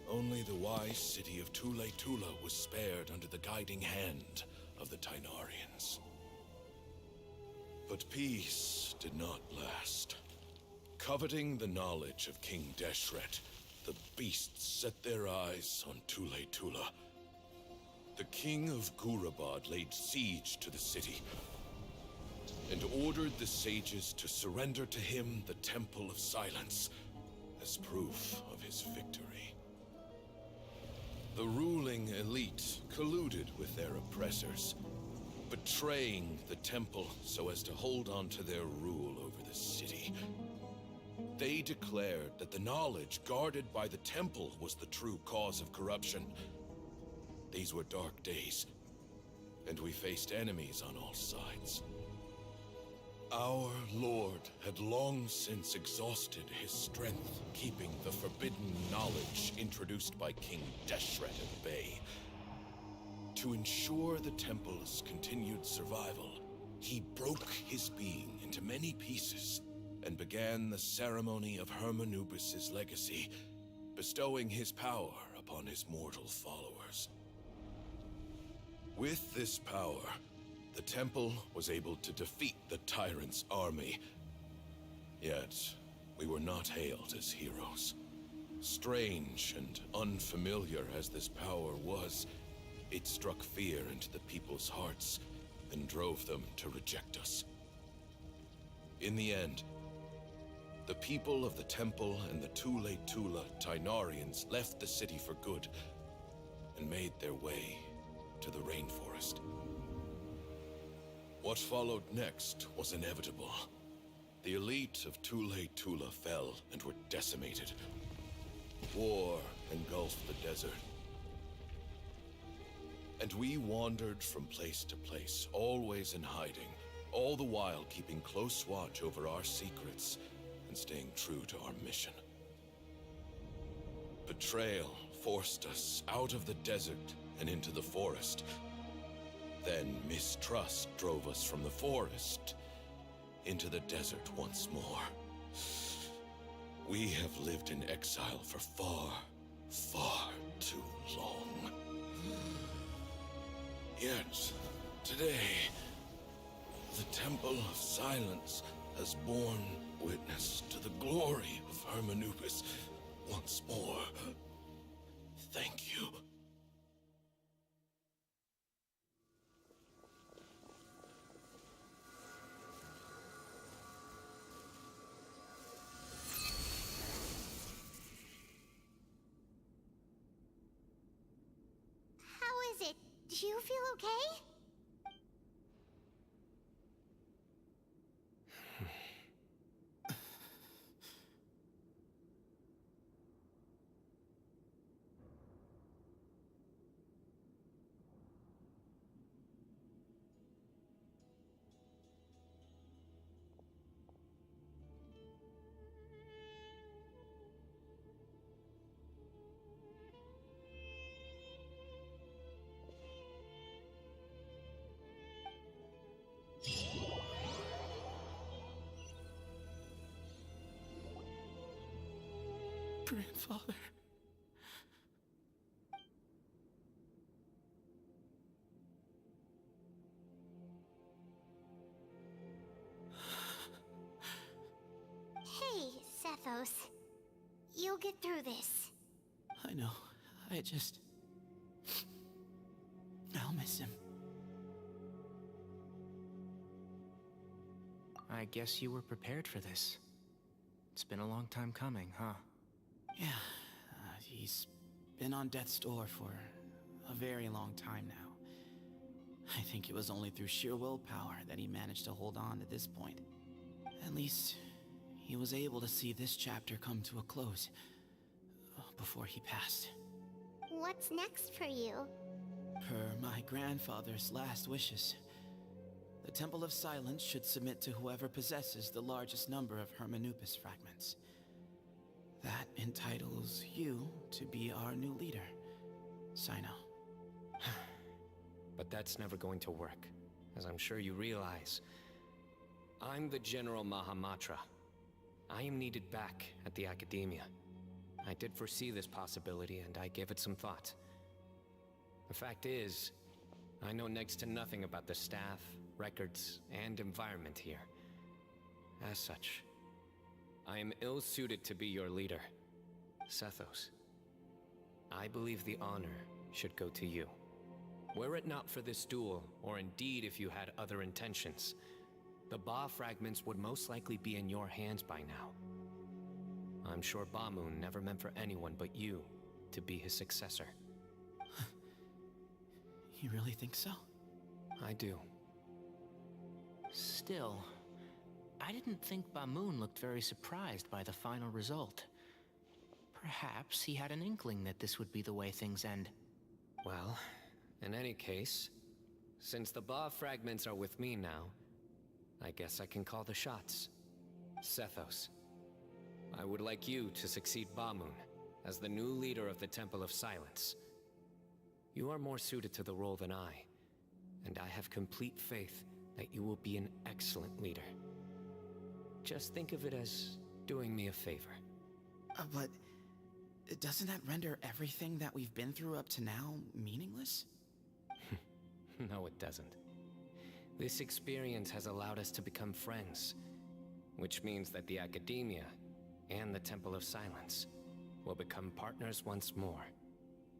Only the wise city of Tule-Tula was spared under the guiding hand of the Tynarians. But peace did not last. Coveting the knowledge of King Deshret, the beasts set their eyes on Tule-Tula. The king of Gurabad laid siege to the city and ordered the sages to surrender to him the Temple of Silence as proof of his victory. The ruling elite colluded with their oppressors, betraying the temple so as to hold on to their rule over the city. They declared that the knowledge guarded by the temple was the true cause of corruption. These were dark days, and we faced enemies on all sides. Our Lord had long since exhausted his strength, keeping the forbidden knowledge introduced by King Deshret at bay. To ensure the temple's continued survival, he broke his being into many pieces and began the ceremony of Hermanubis' legacy, bestowing his power upon his mortal followers. With this power, the temple was able to defeat the tyrant's army. Yet, we were not hailed as heroes. Strange and unfamiliar as this power was, it struck fear into the people's hearts and drove them to reject us. In the end, the people of the temple and the Tule-Tula Tynarians left the city for good and made their way to the rainforest. What followed next was inevitable. The elite of Tule-Tula fell and were decimated. War engulfed the desert. And we wandered from place to place, always in hiding, all the while keeping close watch over our secrets and staying true to our mission. Betrayal forced us out of the desert and into the forest. Then mistrust drove us from the forest into the desert once more. We have lived in exile for far, far too long. Yet, today, the Temple of Silence has borne witness to the glory of Hermanubis once more. Thank you. How is it? Do you feel okay? Grandfather. Sethos. You'll get through this. I know. I'll miss him. I guess you were prepared for this. It's been a long time coming, huh? Yeah, he's been on death's door for a very long time now. I think it was only through sheer willpower that he managed to hold on to this point. At least, he was able to see this chapter come to a close before he passed. What's next for you? Per my grandfather's last wishes, the Temple of Silence should submit to whoever possesses the largest number of Hermanupis fragments. That entitles you to be our new leader, Sino. But that's never going to work, as I'm sure you realize. I'm the General Mahamatra. I am needed back at the Academia. I did foresee this possibility, and I gave it some thought. The fact is, I know next to nothing about the staff, records, and environment here. As such, I am ill-suited to be your leader, Sethos. I believe the honor should go to you. Were it not for this duel, or indeed if you had other intentions, the Ba fragments would most likely be in your hands by now. I'm sure Bamoon never meant for anyone but you to be his successor. You really think so? I do. Still, I didn't think Bamoon looked very surprised by the final result. Perhaps he had an inkling that this would be the way things end. Well, in any case, since the Ba fragments are with me now, I guess I can call the shots. Sethos, I would like you to succeed Bamoon as the new leader of the Temple of Silence. You are more suited to the role than I, and I have complete faith that you will be an excellent leader. Just think of it as doing me a favor. But doesn't that render everything that we've been through up to now meaningless? No, it doesn't. This experience has allowed us to become friends, which means that the Academia and the Temple of Silence will become partners once more.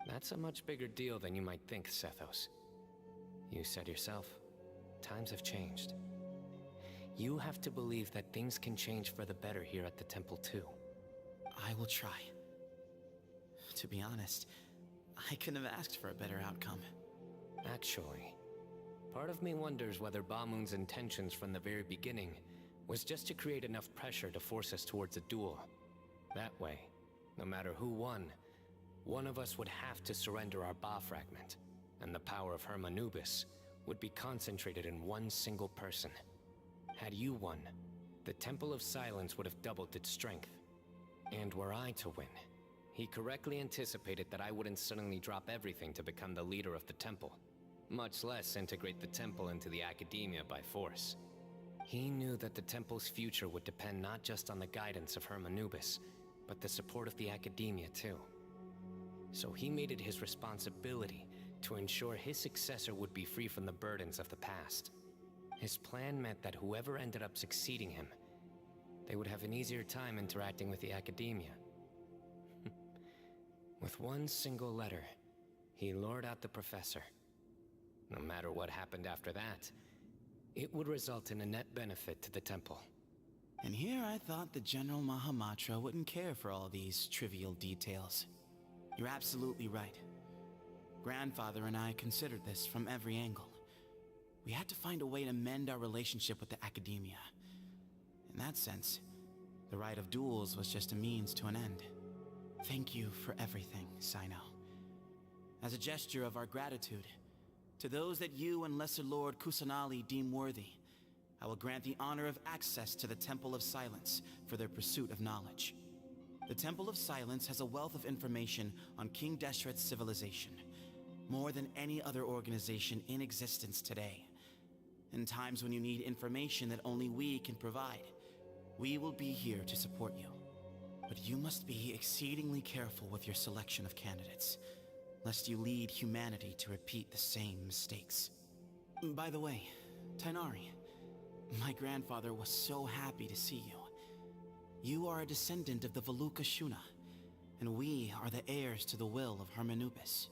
That's a much bigger deal than you might think, Sethos. You said yourself, times have changed. You have to believe that things can change for the better here at the Temple too. I will try. To be honest, I couldn't have asked for a better outcome. Actually, part of me wonders whether Bamoon's intentions from the very beginning was just to create enough pressure to force us towards a duel. That way, no matter who won, one of us would have to surrender our Ba fragment, and the power of Hermanubis would be concentrated in one single person. Had you won, the Temple of Silence would have doubled its strength. And were I to win, he correctly anticipated that I wouldn't suddenly drop everything to become the leader of the temple, much less integrate the temple into the Academia by force. He knew that the temple's future would depend not just on the guidance of Hermanubis, but the support of the Academia too. So he made it his responsibility to ensure his successor would be free from the burdens of the past. His plan meant that whoever ended up succeeding him, they would have an easier time interacting with the Academia. With one single letter, he lured out the professor. No matter what happened after that, it would result in a net benefit to the temple. And here I thought the General Mahamatra wouldn't care for all these trivial details. You're absolutely right. Grandfather and I considered this from every angle. We had to find a way to mend our relationship with the Academia. In that sense, the right of duels was just a means to an end. Thank you for everything, Sino. As a gesture of our gratitude, to those that you and Lesser Lord Kusanali deem worthy, I will grant the honor of access to the Temple of Silence for their pursuit of knowledge. The Temple of Silence has a wealth of information on King Deshret's civilization, more than any other organization in existence today. In times when you need information that only we can provide, we will be here to support you. But you must be exceedingly careful with your selection of candidates, lest you lead humanity to repeat the same mistakes. By the way, Tainari, my grandfather was so happy to see you. You are a descendant of the Veluca Shuna, and we are the heirs to the will of Hermanubis.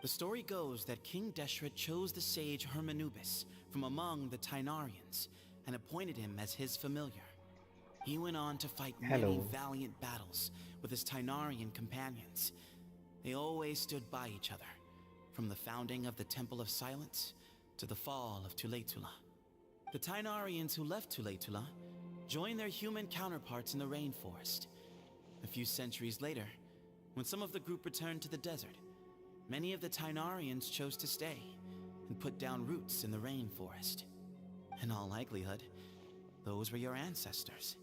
The story goes that King Deshret chose the sage Hermanubis from among the Tainarians and appointed him as his familiar. He went on to fight many valiant battles with his Tainarian companions. They always stood by each other, from the founding of the Temple of Silence to the fall of Tuletula. The Tainarians who left Tuletula joined their human counterparts in the rainforest. A few centuries later, when some of the group returned to the desert, many of the Tainarians chose to stay and put down roots in the rainforest. In all likelihood, those were your ancestors.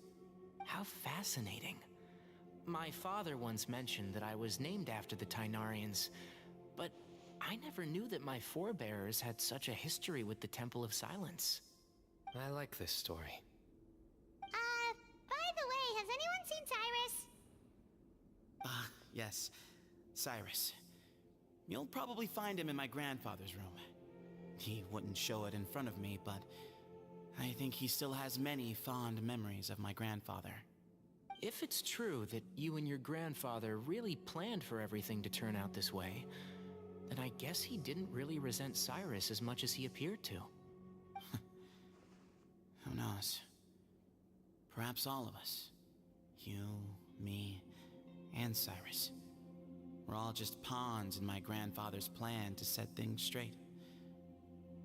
How fascinating. My father once mentioned that I was named after the Tainarians, but I never knew that my forebears had such a history with the Temple of Silence. I like this story. By the way, has anyone seen Cyrus? Yes, Cyrus. You'll probably find him in my grandfather's room. He wouldn't show it in front of me, but I think he still has many fond memories of my grandfather. If it's true that you and your grandfather really planned for everything to turn out this way, then I guess he didn't really resent Cyrus as much as he appeared to. Who knows? Perhaps all of us. You, me, and Cyrus. We're all just pawns in my grandfather's plan to set things straight.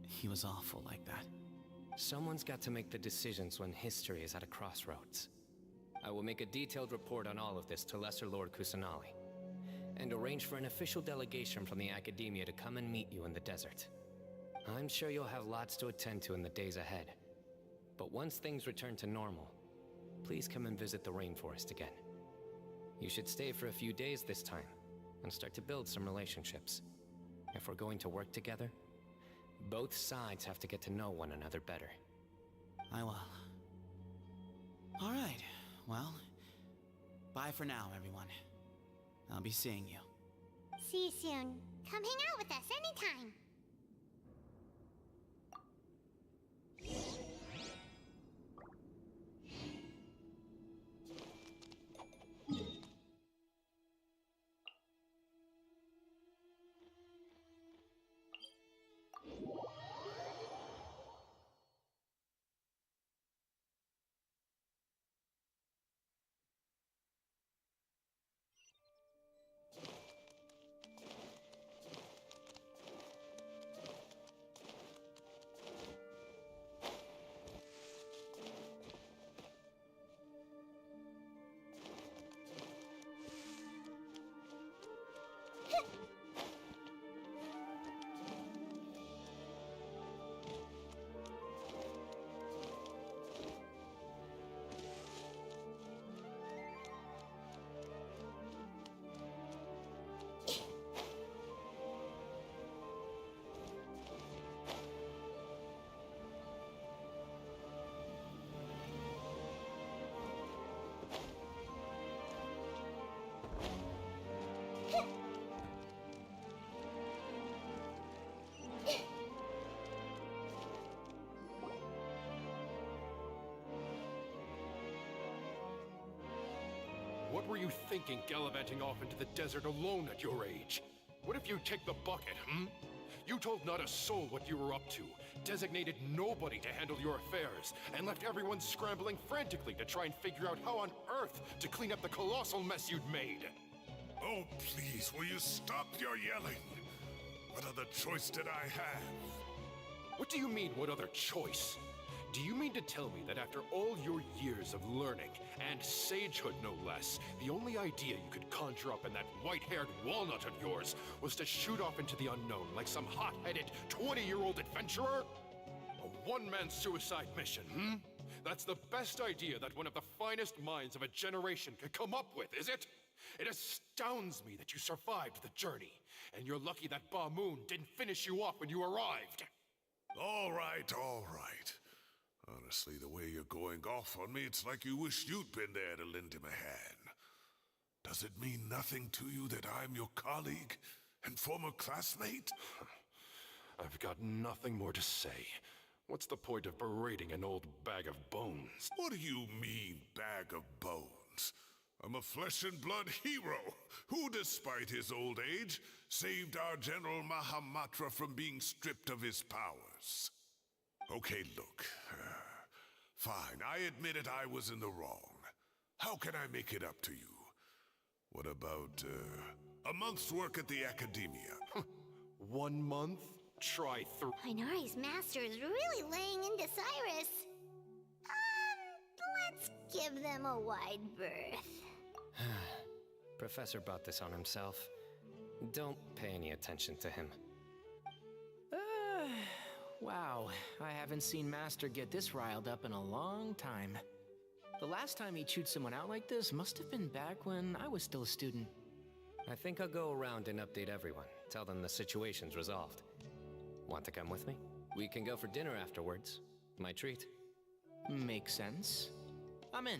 He was awful like that. Someone's got to make the decisions when history is at a crossroads. I will make a detailed report on all of this to Lesser Lord Kusanali, and arrange for an official delegation from the Academia to come and meet you in the desert. I'm sure you'll have lots to attend to in the days ahead. But once things return to normal, please come and visit the rainforest again. You should stay for a few days this time, and start to build some relationships. If we're going to work together, both sides have to get to know one another better. I will. All right. Well, bye for now, everyone. I'll be seeing you. See you soon. Come hang out with us anytime. What were you thinking gallivanting off into the desert alone at your age? What if you take the bucket, You told not a soul what you were up to, designated nobody to handle your affairs, and left everyone scrambling frantically to try and figure out how on earth to clean up the colossal mess you'd made. Oh, please, will you stop your yelling? What other choice did I have? What do you mean, what other choice? Do you mean to tell me that after all your years of learning, and sagehood no less, the only idea you could conjure up in that white-haired walnut of yours was to shoot off into the unknown like some hot-headed 20-year-old adventurer? A one-man suicide mission, That's the best idea that one of the finest minds of a generation could come up with, is it? It astounds me that you survived the journey, and you're lucky that Ba Moon didn't finish you off when you arrived. All right, all right. Honestly, the way you're going off on me, it's like you wish you'd been there to lend him a hand. Does it mean nothing to you that I'm your colleague and former classmate? I've got nothing more to say. What's the point of berating an old bag of bones? What do you mean, bag of bones? I'm a flesh and blood hero who, despite his old age, saved our General Mahamatra from being stripped of his powers. Okay, look. Fine, I admit it, I was in the wrong. How can I make it up to you? What about, a month's work at the Academia? 1 month? Try Inari's master is really laying into Cyrus. Let's give them a wide berth. Professor brought this on himself. Don't pay any attention to him. Wow, I haven't seen Master get this riled up in a long time. The last time he chewed someone out like this must have been back when I was still a student. I think I'll go around and update everyone. Tell them the situation's resolved. Want to come with me? We can go for dinner afterwards. My treat. Makes sense. I'm in.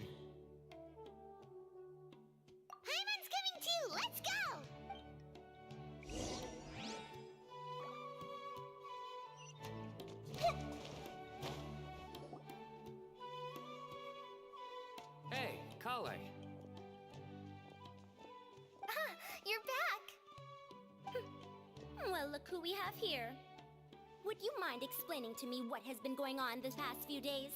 Paimon's coming too! Let's go! Hey, Kale. You're back! Well, look who we have here. Would you mind explaining to me what has been going on this past few days?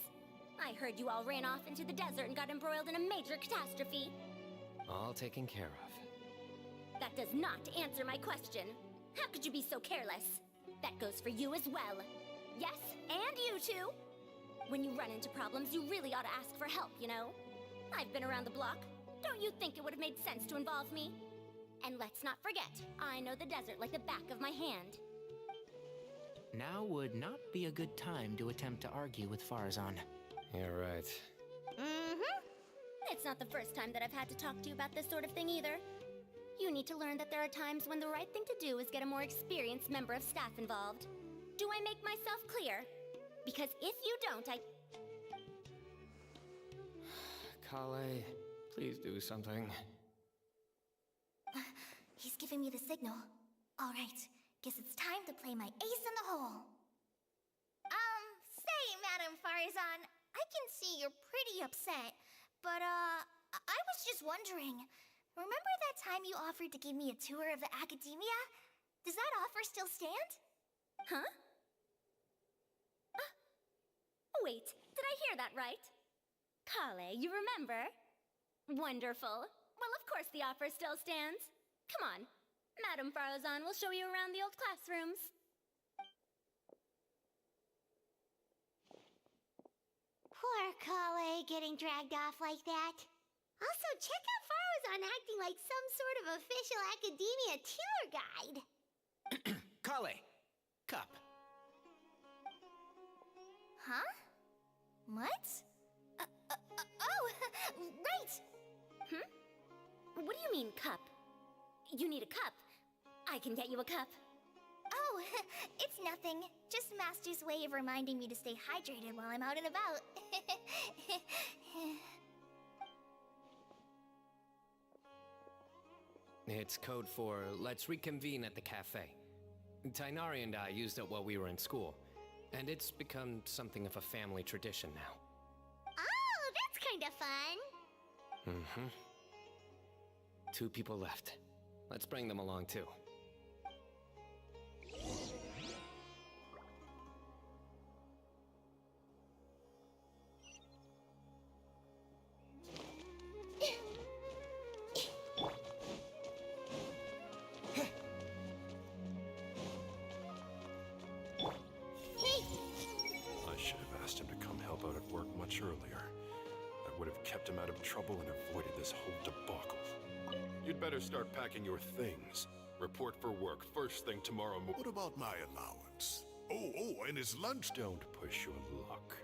I heard you all ran off into the desert and got embroiled in a major catastrophe. All taken care of. That does not answer my question. How could you be so careless? That goes for you as well. Yes, and you too. When you run into problems, you really ought to ask for help, you know? I've been around the block. Don't you think it would have made sense to involve me? And let's not forget, I know the desert like the back of my hand. Now would not be a good time to attempt to argue with Farazan. You're right. Mm-hmm. It's not the first time that I've had to talk to you about this sort of thing either. You need to learn that there are times when the right thing to do is get a more experienced member of staff involved. Do I make myself clear? Because if you don't, Kale, please do something. He's giving me the signal. All right, guess it's time to play my ace in the hole. Say, Madame Farazan, I can see you're pretty upset, but, I was just wondering, remember that time you offered to give me a tour of the Academia? Does that offer still stand? Huh? Wait, did I hear that right? Kale, you remember? Wonderful. Well, of course the offer still stands. Come on. Madame Farazan will show you around the old classrooms. Poor Kale getting dragged off like that. Also, check out Farazan acting like some sort of official Academia tour guide. Kale! Cup. Huh? What? Right! What do you mean, cup? You need a cup. I can get you a cup. Oh, it's nothing. Just Master's way of reminding me to stay hydrated while I'm out and about. It's code for let's reconvene at the cafe. Tainari and I used it while we were in school, and it's become something of a family tradition now. Oh, that's kind of fun. Mm-hmm. 2 people left. Let's bring them along too. I should have asked him to come help out at work much earlier. That would have kept him out of trouble and avoided this whole debacle. You'd better start packing your things. Report for work first thing tomorrow morning. What about my allowance? Oh, and his lunch? Don't push your luck.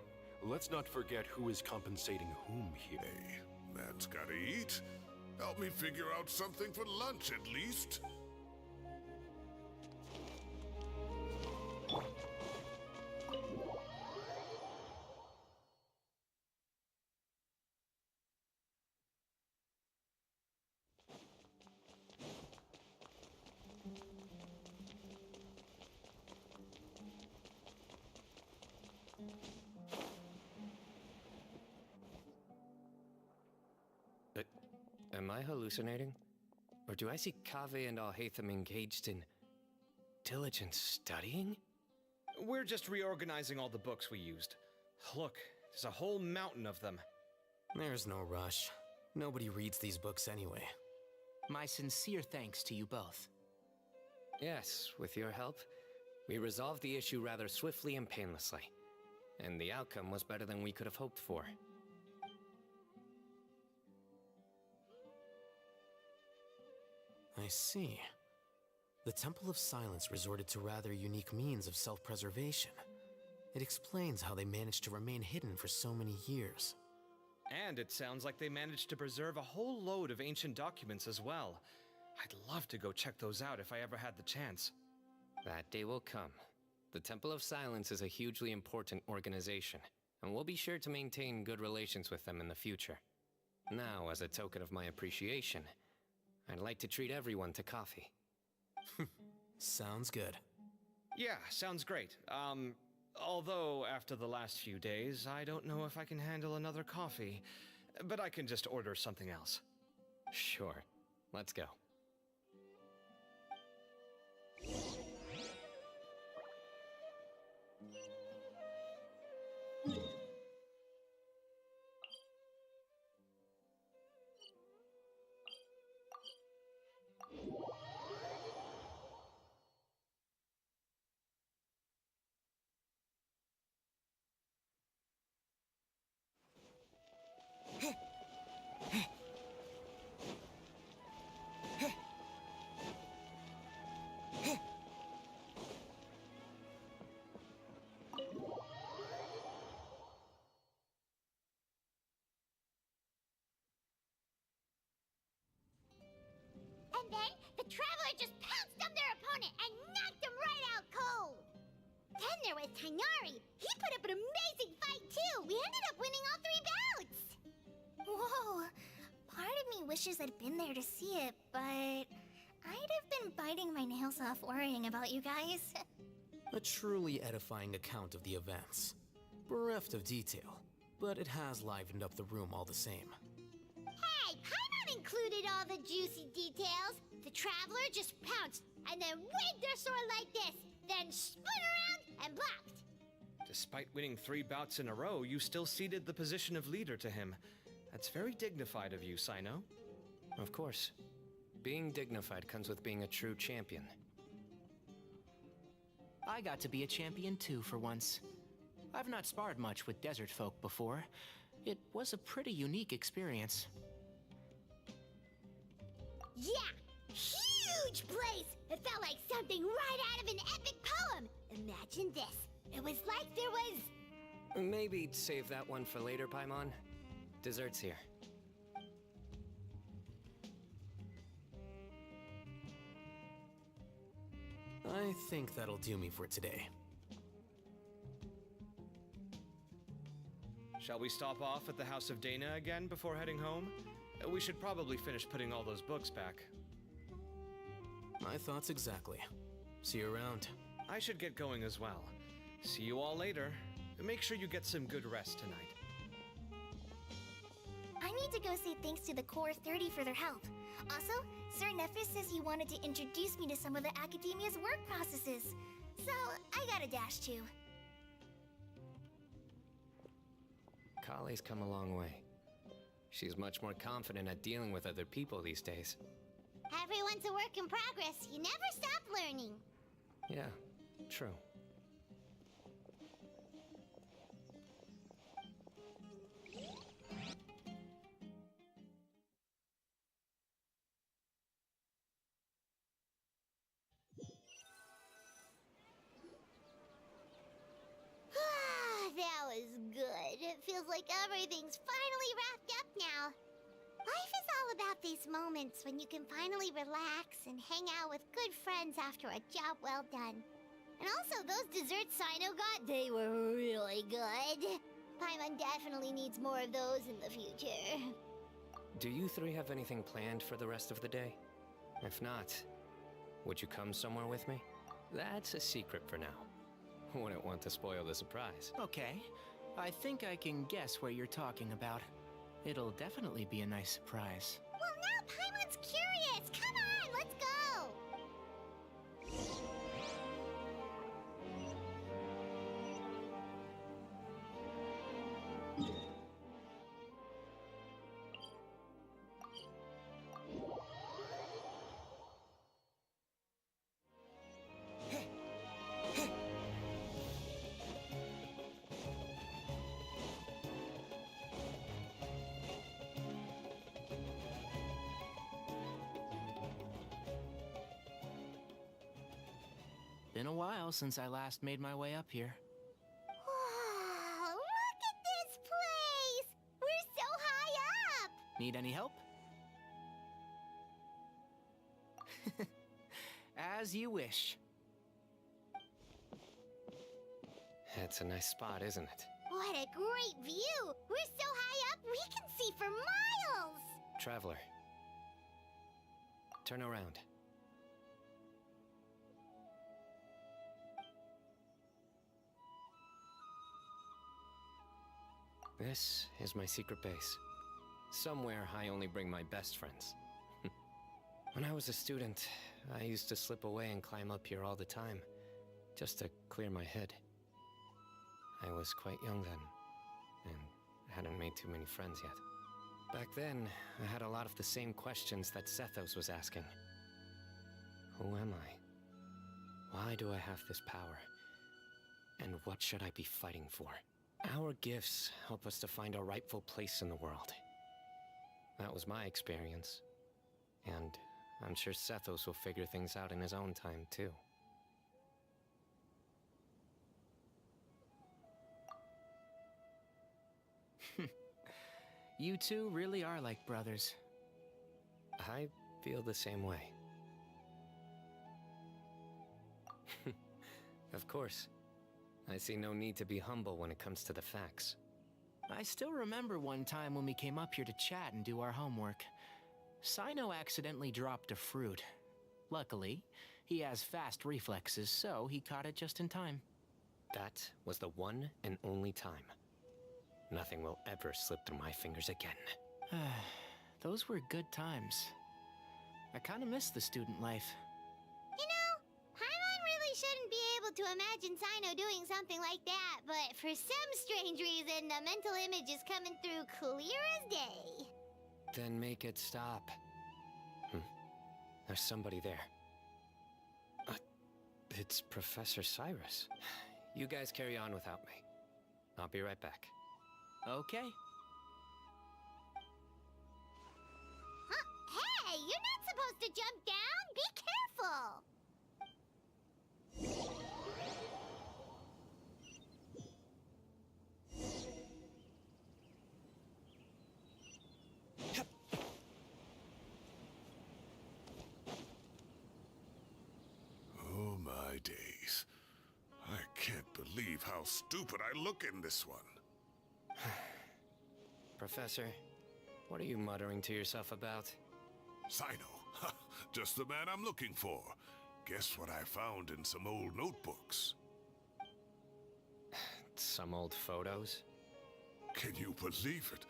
Let's not forget who is compensating whom here. Hey, man's gotta eat. Help me figure out something for lunch at least. Am I hallucinating? Or do I see Kaveh and Alhaitham engaged in diligent studying? We're just reorganizing all the books we used. Look, there's a whole mountain of them. There's no rush. Nobody reads these books anyway. My sincere thanks to you both. Yes, with your help, we resolved the issue rather swiftly and painlessly. And the outcome was better than we could have hoped for. I see. The Temple of Silence resorted to rather unique means of self-preservation. It explains how they managed to remain hidden for so many years. And it sounds like they managed to preserve a whole load of ancient documents as well. I'd love to go check those out if I ever had the chance. That day will come. The Temple of Silence is a hugely important organization, and we'll be sure to maintain good relations with them in the future. Now, as a token of my appreciation, I'd like to treat everyone to coffee. Sounds good. Yeah, sounds great. Although after the last few days, I don't know if I can handle another coffee. But I can just order something else. Sure. Let's go. And then the Traveler just pounced on their opponent and knocked him right out cold. Then there was Tainari. He put up an amazing fight too. We ended up winning all 3 bouts. Whoa! Part of me wishes I'd been there to see it, but I'd have been biting my nails off worrying about you guys. A truly edifying account of the events. Bereft of detail, but it has livened up the room all the same. Hey, Paimon included all the juicy details. The Traveler just pounced and then waved their sword like this, then spun around and blocked. Despite winning 3 bouts in a row, you still ceded the position of leader to him. That's very dignified of you, Sino. Of course. Being dignified comes with being a true champion. I got to be a champion too for once. I've not sparred much with desert folk before. It was a pretty unique experience. Yeah, huge place! It felt like something right out of an epic poem. Imagine this. It was like there was... Maybe save that one for later, Paimon. Dessert's here. I think that'll do me for today. Shall we stop off at the House of Dana again before heading home? We should probably finish putting all those books back. My thoughts exactly. See you around. I should get going as well. See you all later. Make sure you get some good rest tonight. I need to go say thanks to the Core 30 for their help. Also, Sir Nephis says he wanted to introduce me to some of the Academia's work processes. So, I gotta dash too. Kale's come a long way. She's much more confident at dealing with other people these days. Everyone's a work in progress. You never stop learning. Yeah, true. That was good. It feels like everything's finally wrapped up now. Life is all about these moments when you can finally relax and hang out with good friends after a job well done. And also, those desserts Sino got, they were really good. Paimon definitely needs more of those in the future. Do you 3 have anything planned for the rest of the day? If not, would you come somewhere with me? That's a secret for now. Wouldn't want to spoil the surprise. Okay. I think I can guess what you're talking about. It'll definitely be a nice surprise. Well, now Paimon's curious. Come on, let's go. Been a while since I last made my way up here. Wow, look at this place! We're so high up! Need any help? As you wish. It's a nice spot, isn't it? What a great view! We're so high up, we can see for miles! Traveler. Turn around. This is my secret base. Somewhere I only bring my best friends. When I was a student, I used to slip away and climb up here all the time, just to clear my head. I was quite young then, and hadn't made too many friends yet. Back then, I had a lot of the same questions that Sethos was asking. Who am I? Why do I have this power? And what should I be fighting for? Our gifts help us to find our rightful place in the world. That was my experience. And I'm sure Sethos will figure things out in his own time, too. You two really are like brothers. I feel the same way. Of course. I see no need to be humble when it comes to the facts. I still remember one time when we came up here to chat and do our homework. Sino accidentally dropped a fruit. Luckily, he has fast reflexes, so he caught it just in time. That was the one and only time. Nothing will ever slip through my fingers again. Those were good times. I kinda miss the student life. You know, Paimon really shouldn't be able to imagine Sino doing something like that, but for some strange reason, the mental image is coming through clear as day. Then make it stop. There's somebody there. It's Professor Cyrus. You guys carry on without me. I'll be right back. Okay. Huh? Hey, you're not supposed to jump down! Be careful! Oh my days. I can't believe how stupid I look in this one. Professor, what are you muttering to yourself about? Sino. Just the man I'm looking for. Guess what I found in some old notebooks? Some old photos? Can you believe it?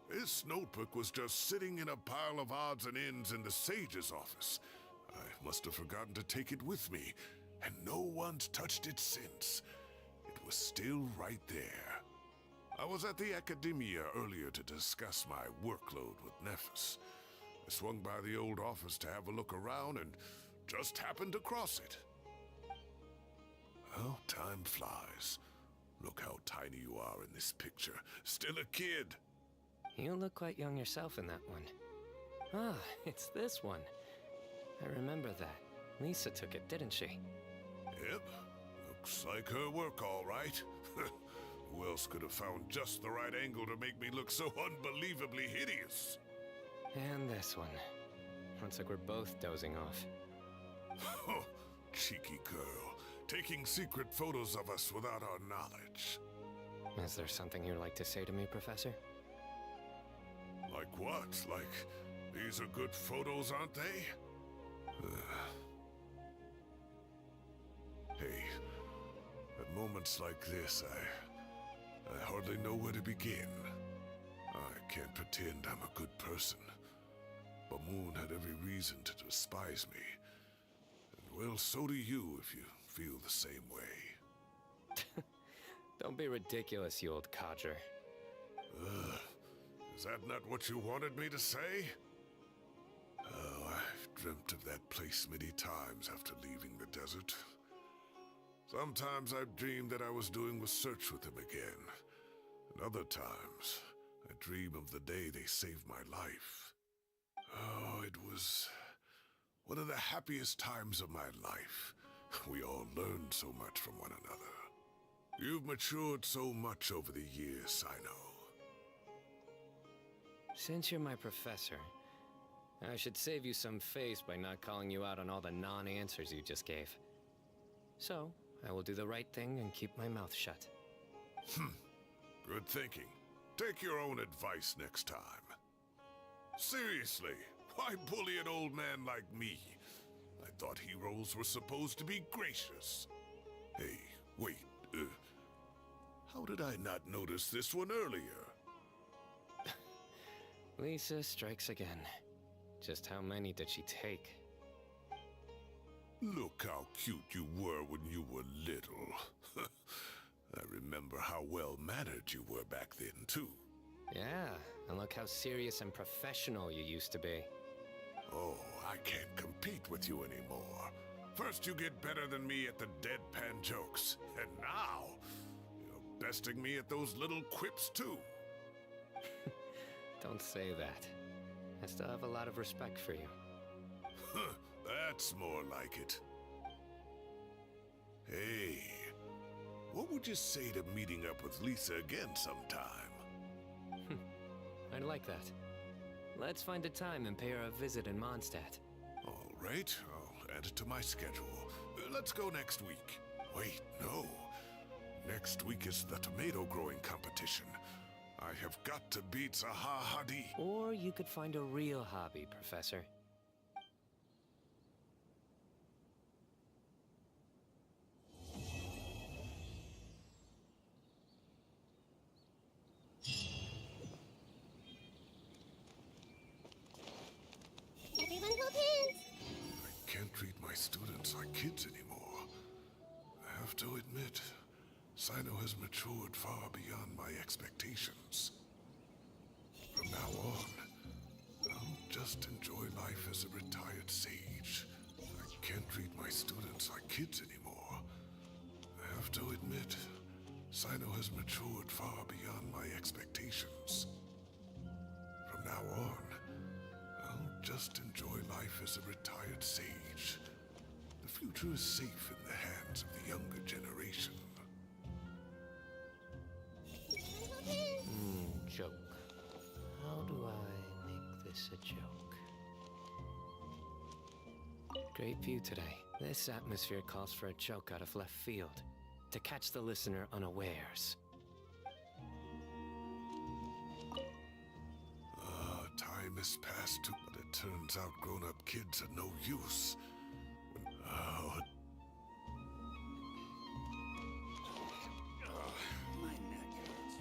This notebook was just sitting in a pile of odds and ends in the Sage's office. I must have forgotten to take it with me, and no one's touched it since. It was still right there. I was at the Academia earlier to discuss my workload with Nephis. I swung by the old office to have a look around and just happened to cross it. Well, time flies. Look how tiny you are in this picture. Still a kid. You look quite young yourself in that one. Ah, it's this one. I remember that. Lisa took it, didn't she? Yep. Looks like her work, all right. Who else could have found just the right angle to make me look so unbelievably hideous? And this one. Looks like we're both dozing off. Oh, cheeky girl. Taking secret photos of us without our knowledge. Is there something you'd like to say to me, Professor? Like what? Like, these are good photos, aren't they? Hey, at moments like this, I hardly know where to begin. I can't pretend I'm a good person. Bamoon had every reason to despise me. And well, so do you if you feel the same way. Don't be ridiculous, you old codger. Is that not what you wanted me to say? Oh, I've dreamt of that place many times after leaving the desert. Sometimes I've dreamed that I was doing research with them again. And other times, I dream of the day they saved my life. Oh, it was one of the happiest times of my life. We all learned so much from one another. You've matured so much over the years, I know. Since you're my professor, I should save you some face by not calling you out on all the non-answers you just gave. So, I will do the right thing and keep my mouth shut. Good thinking. Take your own advice next time. Seriously, why bully an old man like me? I thought heroes were supposed to be gracious. Hey, wait, how did I not notice this one earlier? Lisa strikes again. Just how many did she take? Look how cute you were when you were little. I remember how well-mannered you were back then, too. Yeah, and look how serious and professional you used to be. Oh, I can't compete with you anymore. First you get better than me at the deadpan jokes, and now you're besting me at those little quips, too. Don't say that. I still have a lot of respect for you. That's more like it. Hey, what would you say to meeting up with Lisa again sometime? I'd like that. Let's find a time and pay her a visit in Mondstadt. All right, I'll add it to my schedule. Let's go next week. Wait, no. Next week is the tomato growing competition. I have got to beat Zaha Hadi. Or you could find a real hobby, Professor. Everyone hold hands! I can't treat my students like kids anymore. I have to admit, Sino has matured far beyond my expectations. From now on, I'll just enjoy life as a retired sage. I can't treat my students like kids anymore. I have to admit, Sino has matured far beyond my expectations. From now on, I'll just enjoy life as a retired sage. The future is safe in the hands of the younger generation. Joke. How do I make this a joke? Great view today. This atmosphere calls for a joke out of left field, to catch the listener unawares. Time has passed too, but it turns out grown-up kids are no use. Oh, My neck hurts.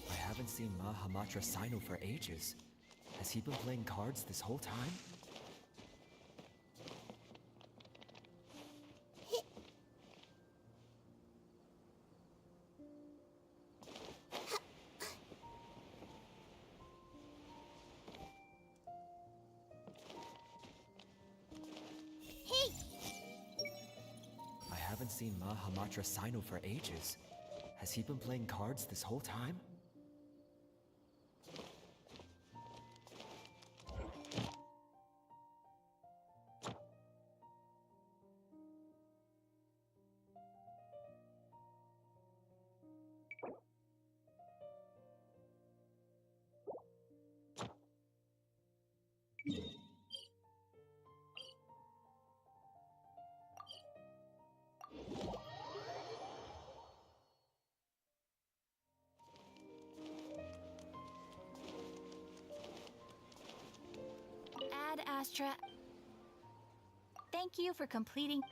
I haven't seen Mahamatra Sino for ages. Has he been playing cards this whole time? Hey! I haven't seen Mahamatra Sino for ages. Has he been playing cards this whole time? Astra. Thank you for completing.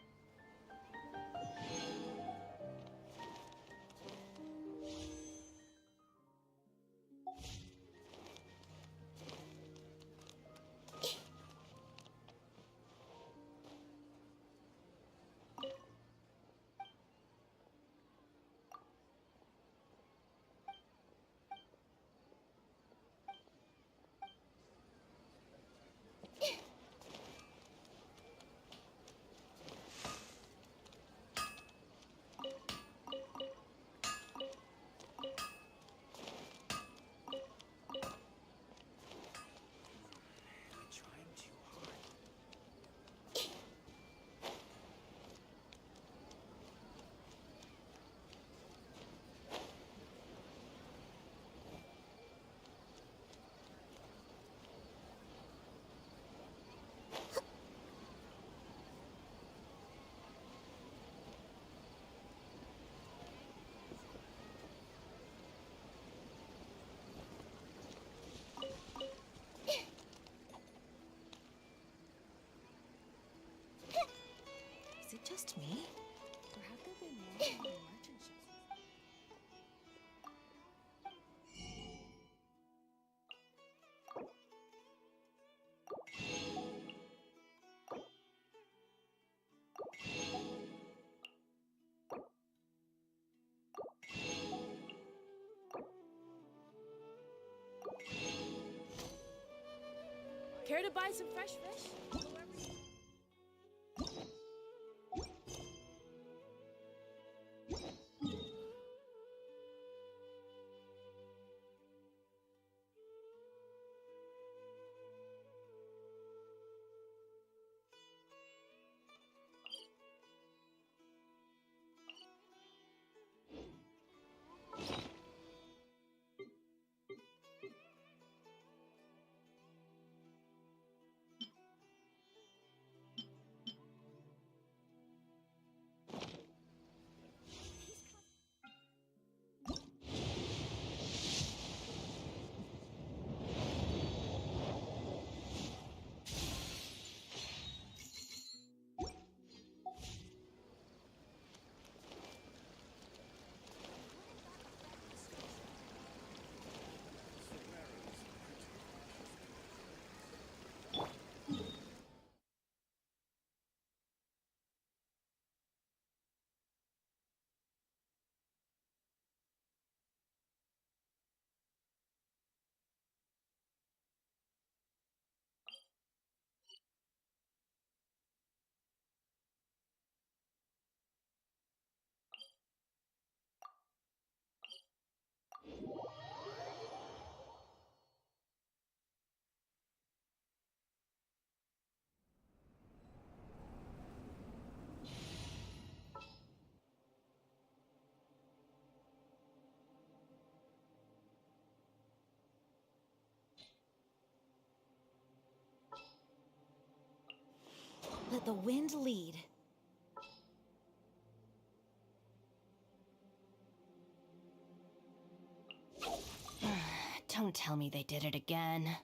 Is it just me? Or have there been more and more merchant ships? Care to buy some fresh fish? Let the wind lead. Don't tell me they did it again.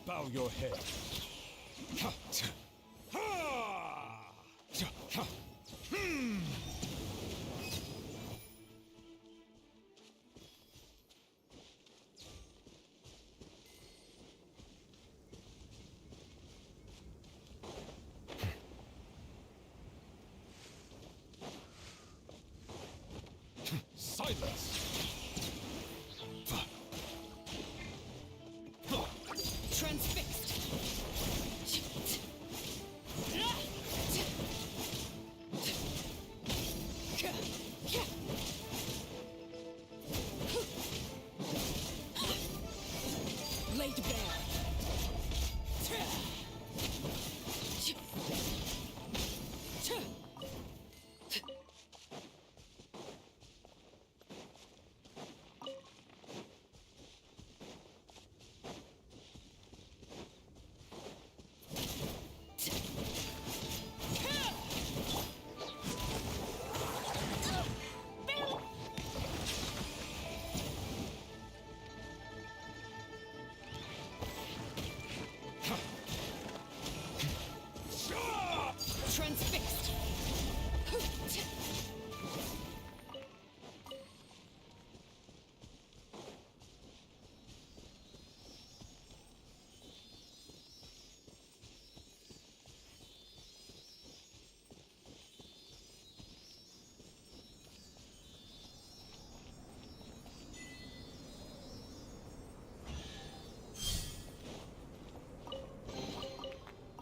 Bow your head. Silence! Transfixed. Laid bare. Transfixed.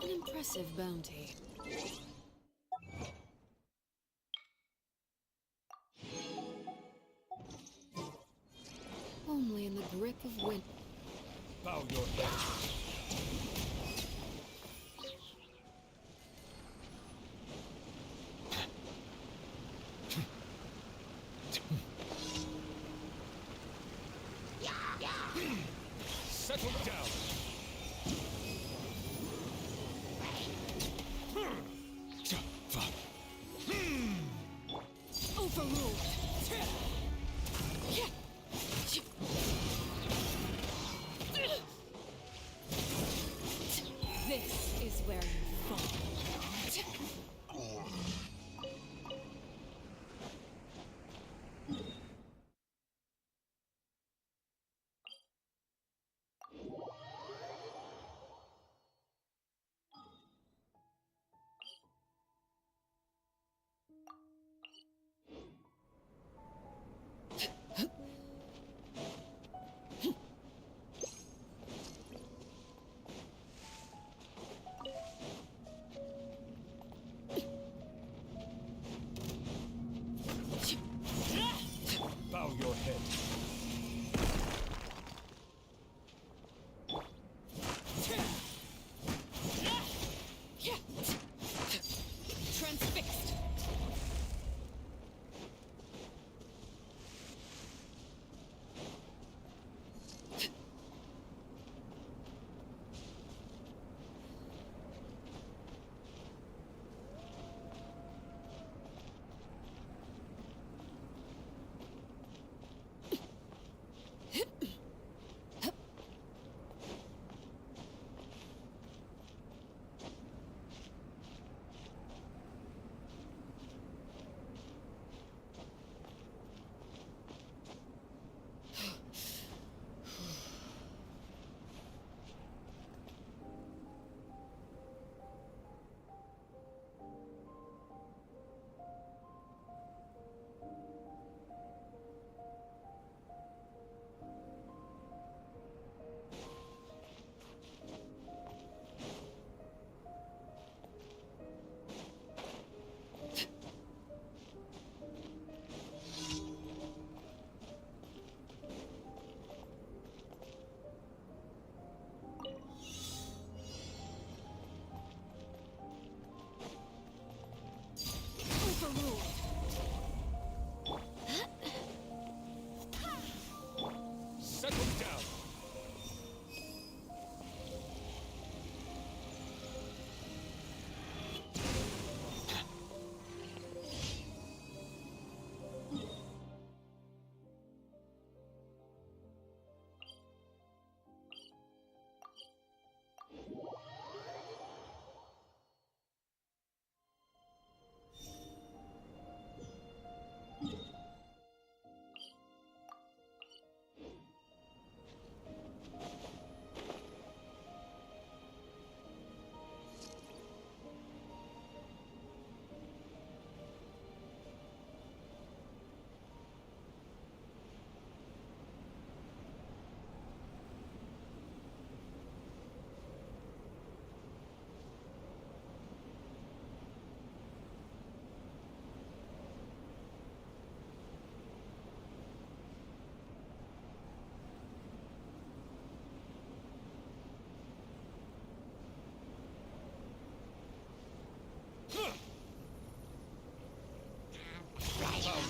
An impressive bounty. Only in the grip of wind. Bow your head. Settle down. Overruled. This is where you fall.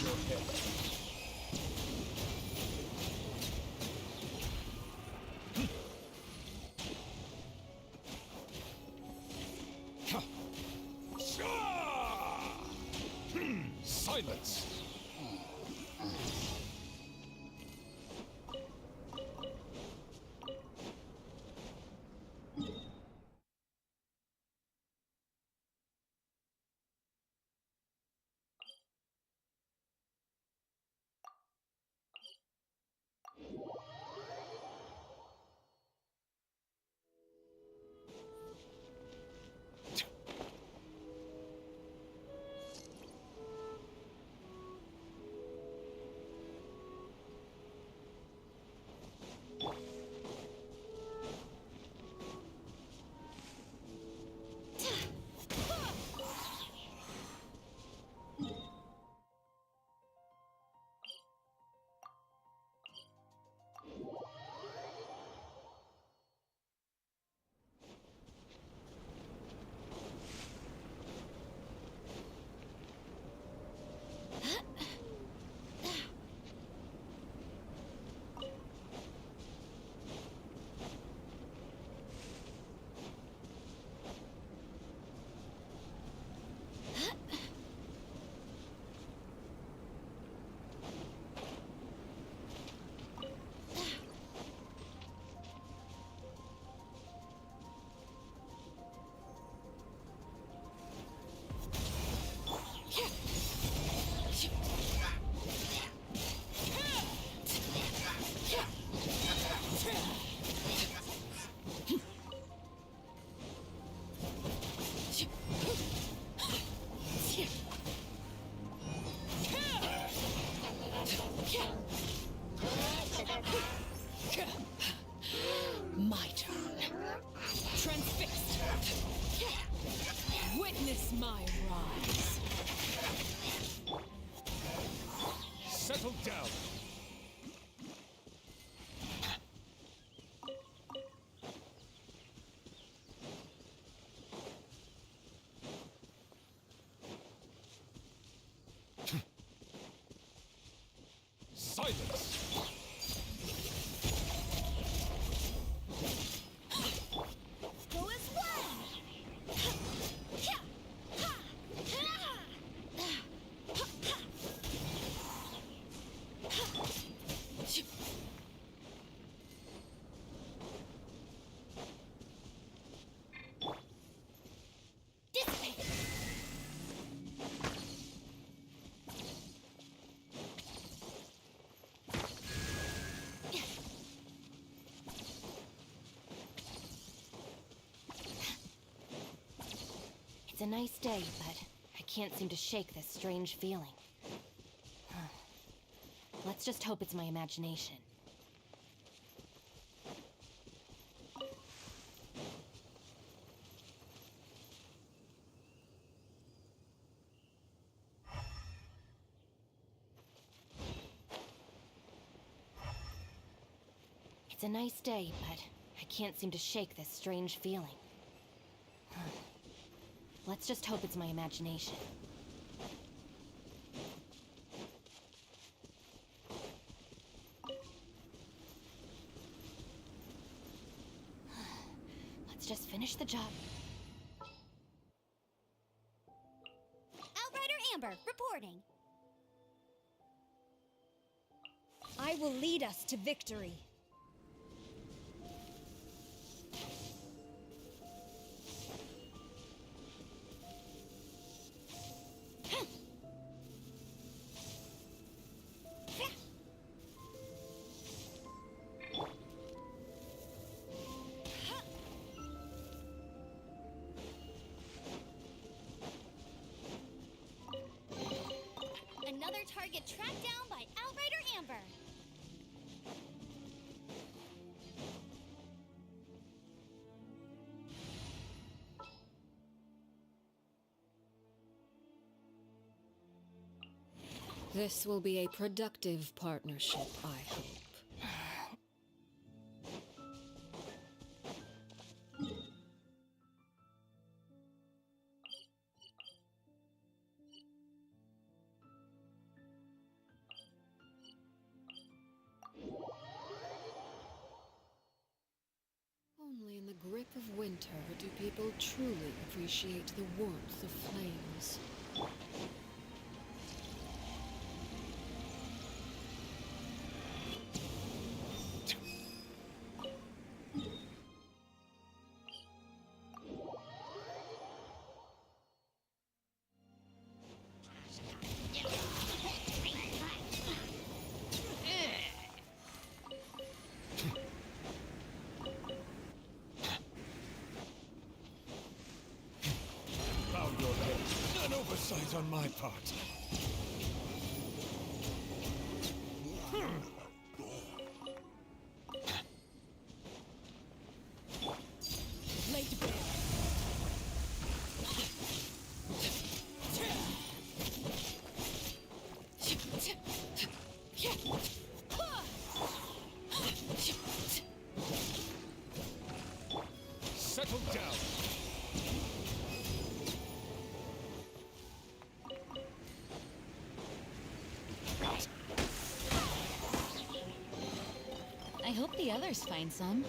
your head. Silence! My turn. Transfixed. Witness my rise. Settle down! Silence! Go as well. Dissipate! It's a nice day, but I can't seem to shake this strange feeling. Let's just hope it's my imagination. It's a nice day, but I can't seem to shake this strange feeling. Let's just hope it's my imagination. Let's just finish the job. Outrider Amber, reporting. I will lead us to victory. Another target tracked down by Outrider Amber. This will be a productive partnership, I hope. grip of winter do people truly appreciate the warmth of flames. Bow your head. An oversight on my part. Laid bare. Settle down. I hope the others find some.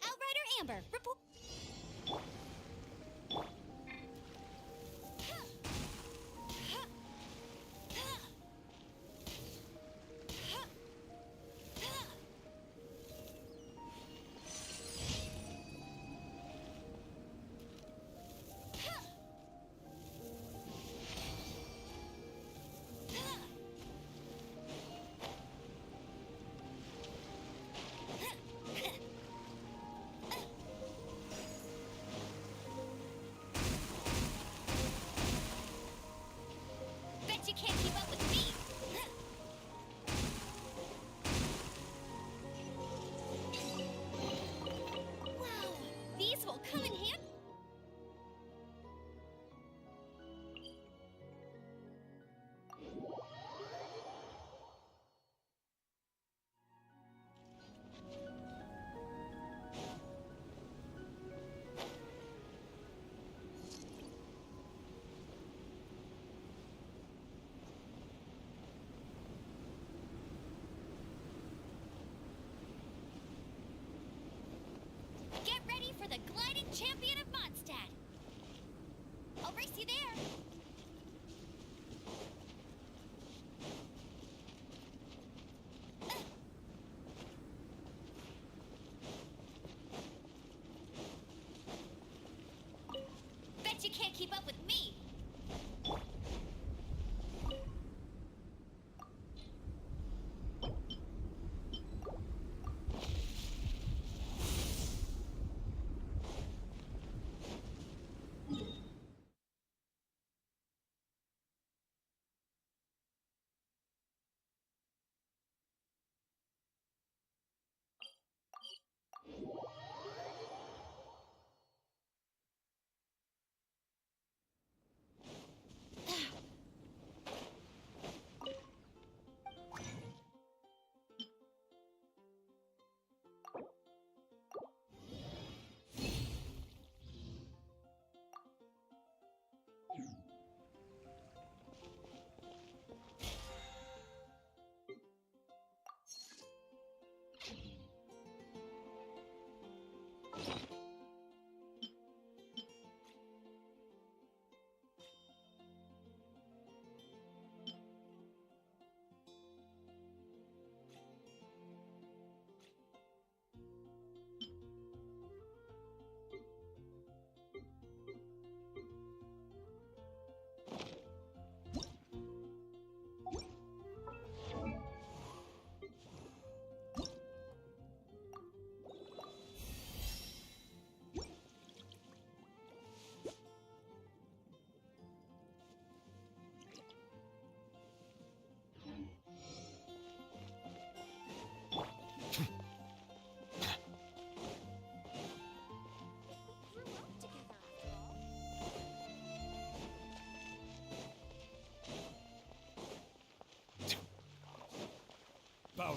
Outrider Amber, report. Bet you can't keep up with me. Wow, these will come in handy. Get ready for the gliding champion of Mondstadt. I'll race you there. Bet you can't keep up with me.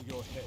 your head.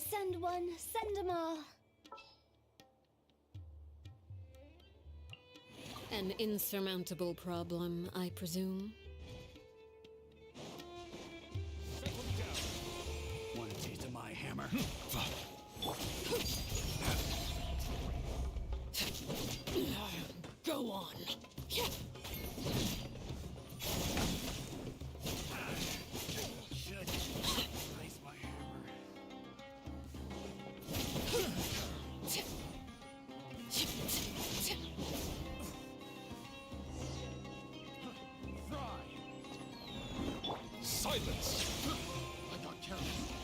Send one, send them all. An insurmountable problem, I presume. Want a taste of my hammer? Go on. Should ice my hammer. Silence! I got careless.